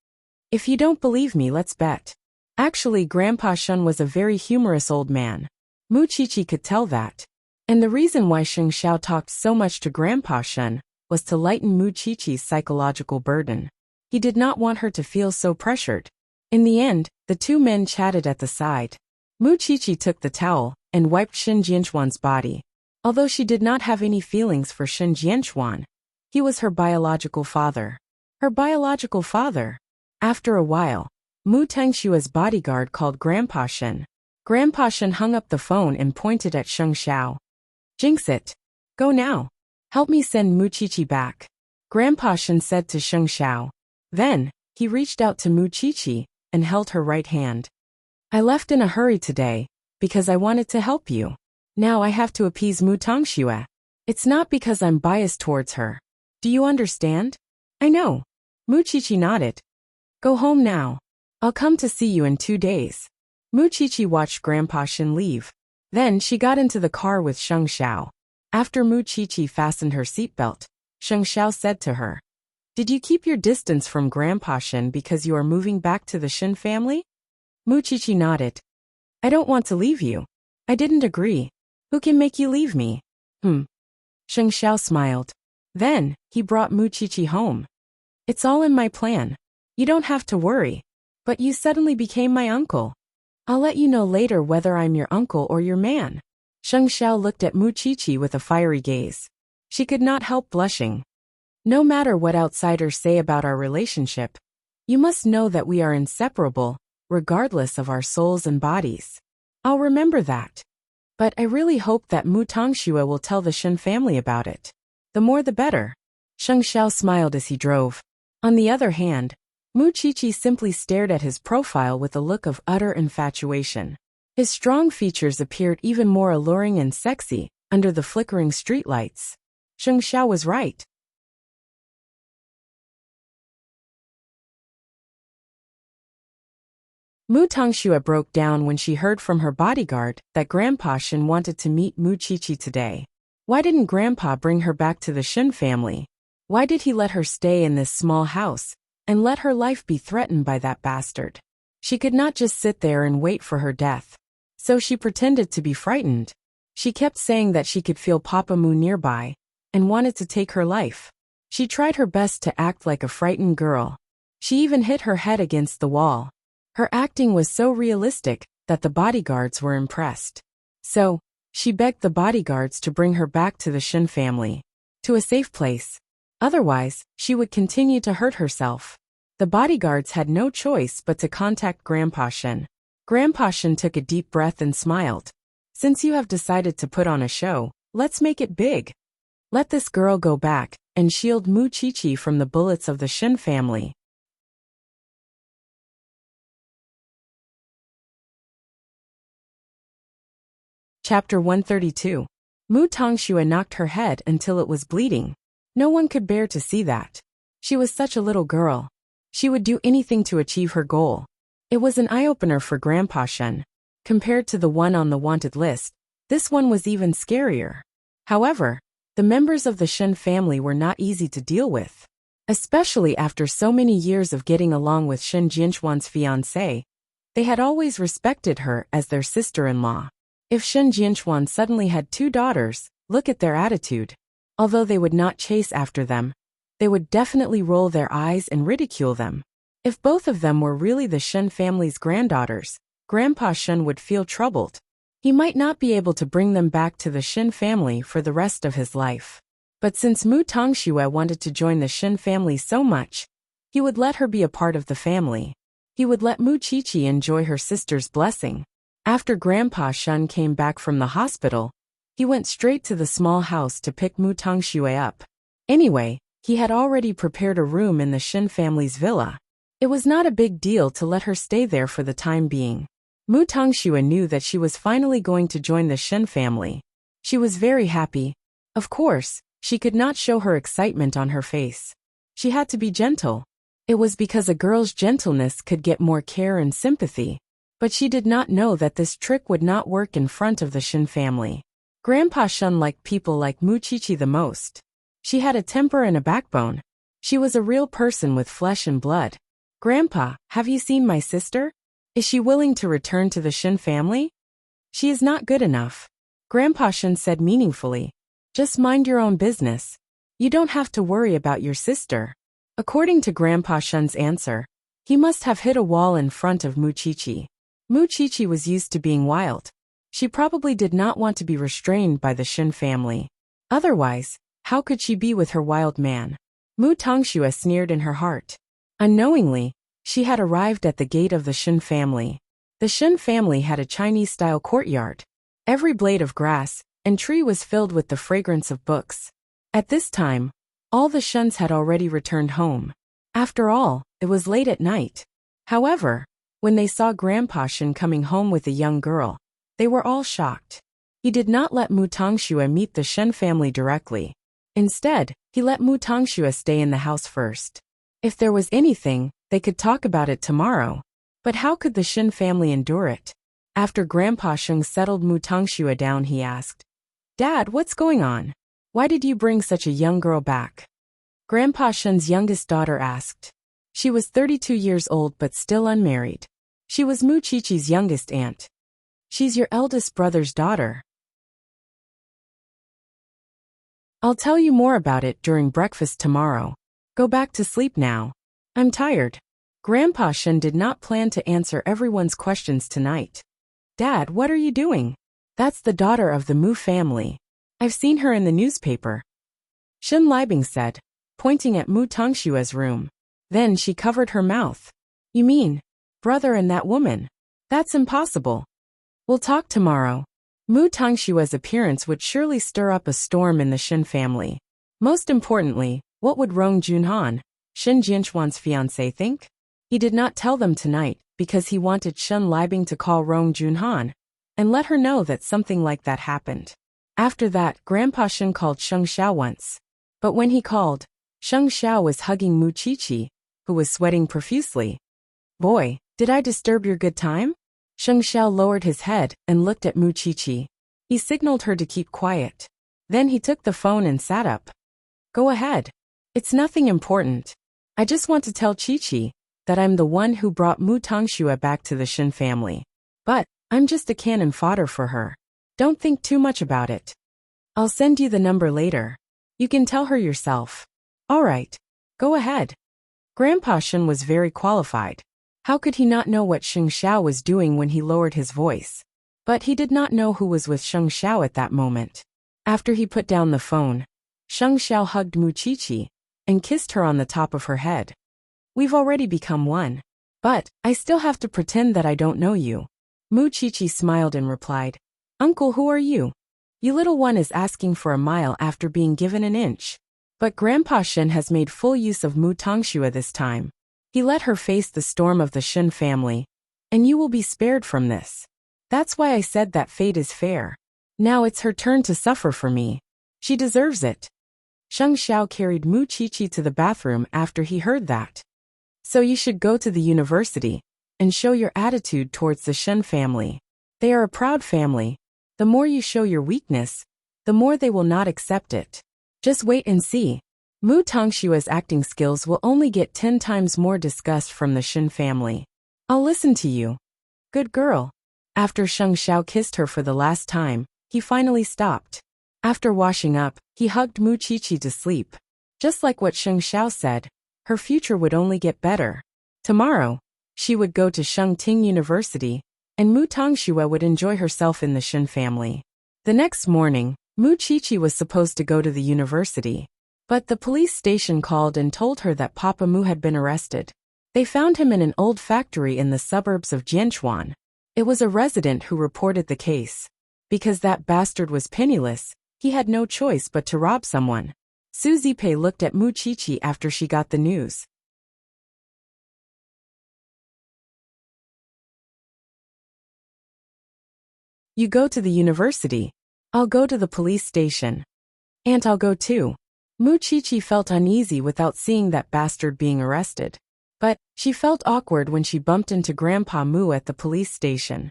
If you don't believe me, let's bet. Actually, Grandpa Shen was a very humorous old man. Mu Qiqi could tell that. And the reason why Sheng Xiao talked so much to Grandpa Shen was to lighten Mu Qiqi's psychological burden. He did not want her to feel so pressured. In the end, the two men chatted at the side. Mu Qiqi took the towel and wiped Shen Jianchuan's body. Although she did not have any feelings for Shen Jianchuan, he was her biological father. Her biological father. After a while, Mu Tengshua's bodyguard called Grandpa Shen. Grandpa Shen hung up the phone and pointed at Sheng Xiao. Jinx it. Go now. Help me send Mu Qiqi back. Grandpa Shen said to Sheng Xiao. Then, he reached out to Mu Qiqi and held her right hand. I left in a hurry today, because I wanted to help you. Now I have to appease Mu Tongxue. It's not because I'm biased towards her. Do you understand? I know. Mu Qiqi nodded. Go home now. I'll come to see you in 2 days. Mu Qiqi watched Grandpa Shen leave. Then she got into the car with Sheng Xiao. After Mu Qiqi fastened her seatbelt, Sheng Xiao said to her, Did you keep your distance from Grandpa Shen because you are moving back to the Shen family? Mu Qiqi nodded. I don't want to leave you. I didn't agree. Who can make you leave me? Sheng Xiao smiled. Then, he brought Mu Qiqi home. It's all in my plan. You don't have to worry. But you suddenly became my uncle. I'll let you know later whether I'm your uncle or your man. Sheng Xiao looked at Mu Qiqi with a fiery gaze. She could not help blushing. No matter what outsiders say about our relationship, you must know that we are inseparable, regardless of our souls and bodies. I'll remember that. But I really hope that Mu Tongxue will tell the Shen family about it. The more the better. Sheng Xiao smiled as he drove. On the other hand, Mu Qiqi simply stared at his profile with a look of utter infatuation. His strong features appeared even more alluring and sexy under the flickering streetlights. Sheng Xiao was right. Mu Tongxue broke down when she heard from her bodyguard that Grandpa Shen wanted to meet Mu Qiqi today. Why didn't Grandpa bring her back to the Shen family? Why did he let her stay in this small house and let her life be threatened by that bastard? She could not just sit there and wait for her death. So she pretended to be frightened. She kept saying that she could feel Papa Mu nearby and wanted to take her life. She tried her best to act like a frightened girl. She even hit her head against the wall. Her acting was so realistic that the bodyguards were impressed. So, she begged the bodyguards to bring her back to the Shen family, to a safe place. Otherwise, she would continue to hurt herself. The bodyguards had no choice but to contact Grandpa Shen. Grandpa Shen took a deep breath and smiled. Since you have decided to put on a show, let's make it big. Let this girl go back and shield Mu Qiqi from the bullets of the Shen family. Chapter 132. Mu Tongxue knocked her head until it was bleeding. No one could bear to see that. She was such a little girl. She would do anything to achieve her goal. It was an eye-opener for Grandpa Shen. Compared to the one on the wanted list, this one was even scarier. However, the members of the Shen family were not easy to deal with. Especially after so many years of getting along with Shen Jianchuan's fiancé, they had always respected her as their sister-in-law. If Shen Jianchuan suddenly had two daughters, look at their attitude. Although they would not chase after them, they would definitely roll their eyes and ridicule them. If both of them were really the Shen family's granddaughters, Grandpa Shen would feel troubled. He might not be able to bring them back to the Shen family for the rest of his life. But since Mu Tongxue wanted to join the Shen family so much, he would let her be a part of the family. He would let Mu Qiqi enjoy her sister's blessing. After Grandpa Shen came back from the hospital, he went straight to the small house to pick Mu Tongxue up. Anyway, he had already prepared a room in the Shen family's villa. It was not a big deal to let her stay there for the time being. Mu Tongxue knew that she was finally going to join the Shen family. She was very happy. Of course, she could not show her excitement on her face. She had to be gentle. It was because a girl's gentleness could get more care and sympathy. But she did not know that this trick would not work in front of the Shen family. Grandpa Shen liked people like Mu Qiqi the most. She had a temper and a backbone. She was a real person with flesh and blood. Grandpa, have you seen my sister? Is she willing to return to the Shen family? She is not good enough. Grandpa Shen said meaningfully. Just mind your own business. You don't have to worry about your sister. According to Grandpa Shen's answer, he must have hit a wall in front of Mu Qiqi. Mu Qiqi was used to being wild. She probably did not want to be restrained by the Shen family. Otherwise, how could she be with her wild man? Mu Tongxue sneered in her heart. Unknowingly, she had arrived at the gate of the Shen family. The Shen family had a Chinese-style courtyard. Every blade of grass and tree was filled with the fragrance of books. At this time, all the Shens had already returned home. After all, it was late at night. However, when they saw Grandpa Shen coming home with a young girl, they were all shocked. He did not let Mu Tongxue meet the Shen family directly. Instead, he let Mu Tongxue stay in the house first. If there was anything, they could talk about it tomorrow. But how could the Shen family endure it? After Grandpa Shen settled Mu Tongxue down, he asked, "Dad, what's going on? Why did you bring such a young girl back?" Grandpa Shen's youngest daughter asked. She was 32 years old but still unmarried. She was Mu Qiqi's youngest aunt. "She's your eldest brother's daughter. I'll tell you more about it during breakfast tomorrow. Go back to sleep now. I'm tired." Grandpa Shen did not plan to answer everyone's questions tonight. "Dad, what are you doing?" "That's the daughter of the Mu family. I've seen her in the newspaper." Shen Libing said, pointing at Mu Tongshua's room. Then she covered her mouth. You mean, brother and that woman? That's impossible. We'll talk tomorrow. Mu Tongshua's appearance would surely stir up a storm in the Shen family. Most importantly, what would Rong Junhan, Shen Jianchuan's fiancé, think? He did not tell them tonight because he wanted Shen Libing to call Rong Junhan and let her know that something like that happened. After that, Grandpa Shen called Sheng Xiao once. But when he called, Sheng Xiao was hugging Mu Qiqi, who was sweating profusely. Boy, did I disturb your good time? Sheng Xiao lowered his head and looked at Mu Qiqi. He signaled her to keep quiet. Then he took the phone and sat up. Go ahead. It's nothing important. I just want to tell Qiqi that I'm the one who brought Mu Tongxue back to the Shen family. But I'm just a cannon fodder for her. Don't think too much about it. I'll send you the number later. You can tell her yourself. All right. Go ahead. Grandpa Shen was very qualified. How could he not know what Sheng Xiao was doing when he lowered his voice? But he did not know who was with Sheng Xiao at that moment. After he put down the phone, Sheng Xiao hugged Mu Qiqi and kissed her on the top of her head. We've already become one. But I still have to pretend that I don't know you. Mu Qiqi smiled and replied, Uncle, who are you? You little one is asking for a mile after being given an inch. But Grandpa Shen has made full use of Mu Tongxue this time. He let her face the storm of the Shen family, and you will be spared from this. That's why I said that fate is fair. Now it's her turn to suffer for me. She deserves it. Sheng Xiao carried Mu Qiqi to the bathroom after he heard that. So you should go to the university and show your attitude towards the Shen family. They are a proud family. The more you show your weakness, the more they will not accept it. Just wait and see. Mu Tongshua's acting skills will only get 10 times more disgust from the Shen family. I'll listen to you. Good girl. After Sheng Xiao kissed her for the last time, he finally stopped. After washing up, he hugged Mu Qiqi to sleep. Just like what Sheng Xiao said, her future would only get better. Tomorrow, she would go to Shengting University, and Mu Tongxue would enjoy herself in the Shen family. The next morning, Mu Qiqi was supposed to go to the university. But the police station called and told her that Papa Mu had been arrested. They found him in an old factory in the suburbs of Jianchuan. It was a resident who reported the case. Because that bastard was penniless, he had no choice but to rob someone. Su Zipei looked at Mu Qiqi after she got the news. You go to the university. I'll go to the police station. And I'll go too. Mu Qiqi felt uneasy without seeing that bastard being arrested. But she felt awkward when she bumped into Grandpa Mu at the police station.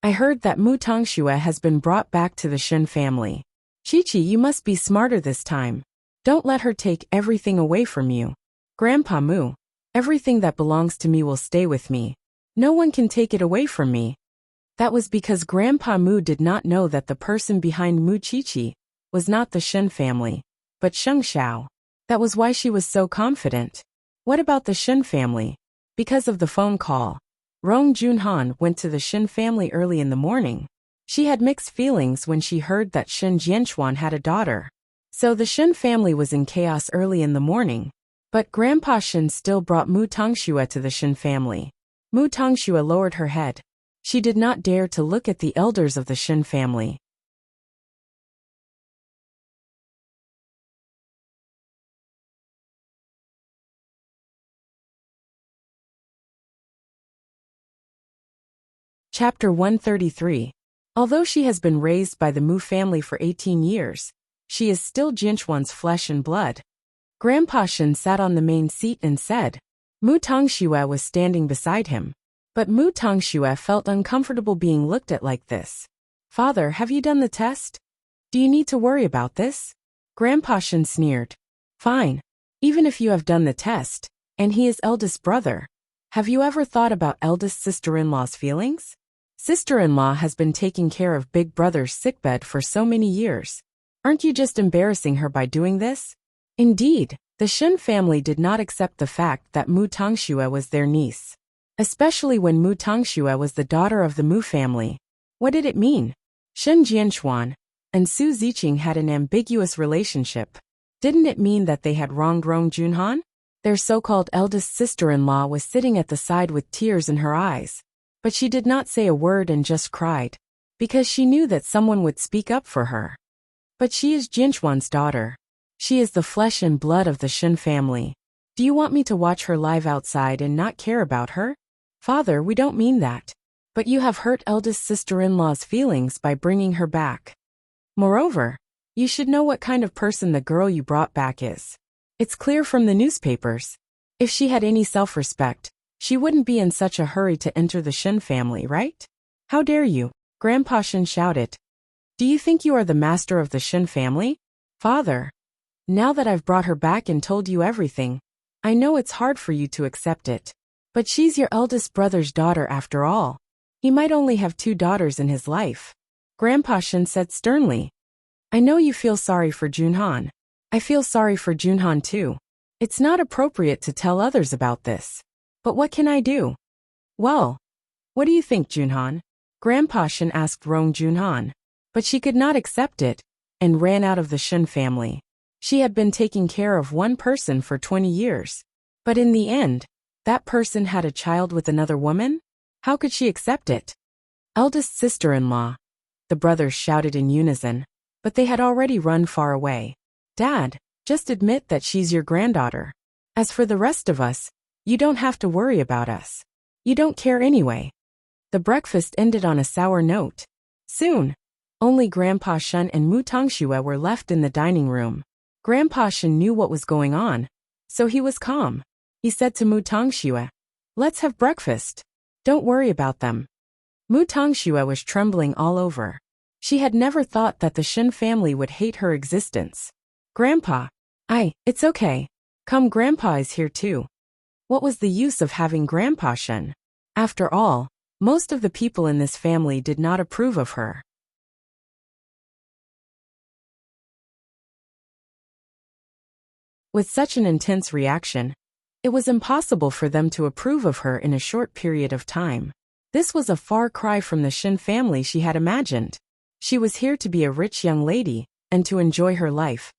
I heard that Mu Tongxue has been brought back to the Shen family. Qiqi, you must be smarter this time. Don't let her take everything away from you. Grandpa Mu, everything that belongs to me will stay with me. No one can take it away from me. That was because Grandpa Mu did not know that the person behind Mu Qiqi was not the Shen family, but Sheng Xiao. That was why she was so confident. What about the Shen family? Because of the phone call, Rong Junhan went to the Shen family early in the morning. She had mixed feelings when she heard that Shen Jianchuan had a daughter. So the Shen family was in chaos early in the morning. But Grandpa Shen still brought Mu Tongxue to the Shen family. Mu Tongxue lowered her head. She did not dare to look at the elders of the Shen family. Chapter 133. Although she has been raised by the Mu family for 18 years, she is still Jianchuan's flesh and blood. Grandpa Shen sat on the main seat and said. Mu Tongxue was standing beside him. But Mu Tongxue felt uncomfortable being looked at like this. Father, have you done the test? Do you need to worry about this? Grandpa Shen sneered. Fine. Even if you have done the test, and he is eldest brother. Have you ever thought about eldest sister-in-law's feelings? Sister-in-law has been taking care of big brother's sickbed for so many years. Aren't you just embarrassing her by doing this? Indeed, the Shen family did not accept the fact that Mu Tongxue was their niece. Especially when Mu Tongxue was the daughter of the Mu family. What did it mean? Shen Jianchuan and Su Ziqing had an ambiguous relationship. Didn't it mean that they had wronged Rong Junhan? Their so-called eldest sister-in-law was sitting at the side with tears in her eyes. But she did not say a word and just cried, because she knew that someone would speak up for her. But she is Jinchuan's daughter. She is the flesh and blood of the Shen family. Do you want me to watch her live outside and not care about her? Father, we don't mean that. But you have hurt eldest sister-in-law's feelings by bringing her back. Moreover, you should know what kind of person the girl you brought back is. It's clear from the newspapers. If she had any self-respect, she wouldn't be in such a hurry to enter the Shen family, right? How dare you? Grandpa Shen shouted. Do you think you are the master of the Shen family? Father, now that I've brought her back and told you everything, I know it's hard for you to accept it. But she's your eldest brother's daughter after all. He might only have 2 daughters in his life. Grandpa Shen said sternly. I know you feel sorry for Junhan. I feel sorry for Junhan too. It's not appropriate to tell others about this. But what can I do? Well, what do you think, Junhan? Grandpa Shen asked Rong Junhan. But she could not accept it, and ran out of the Shen family. She had been taking care of one person for 20 years. But in the end, that person had a child with another woman? How could she accept it? Eldest sister-in-law. The brothers shouted in unison, but they had already run far away. Dad, just admit that she's your granddaughter. As for the rest of us, you don't have to worry about us. You don't care anyway. The breakfast ended on a sour note. Soon, only Grandpa Shen and Mu Tongxue were left in the dining room. Grandpa Shen knew what was going on, so he was calm. He said to Mu Tongxue, let's have breakfast. Don't worry about them. Mu Tongxue was trembling all over. She had never thought that the Shen family would hate her existence. Grandpa, it's okay. Come, Grandpa is here too. What was the use of having Grandpa Shen? After all, most of the people in this family did not approve of her. With such an intense reaction, it was impossible for them to approve of her in a short period of time. This was a far cry from the Shen family she had imagined. She was here to be a rich young lady, and to enjoy her life,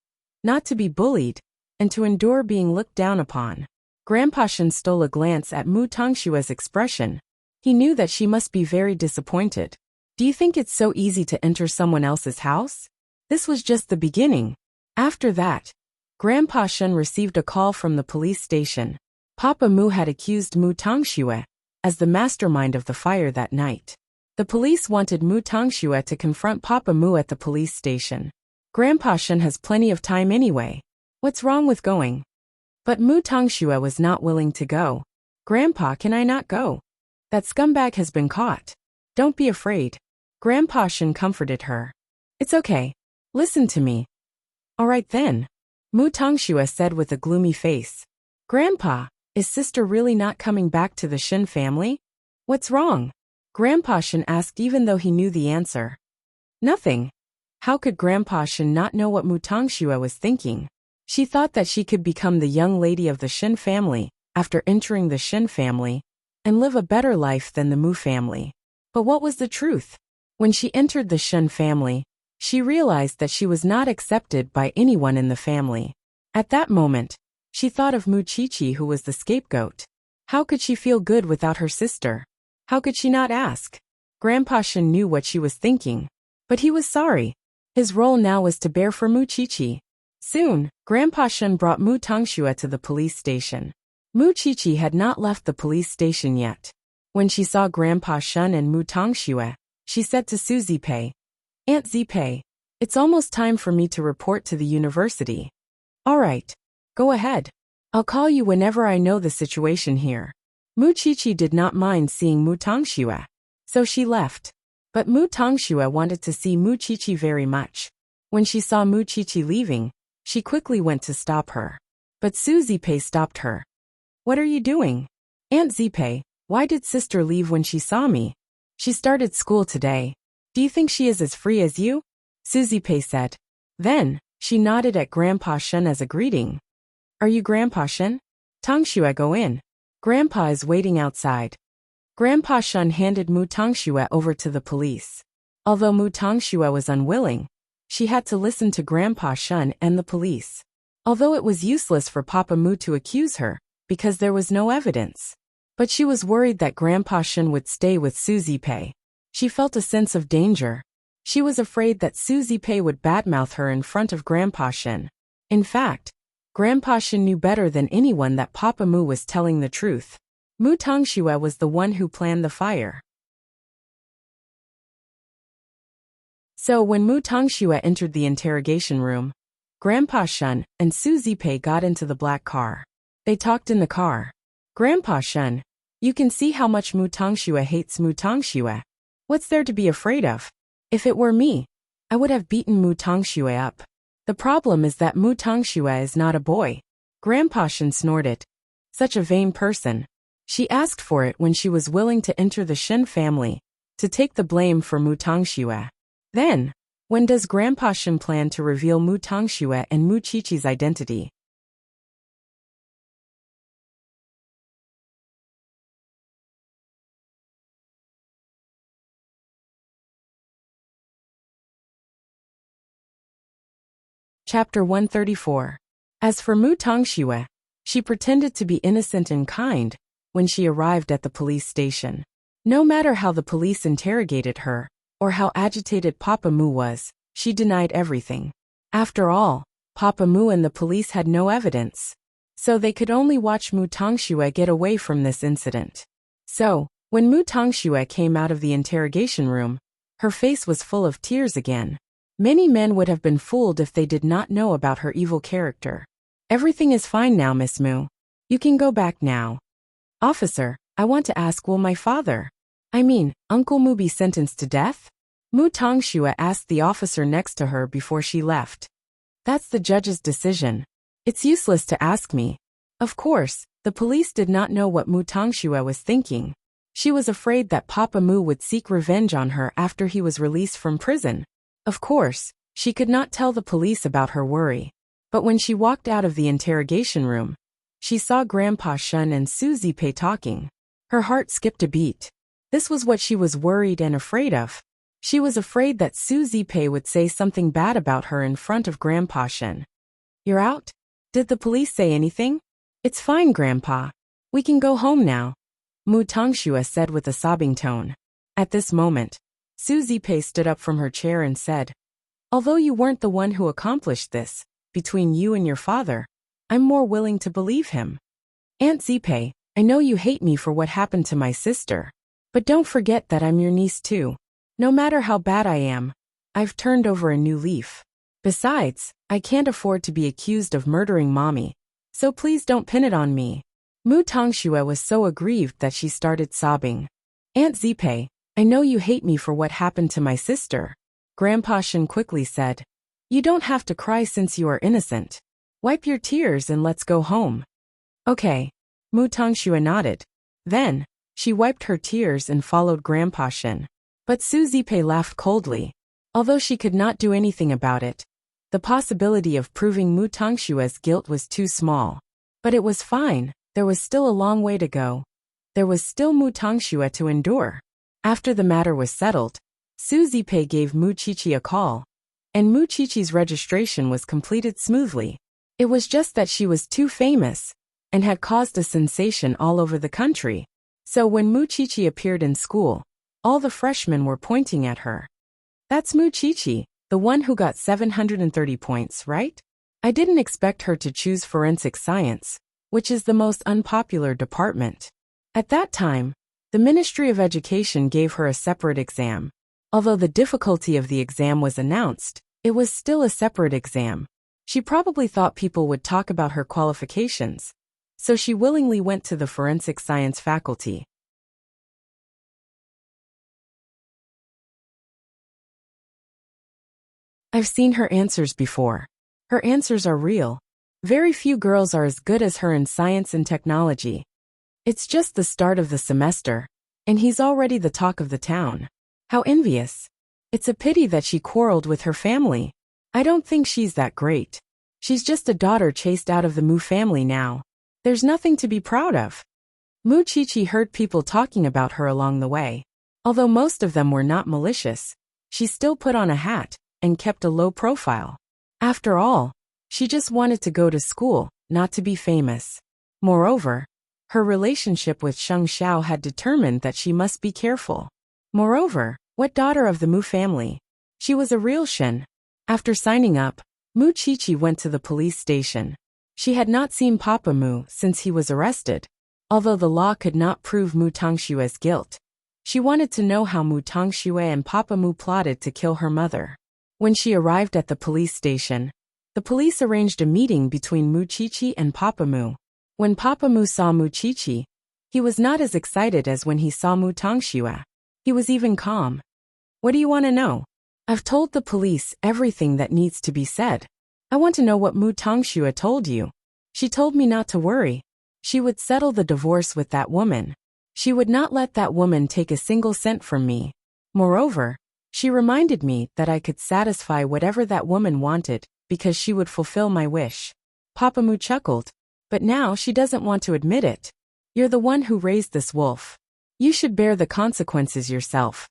not to be bullied, and to endure being looked down upon. Grandpa Shen stole a glance at Mu Tongxue's expression. He knew that she must be very disappointed. Do you think it's so easy to enter someone else's house? This was just the beginning. After that, Grandpa Shen received a call from the police station. Papa Mu had accused Mu Tongxue as the mastermind of the fire that night. The police wanted Mu Tongxue to confront Papa Mu at the police station. Grandpa Shen has plenty of time anyway. What's wrong with going? But Mu Tongxue was not willing to go. Grandpa, can I not go? That scumbag has been caught. Don't be afraid. Grandpa Shen comforted her. It's okay. Listen to me. All right then. Mu Tongxue said with a gloomy face. Grandpa, is sister really not coming back to the Shen family? What's wrong? Grandpa Shen asked even though he knew the answer. Nothing. How could Grandpa Shen not know what Mu Tongxue was thinking? She thought that she could become the young lady of the Shen family after entering the Shen family and live a better life than the Mu family. But what was the truth? When she entered the Shen family, she realized that she was not accepted by anyone in the family. At that moment, she thought of Mu Qiqi, who was the scapegoat. How could she feel good without her sister? How could she not ask? Grandpa Shen knew what she was thinking, but he was sorry. His role now was to bear for Mu Qiqi. Soon, Grandpa Shen brought Mu Tongxue to the police station. Mu Qiqi had not left the police station yet. When she saw Grandpa Shen and Mu Tongxue, she said to Su Zipei, Aunt Zipei, it's almost time for me to report to the university. All right, go ahead. I'll call you whenever I know the situation here. Mu Qiqi did not mind seeing Mu Tongxue, so she left. But Mu Tongxue wanted to see Mu Qiqi very much. When she saw Mu Qiqi leaving, she quickly went to stop her. But Su Zipei stopped her. What are you doing? Aunt Zipei, why did sister leave when she saw me? She started school today. Do you think she is as free as you? Su Zipei said. Then, she nodded at Grandpa Shen as a greeting. Are you Grandpa Shen? Tongxue, go in. Grandpa is waiting outside. Grandpa Shen handed Mu Tongxue over to the police. Although Mu Tongxue was unwilling, she had to listen to Grandpa Shen and the police. although it was useless for Papa Mu to accuse her, because there was no evidence. But she was worried that Grandpa Shen would stay with Suzy Pei. She felt a sense of danger. She was afraid that Suzy Pei would badmouth her in front of Grandpa Shen. In fact, Grandpa Shen knew better than anyone that Papa Mu was telling the truth. Mu Tongxue was the one who planned the fire. So when Mu Tongxue entered the interrogation room, Grandpa Shen and Suzy Pei got into the black car. They talked in the car. Grandpa Shen, you can see how much Mu Tongxue hates Mu Tongxue. What's there to be afraid of? If it were me, I would have beaten Mu Tongxue up. The problem is that Mu Tongxue is not a boy. Grandpa Shen snorted. Such a vain person. She asked for it when she was willing to enter the Shen family, to take the blame for Mu Tongxue. Then, when does Grandpa Shen plan to reveal Mu Tongxue and Mu Qiqi's identity? Chapter 134. As for Mu Tongxue, she pretended to be innocent and kind when she arrived at the police station. No matter how the police interrogated her, or how agitated Papa Mu was, she denied everything. After all, Papa Mu and the police had no evidence. So they could only watch Mu Tongxue get away from this incident. So, when Mu Tongxue came out of the interrogation room, her face was full of tears again. Many men would have been fooled if they did not know about her evil character. Everything is fine now, Miss Mu. You can go back now. Officer, I want to ask, will my father, Uncle Mu, be sentenced to death? Mu Tongxue asked the officer next to her before she left. That's the judge's decision. It's useless to ask me. Of course, the police did not know what Mu Tongxue was thinking. She was afraid that Papa Mu would seek revenge on her after he was released from prison. Of course, she could not tell the police about her worry. But when she walked out of the interrogation room, she saw Grandpa Shen and Suzy Pei talking. Her heart skipped a beat. This was what she was worried and afraid of. She was afraid that Suzy Pei would say something bad about her in front of Grandpa Shen. You're out? Did the police say anything? It's fine, Grandpa. We can go home now, Mu Tongxue said with a sobbing tone. At this moment, Suzy Pei stood up from her chair and said, although you weren't the one who accomplished this, between you and your father, I'm more willing to believe him. Aunt Zipei, I know you hate me for what happened to my sister. But don't forget that I'm your niece too. No matter how bad I am, I've turned over a new leaf. Besides, I can't afford to be accused of murdering Mommy, so please don't pin it on me. Mu Tongxue was so aggrieved that she started sobbing. Aunt Zipei, I know you hate me for what happened to my sister. Grandpa Shen quickly said. You don't have to cry since you are innocent. Wipe your tears and let's go home. Okay. Mu Tongxue nodded. Then, she wiped her tears and followed Grandpa Shen. But Suzy Pei laughed coldly. Although she could not do anything about it, the possibility of proving Mu Tongxue's guilt was too small. But it was fine, there was still a long way to go. There was still Mu Tongxue to endure. After the matter was settled, Suzy Pei gave Mu Qiqi a call, and Mu Qiqi's registration was completed smoothly. It was just that she was too famous, and had caused a sensation all over the country. So when Mu Qiqi appeared in school, all the freshmen were pointing at her. That's Mu Qiqi, the one who got 730 points, right? I didn't expect her to choose forensic science, which is the most unpopular department. At that time, the Ministry of Education gave her a separate exam. Although the difficulty of the exam was announced, it was still a separate exam. She probably thought people would talk about her qualifications, so she willingly went to the forensic science faculty. I've seen her answers before. Her answers are real. Very few girls are as good as her in science and technology. It's just the start of the semester, and he's already the talk of the town. How envious. It's a pity that she quarreled with her family. I don't think she's that great. She's just a daughter chased out of the Mu family now. There's nothing to be proud of. Mu Qiqi heard people talking about her along the way. Although most of them were not malicious, she still put on a hat and kept a low profile. After all, She just wanted to go to school, not to be famous. Moreover, her relationship with Sheng Xiao had determined that she must be careful. Moreover, what daughter of the Mu family? She was a real Shen. After signing up, Mu Qiqi went to the police station. She had not seen Papa Mu since he was arrested. Although the law could not prove Mu Tongshue's guilt, she wanted to know how Mu Tongxue and Papa Mu plotted to kill her mother. When she arrived at the police station, the police arranged a meeting between Mu Qiqi and Papa Mu. When Papa Mu saw Mu Qiqi, he was not as excited as when he saw Mu Tongxue. He was even calm. What do you want to know? I've told the police everything that needs to be said. I want to know what Mu Tongxue told you. She told me not to worry. She would settle the divorce with that woman. She would not let that woman take a single cent from me. Moreover, she reminded me that I could satisfy whatever that woman wanted because she would fulfill my wish. Papa Mu chuckled. But now she doesn't want to admit it. You're the one who raised this wolf. You should bear the consequences yourself.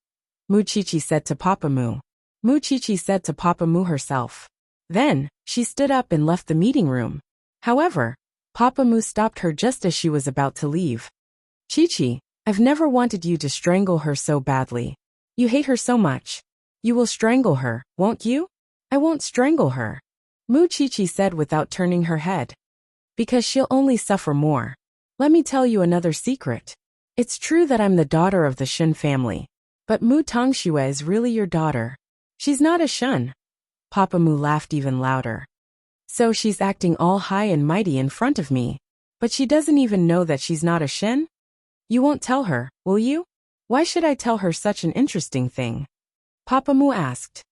Mu Qiqi said to Papa Mu. Mu Qiqi said to Papa Mu herself. Then, she stood up and left the meeting room. However, Papa Mu stopped her just as she was about to leave. Qiqi, I've never wanted you to strangle her so badly. You hate her so much. You will strangle her, won't you? I won't strangle her. Mu Qiqi said without turning her head. Because she'll only suffer more. Let me tell you another secret. It's true that I'm the daughter of the Shun family. But Mu Tongxue is really your daughter. She's not a Shun. Papa Mu laughed even louder. So she's acting all high and mighty in front of me. But she doesn't even know that she's not a Shen? You won't tell her, will you? Why should I tell her such an interesting thing? Papa Mu asked.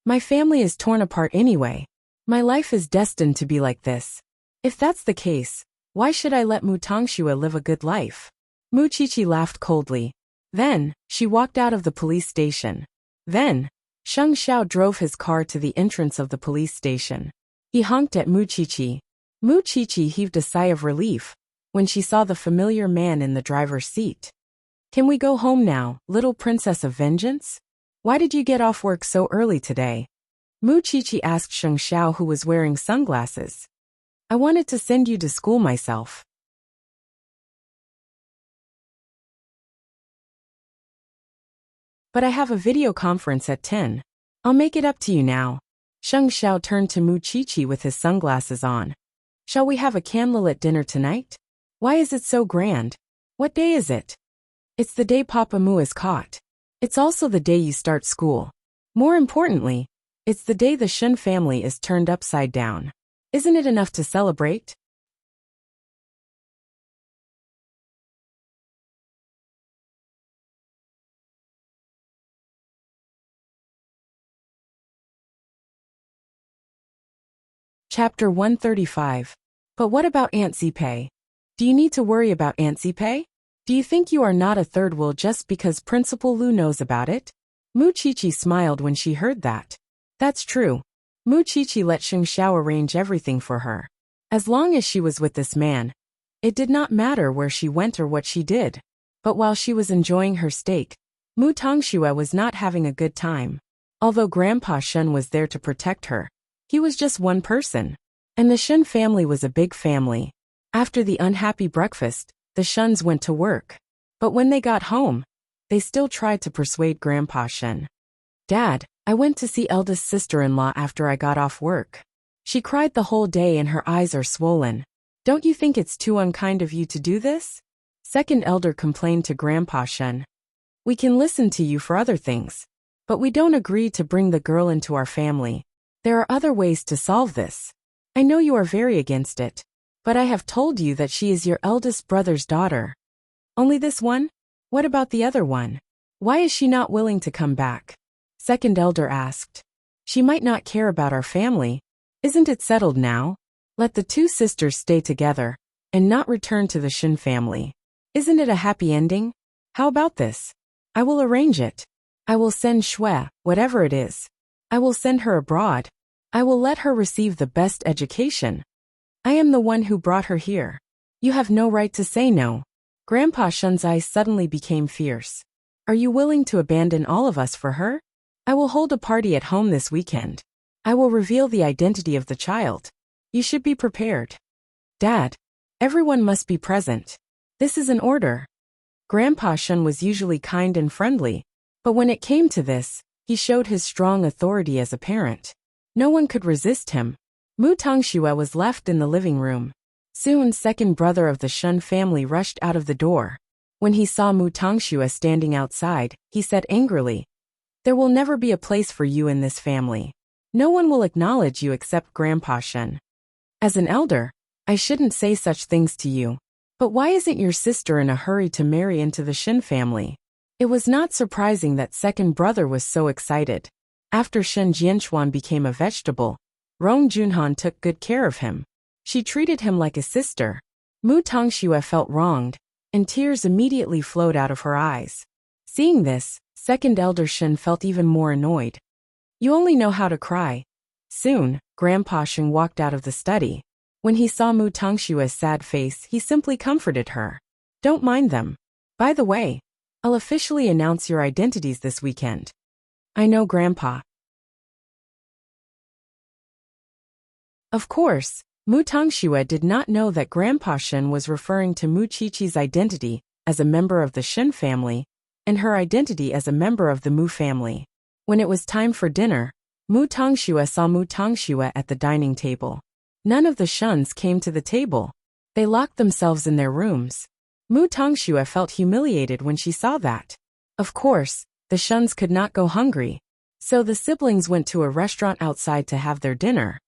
My family is torn apart anyway. My life is destined to be like this. If that's the case, why should I let Mu Tongxue live a good life? Mu Qiqi laughed coldly. Then, she walked out of the police station. Then, Sheng Xiao drove his car to the entrance of the police station. He honked at Mu Qiqi. Mu Qiqi heaved a sigh of relief when she saw the familiar man in the driver's seat. Can we go home now, little princess of vengeance? Why did you get off work so early today? Mu Qiqi asked Sheng Xiao, who was wearing sunglasses. I wanted to send you to school myself. But I have a video conference at 10. I'll make it up to you now. Sheng Xiao turned to Mu Qiqi with his sunglasses on. Shall we have a candlelit dinner tonight? Why is it so grand? What day is it? It's the day Papa Mu is caught. It's also the day you start school. More importantly, it's the day the Shun family is turned upside down. Isn't it enough to celebrate? Chapter 135. But what about Aunt Zipei? Do you need to worry about Aunt Zipei? Do you think you are not a third wheel just because Principal Lu knows about it? Mu Qiqi smiled when she heard that. That's true. Mu Qiqi let Sheng Xiao arrange everything for her. As long as she was with this man, it did not matter where she went or what she did. But while she was enjoying her steak, Mu Tongxue was not having a good time. Although Grandpa Shun was there to protect her, he was just one person. And the Shun family was a big family. After the unhappy breakfast, the Shuns went to work. But when they got home, they still tried to persuade Grandpa Shun. Dad, I went to see eldest sister-in-law after I got off work. She cried the whole day and her eyes are swollen. Don't you think it's too unkind of you to do this? Second elder complained to Grandpa Shun. We can listen to you for other things. But we don't agree to bring the girl into our family. There are other ways to solve this. I know you are very against it. But I have told you that she is your eldest brother's daughter. Only this one? What about the other one? Why is she not willing to come back? Second elder asked. She might not care about our family. Isn't it settled now? Let the two sisters stay together and not return to the Shin family. Isn't it a happy ending? How about this? I will arrange it. I will send Shui, whatever it is. I will send her abroad. I will let her receive the best education. I am the one who brought her here. You have no right to say no. Grandpa Shun's eyes suddenly became fierce. Are you willing to abandon all of us for her? I will hold a party at home this weekend. I will reveal the identity of the child. You should be prepared. Dad, everyone must be present. This is an order. Grandpa Shun was usually kind and friendly, but when it came to this, he showed his strong authority as a parent. No one could resist him. Mu Tongxue was left in the living room. Soon, second brother of the Shun family rushed out of the door. When he saw Mu Tongxue standing outside, he said angrily, "There will never be a place for you in this family. No one will acknowledge you except Grandpa Shun. As an elder, I shouldn't say such things to you. But why isn't your sister in a hurry to marry into the Shin family?" It was not surprising that second brother was so excited. After Shen Jianchuan became a vegetable, Rong Junhan took good care of him. She treated him like a sister. Mu Tongxue felt wronged, and tears immediately flowed out of her eyes. Seeing this, second elder Shen felt even more annoyed. "You only know how to cry." Soon, Grandpa Shun walked out of the study. When he saw Mu Tongshua's sad face, he simply comforted her. "Don't mind them. By the way, I'll officially announce your identities this weekend." "I know, Grandpa." Of course, Mu Tongxue did not know that Grandpa Shen was referring to Mu Qiqi's identity as a member of the Shen family and her identity as a member of the Mu family. When it was time for dinner, Mu Tongxue saw Mu Tongxue at the dining table. None of the Shuns came to the table. They locked themselves in their rooms. Mu Tongxue felt humiliated when she saw that. Of course, the Shuns could not go hungry, so the siblings went to a restaurant outside to have their dinner.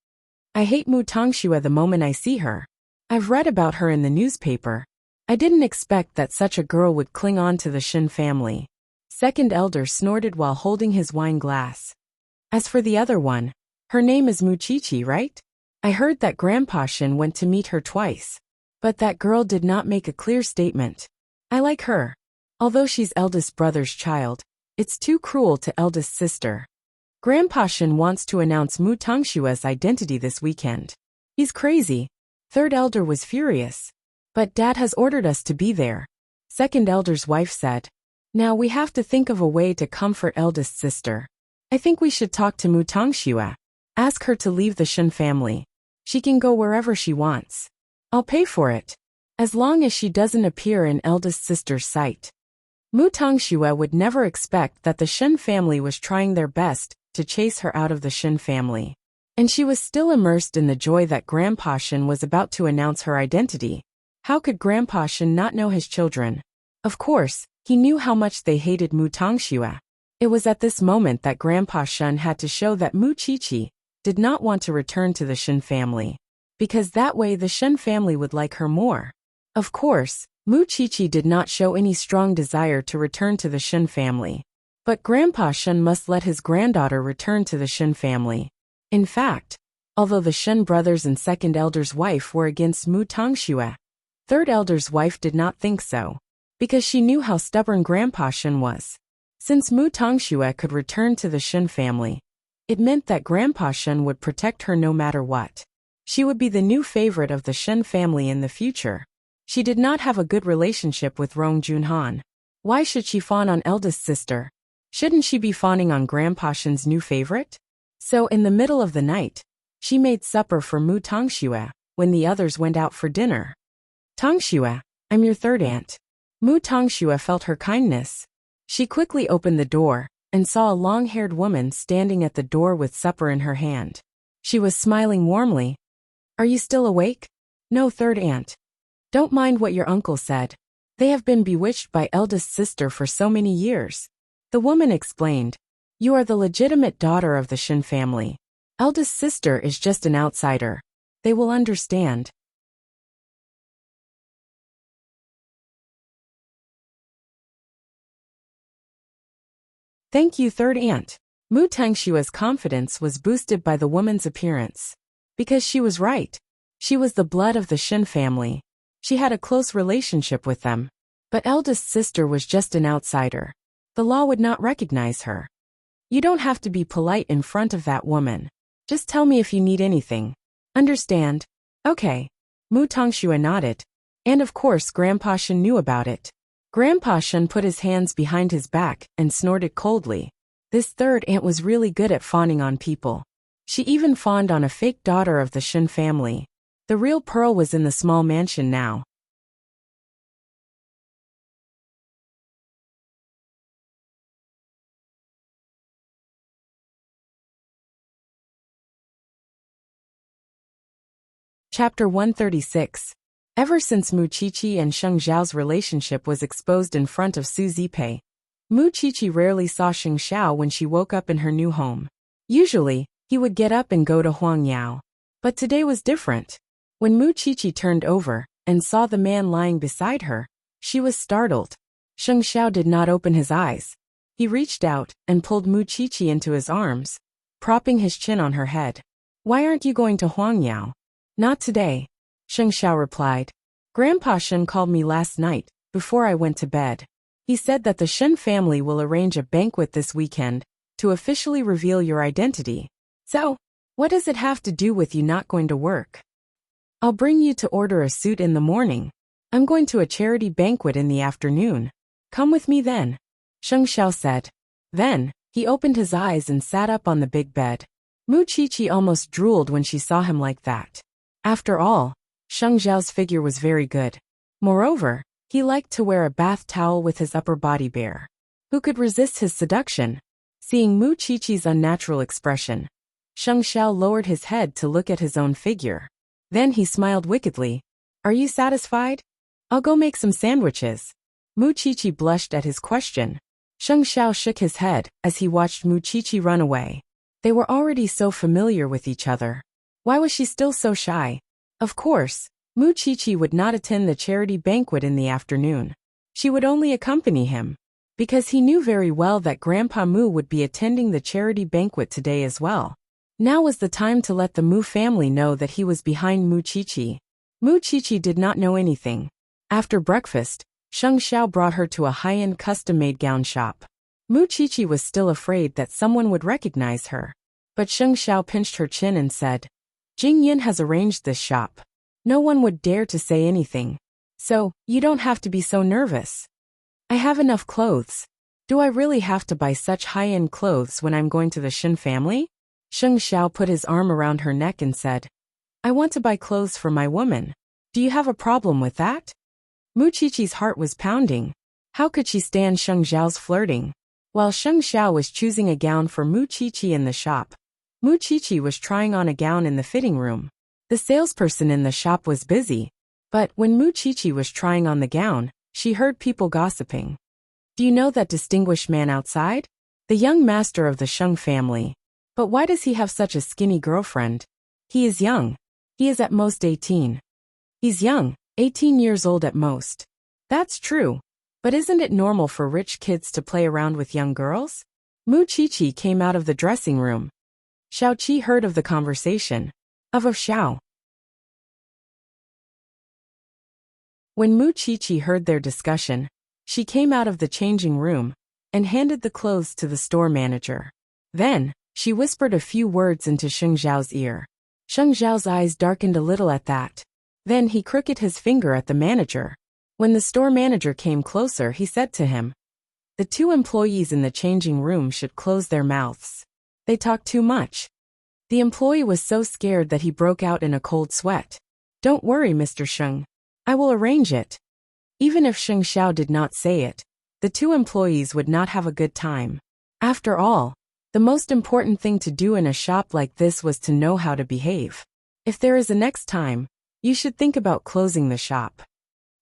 "I hate Mu Tongxue the moment I see her. I've read about her in the newspaper. I didn't expect that such a girl would cling on to the Shin family." Second elder snorted while holding his wine glass. "As for the other one, her name is Mu Qiqi, right? I heard that Grandpa Shin went to meet her twice. But that girl did not make a clear statement. I like her. Although she's eldest brother's child, it's too cruel to eldest sister." Grandpa Shin wants to announce Mu Tongshue's identity this weekend. "He's crazy." Third elder was furious. "But Dad has ordered us to be there." Second elder's wife said, "Now we have to think of a way to comfort eldest sister. I think we should talk to Mu Tongxue. Ask her to leave the Shin family. She can go wherever she wants. I'll pay for it, as long as she doesn't appear in eldest sister's sight." Mu Tongxue would never expect that the Shin family was trying their best to chase her out of the Shin family. And she was still immersed in the joy that Grandpa Shin was about to announce her identity. How could Grandpa Shin not know his children? Of course, he knew how much they hated Mu Tongxue. It was at this moment that Grandpa Shin had to show that Mu Qiqi did not want to return to the Shin family, because that way the Shin family would like her more. Of course, Mu Qiqi did not show any strong desire to return to the Shin family. But Grandpa Shin must let his granddaughter return to the Shin family. In fact, although the Shin brothers and second elder's wife were against Mu Tongxue, third elder's wife did not think so, because she knew how stubborn Grandpa Shin was. Since Mu Tongxue could return to the Shin family, it meant that Grandpa Shin would protect her no matter what. She would be the new favorite of the Shin family in the future. She did not have a good relationship with Rong Junhan. Why should she fawn on eldest sister? Shouldn't she be fawning on Grandpa Shin's new favorite? So in the middle of the night, she made supper for Mu Tongxue when the others went out for dinner. "Tongxue, I'm your third aunt." Mu Tongxue felt her kindness. She quickly opened the door and saw a long-haired woman standing at the door with supper in her hand. She was smiling warmly. "Are you still awake?" "No, third aunt. Don't mind what your uncle said. They have been bewitched by eldest sister for so many years." The woman explained, "You are the legitimate daughter of the Shin family. Eldest sister is just an outsider. They will understand." "Thank you, third aunt." Mu Tengshua's confidence was boosted by the woman's appearance. Because she was right. She was the blood of the Shin family. She had a close relationship with them. But eldest sister was just an outsider. The law would not recognize her. "You don't have to be polite in front of that woman. Just tell me if you need anything. Understand?" "Okay." Mu Tongxue nodded. And of course Grandpa Shin knew about it. Grandpa Shin put his hands behind his back and snorted coldly. This third aunt was really good at fawning on people. She even fawned on a fake daughter of the Shen family. The real Pearl was in the small mansion now. Chapter 136. Ever since Mu Qiqi and Sheng Xiao's relationship was exposed in front of Su Zipei, Mu Qiqi rarely saw Sheng Xiao when she woke up in her new home. Usually, he would get up and go to Huang Yao. But today was different. When Mu Qiqi turned over and saw the man lying beside her, she was startled. Sheng Xiao did not open his eyes. He reached out and pulled Mu Qiqi into his arms, propping his chin on her head. "Why aren't you going to Huang Yao?" "Not today," Sheng Xiao replied. "Grandpa Shen called me last night, before I went to bed. He said that the Shen family will arrange a banquet this weekend to officially reveal your identity. So, what does it have to do with you not going to work? I'll bring you to order a suit in the morning. I'm going to a charity banquet in the afternoon. Come with me then," Sheng Xiao said. Then, he opened his eyes and sat up on the big bed. Mu Qiqi almost drooled when she saw him like that. After all, Sheng Xiao's figure was very good. Moreover, he liked to wear a bath towel with his upper body bare. Who could resist his seduction? Seeing Mu Qiqi's unnatural expression, Sheng Xiao lowered his head to look at his own figure. Then he smiled wickedly. "Are you satisfied? I'll go make some sandwiches." Mu Qiqi blushed at his question. Sheng Xiao shook his head as he watched Mu Qiqi run away. They were already so familiar with each other. Why was she still so shy? Of course, Mu Qiqi would not attend the charity banquet in the afternoon. She would only accompany him, because he knew very well that Grandpa Mu would be attending the charity banquet today as well. Now was the time to let the Mu family know that he was behind Mu Qiqi. Mu Qiqi did not know anything. After breakfast, Sheng Xiao brought her to a high-end custom-made gown shop. Mu Qiqi was still afraid that someone would recognize her. But Sheng Xiao pinched her chin and said, "Jing Yin has arranged this shop. No one would dare to say anything. So, you don't have to be so nervous. I have enough clothes. Do I really have to buy such high-end clothes when I'm going to the Shen family?" Sheng Xiao put his arm around her neck and said, "I want to buy clothes for my woman. Do you have a problem with that?" Mu Qiqi's heart was pounding. How could she stand Sheng Xiao's flirting? While Sheng Xiao was choosing a gown for Mu Qiqi in the shop, Mu Qiqi was trying on a gown in the fitting room. The salesperson in the shop was busy, but when Mu Qiqi was trying on the gown, she heard people gossiping. "Do you know that distinguished man outside? The young master of the Sheng family. But why does he have such a skinny girlfriend? He is young. He is at most 18. He's young, 18 years old at most." "That's true. But isn't it normal for rich kids to play around with young girls?" Mu Qiqi came out of the dressing room. Xiao Qi heard of the conversation. Of Xiao. When Mu Qiqi heard their discussion, she came out of the changing room and handed the clothes to the store manager. Then, she whispered a few words into Sheng Xiao's ear. Sheng Xiao's eyes darkened a little at that. Then he crooked his finger at the manager. When the store manager came closer, he said to him, "The two employees in the changing room should close their mouths. They talk too much." The employee was so scared that he broke out in a cold sweat. "Don't worry, Mr. Sheng. I will arrange it." Even if Sheng Xiao did not say it, the two employees would not have a good time. After all, the most important thing to do in a shop like this was to know how to behave. If there is a next time, you should think about closing the shop.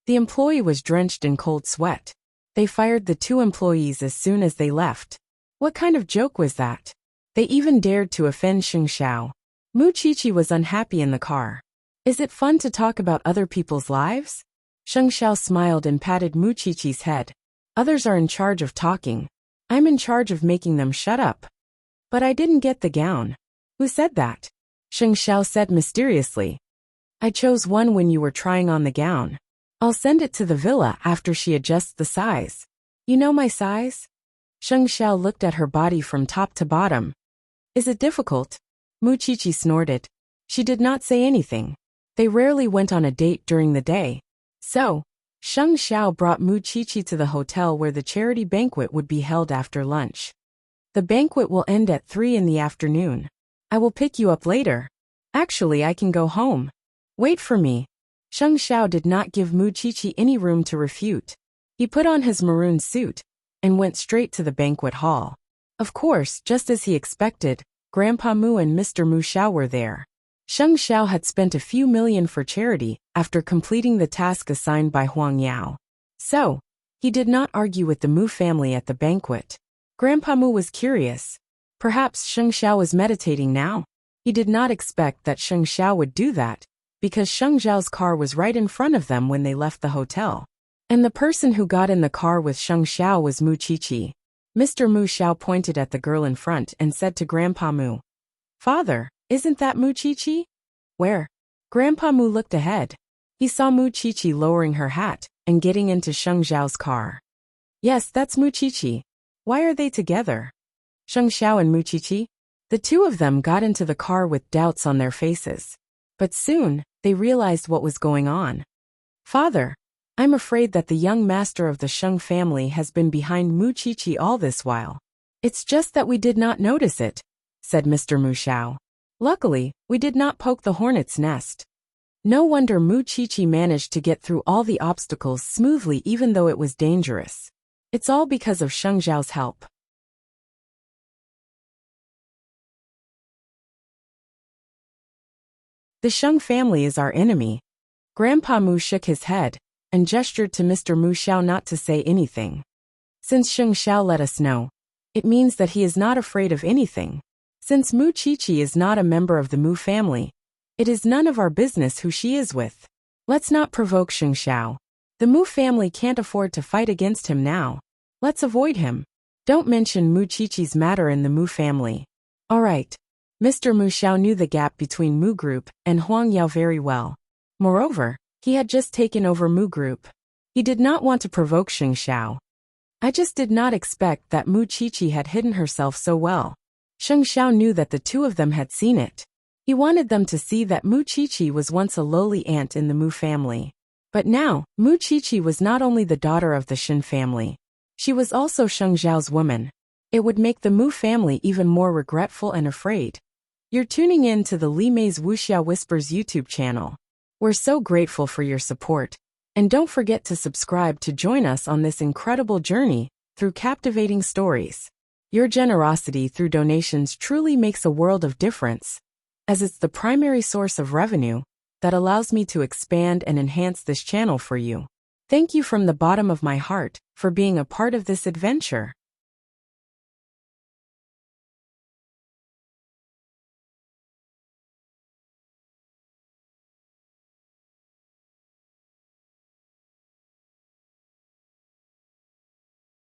The employee was drenched in cold sweat. They fired the two employees as soon as they left. What kind of joke was that? They even dared to offend Sheng Xiao. Mu Qiqi was unhappy in the car. "Is it fun to talk about other people's lives?" Sheng Xiao smiled and patted Mu Qiqi's head. "Others are in charge of talking. I'm in charge of making them shut up." "But I didn't get the gown." "Who said that?" Sheng Xiao said mysteriously. "I chose one when you were trying on the gown. I'll send it to the villa after she adjusts the size. You know my size?" Sheng Xiao looked at her body from top to bottom. "Is it difficult?" Mu Qiqi snorted. She did not say anything. They rarely went on a date during the day. So, Sheng Xiao brought Mu Qiqi to the hotel where the charity banquet would be held after lunch. "The banquet will end at 3 in the afternoon. I will pick you up later. Actually, I can go home. Wait for me. Sheng Xiao did not give Mu Qiqi any room to refute. He put on his maroon suit and went straight to the banquet hall. Of course, just as he expected, Grandpa Mu and Mr. Mu Xiao were there. Sheng Xiao had spent a few million for charity after completing the task assigned by Huang Yao. So, he did not argue with the Mu family at the banquet. Grandpa Mu was curious. Perhaps Sheng Xiao was meditating now? He did not expect that Sheng Xiao would do that, because Sheng Xiao's car was right in front of them when they left the hotel. And the person who got in the car with Sheng Xiao was Mu Qiqi. Mr. Mu Xiao pointed at the girl in front and said to Grandpa Mu, "Father, isn't that Mu Qiqi?" "Where?" Grandpa Mu looked ahead. He saw Mu Qiqi lowering her hat and getting into Sheng Xiao's car. "Yes, that's Mu Qiqi. Why are they together?" Sheng Xiao and Mu Qiqi? The two of them got into the car with doubts on their faces. But soon, they realized what was going on. "Father, I'm afraid that the young master of the Sheng family has been behind Mu Qiqi all this while. It's just that we did not notice it," said Mr. Mu Xiao. "Luckily, we did not poke the hornet's nest." No wonder Mu Qiqi managed to get through all the obstacles smoothly even though it was dangerous. It's all because of Sheng Xiao's help. The Sheng family is our enemy. Grandpa Mu shook his head and gestured to Mr. Mu Xiao not to say anything. Since Sheng Xiao let us know, it means that he is not afraid of anything. Since Mu Qiqi is not a member of the Mu family, it is none of our business who she is with. Let's not provoke Sheng Xiao. The Mu family can't afford to fight against him now. Let's avoid him. Don't mention Mu Qiqi's matter in the Mu family. All right. Mr. Mu Xiao knew the gap between Mu Group and Huang Yao very well. Moreover, he had just taken over Mu Group. He did not want to provoke Sheng Xiao. I just did not expect that Mu Qiqi had hidden herself so well. Sheng Xiao knew that the two of them had seen it. He wanted them to see that Mu Qiqi was once a lowly ant in the Mu family. But now, Mu Qiqi was not only the daughter of the Shen family. She was also Sheng Xiao's woman. It would make the Mu family even more regretful and afraid. You're tuning in to the Li Mei's Wuxia Whispers YouTube channel. We're so grateful for your support. And don't forget to subscribe to join us on this incredible journey through captivating stories. Your generosity through donations truly makes a world of difference, as it's the primary source of revenue that allows me to expand and enhance this channel for you. Thank you from the bottom of my heart for being a part of this adventure.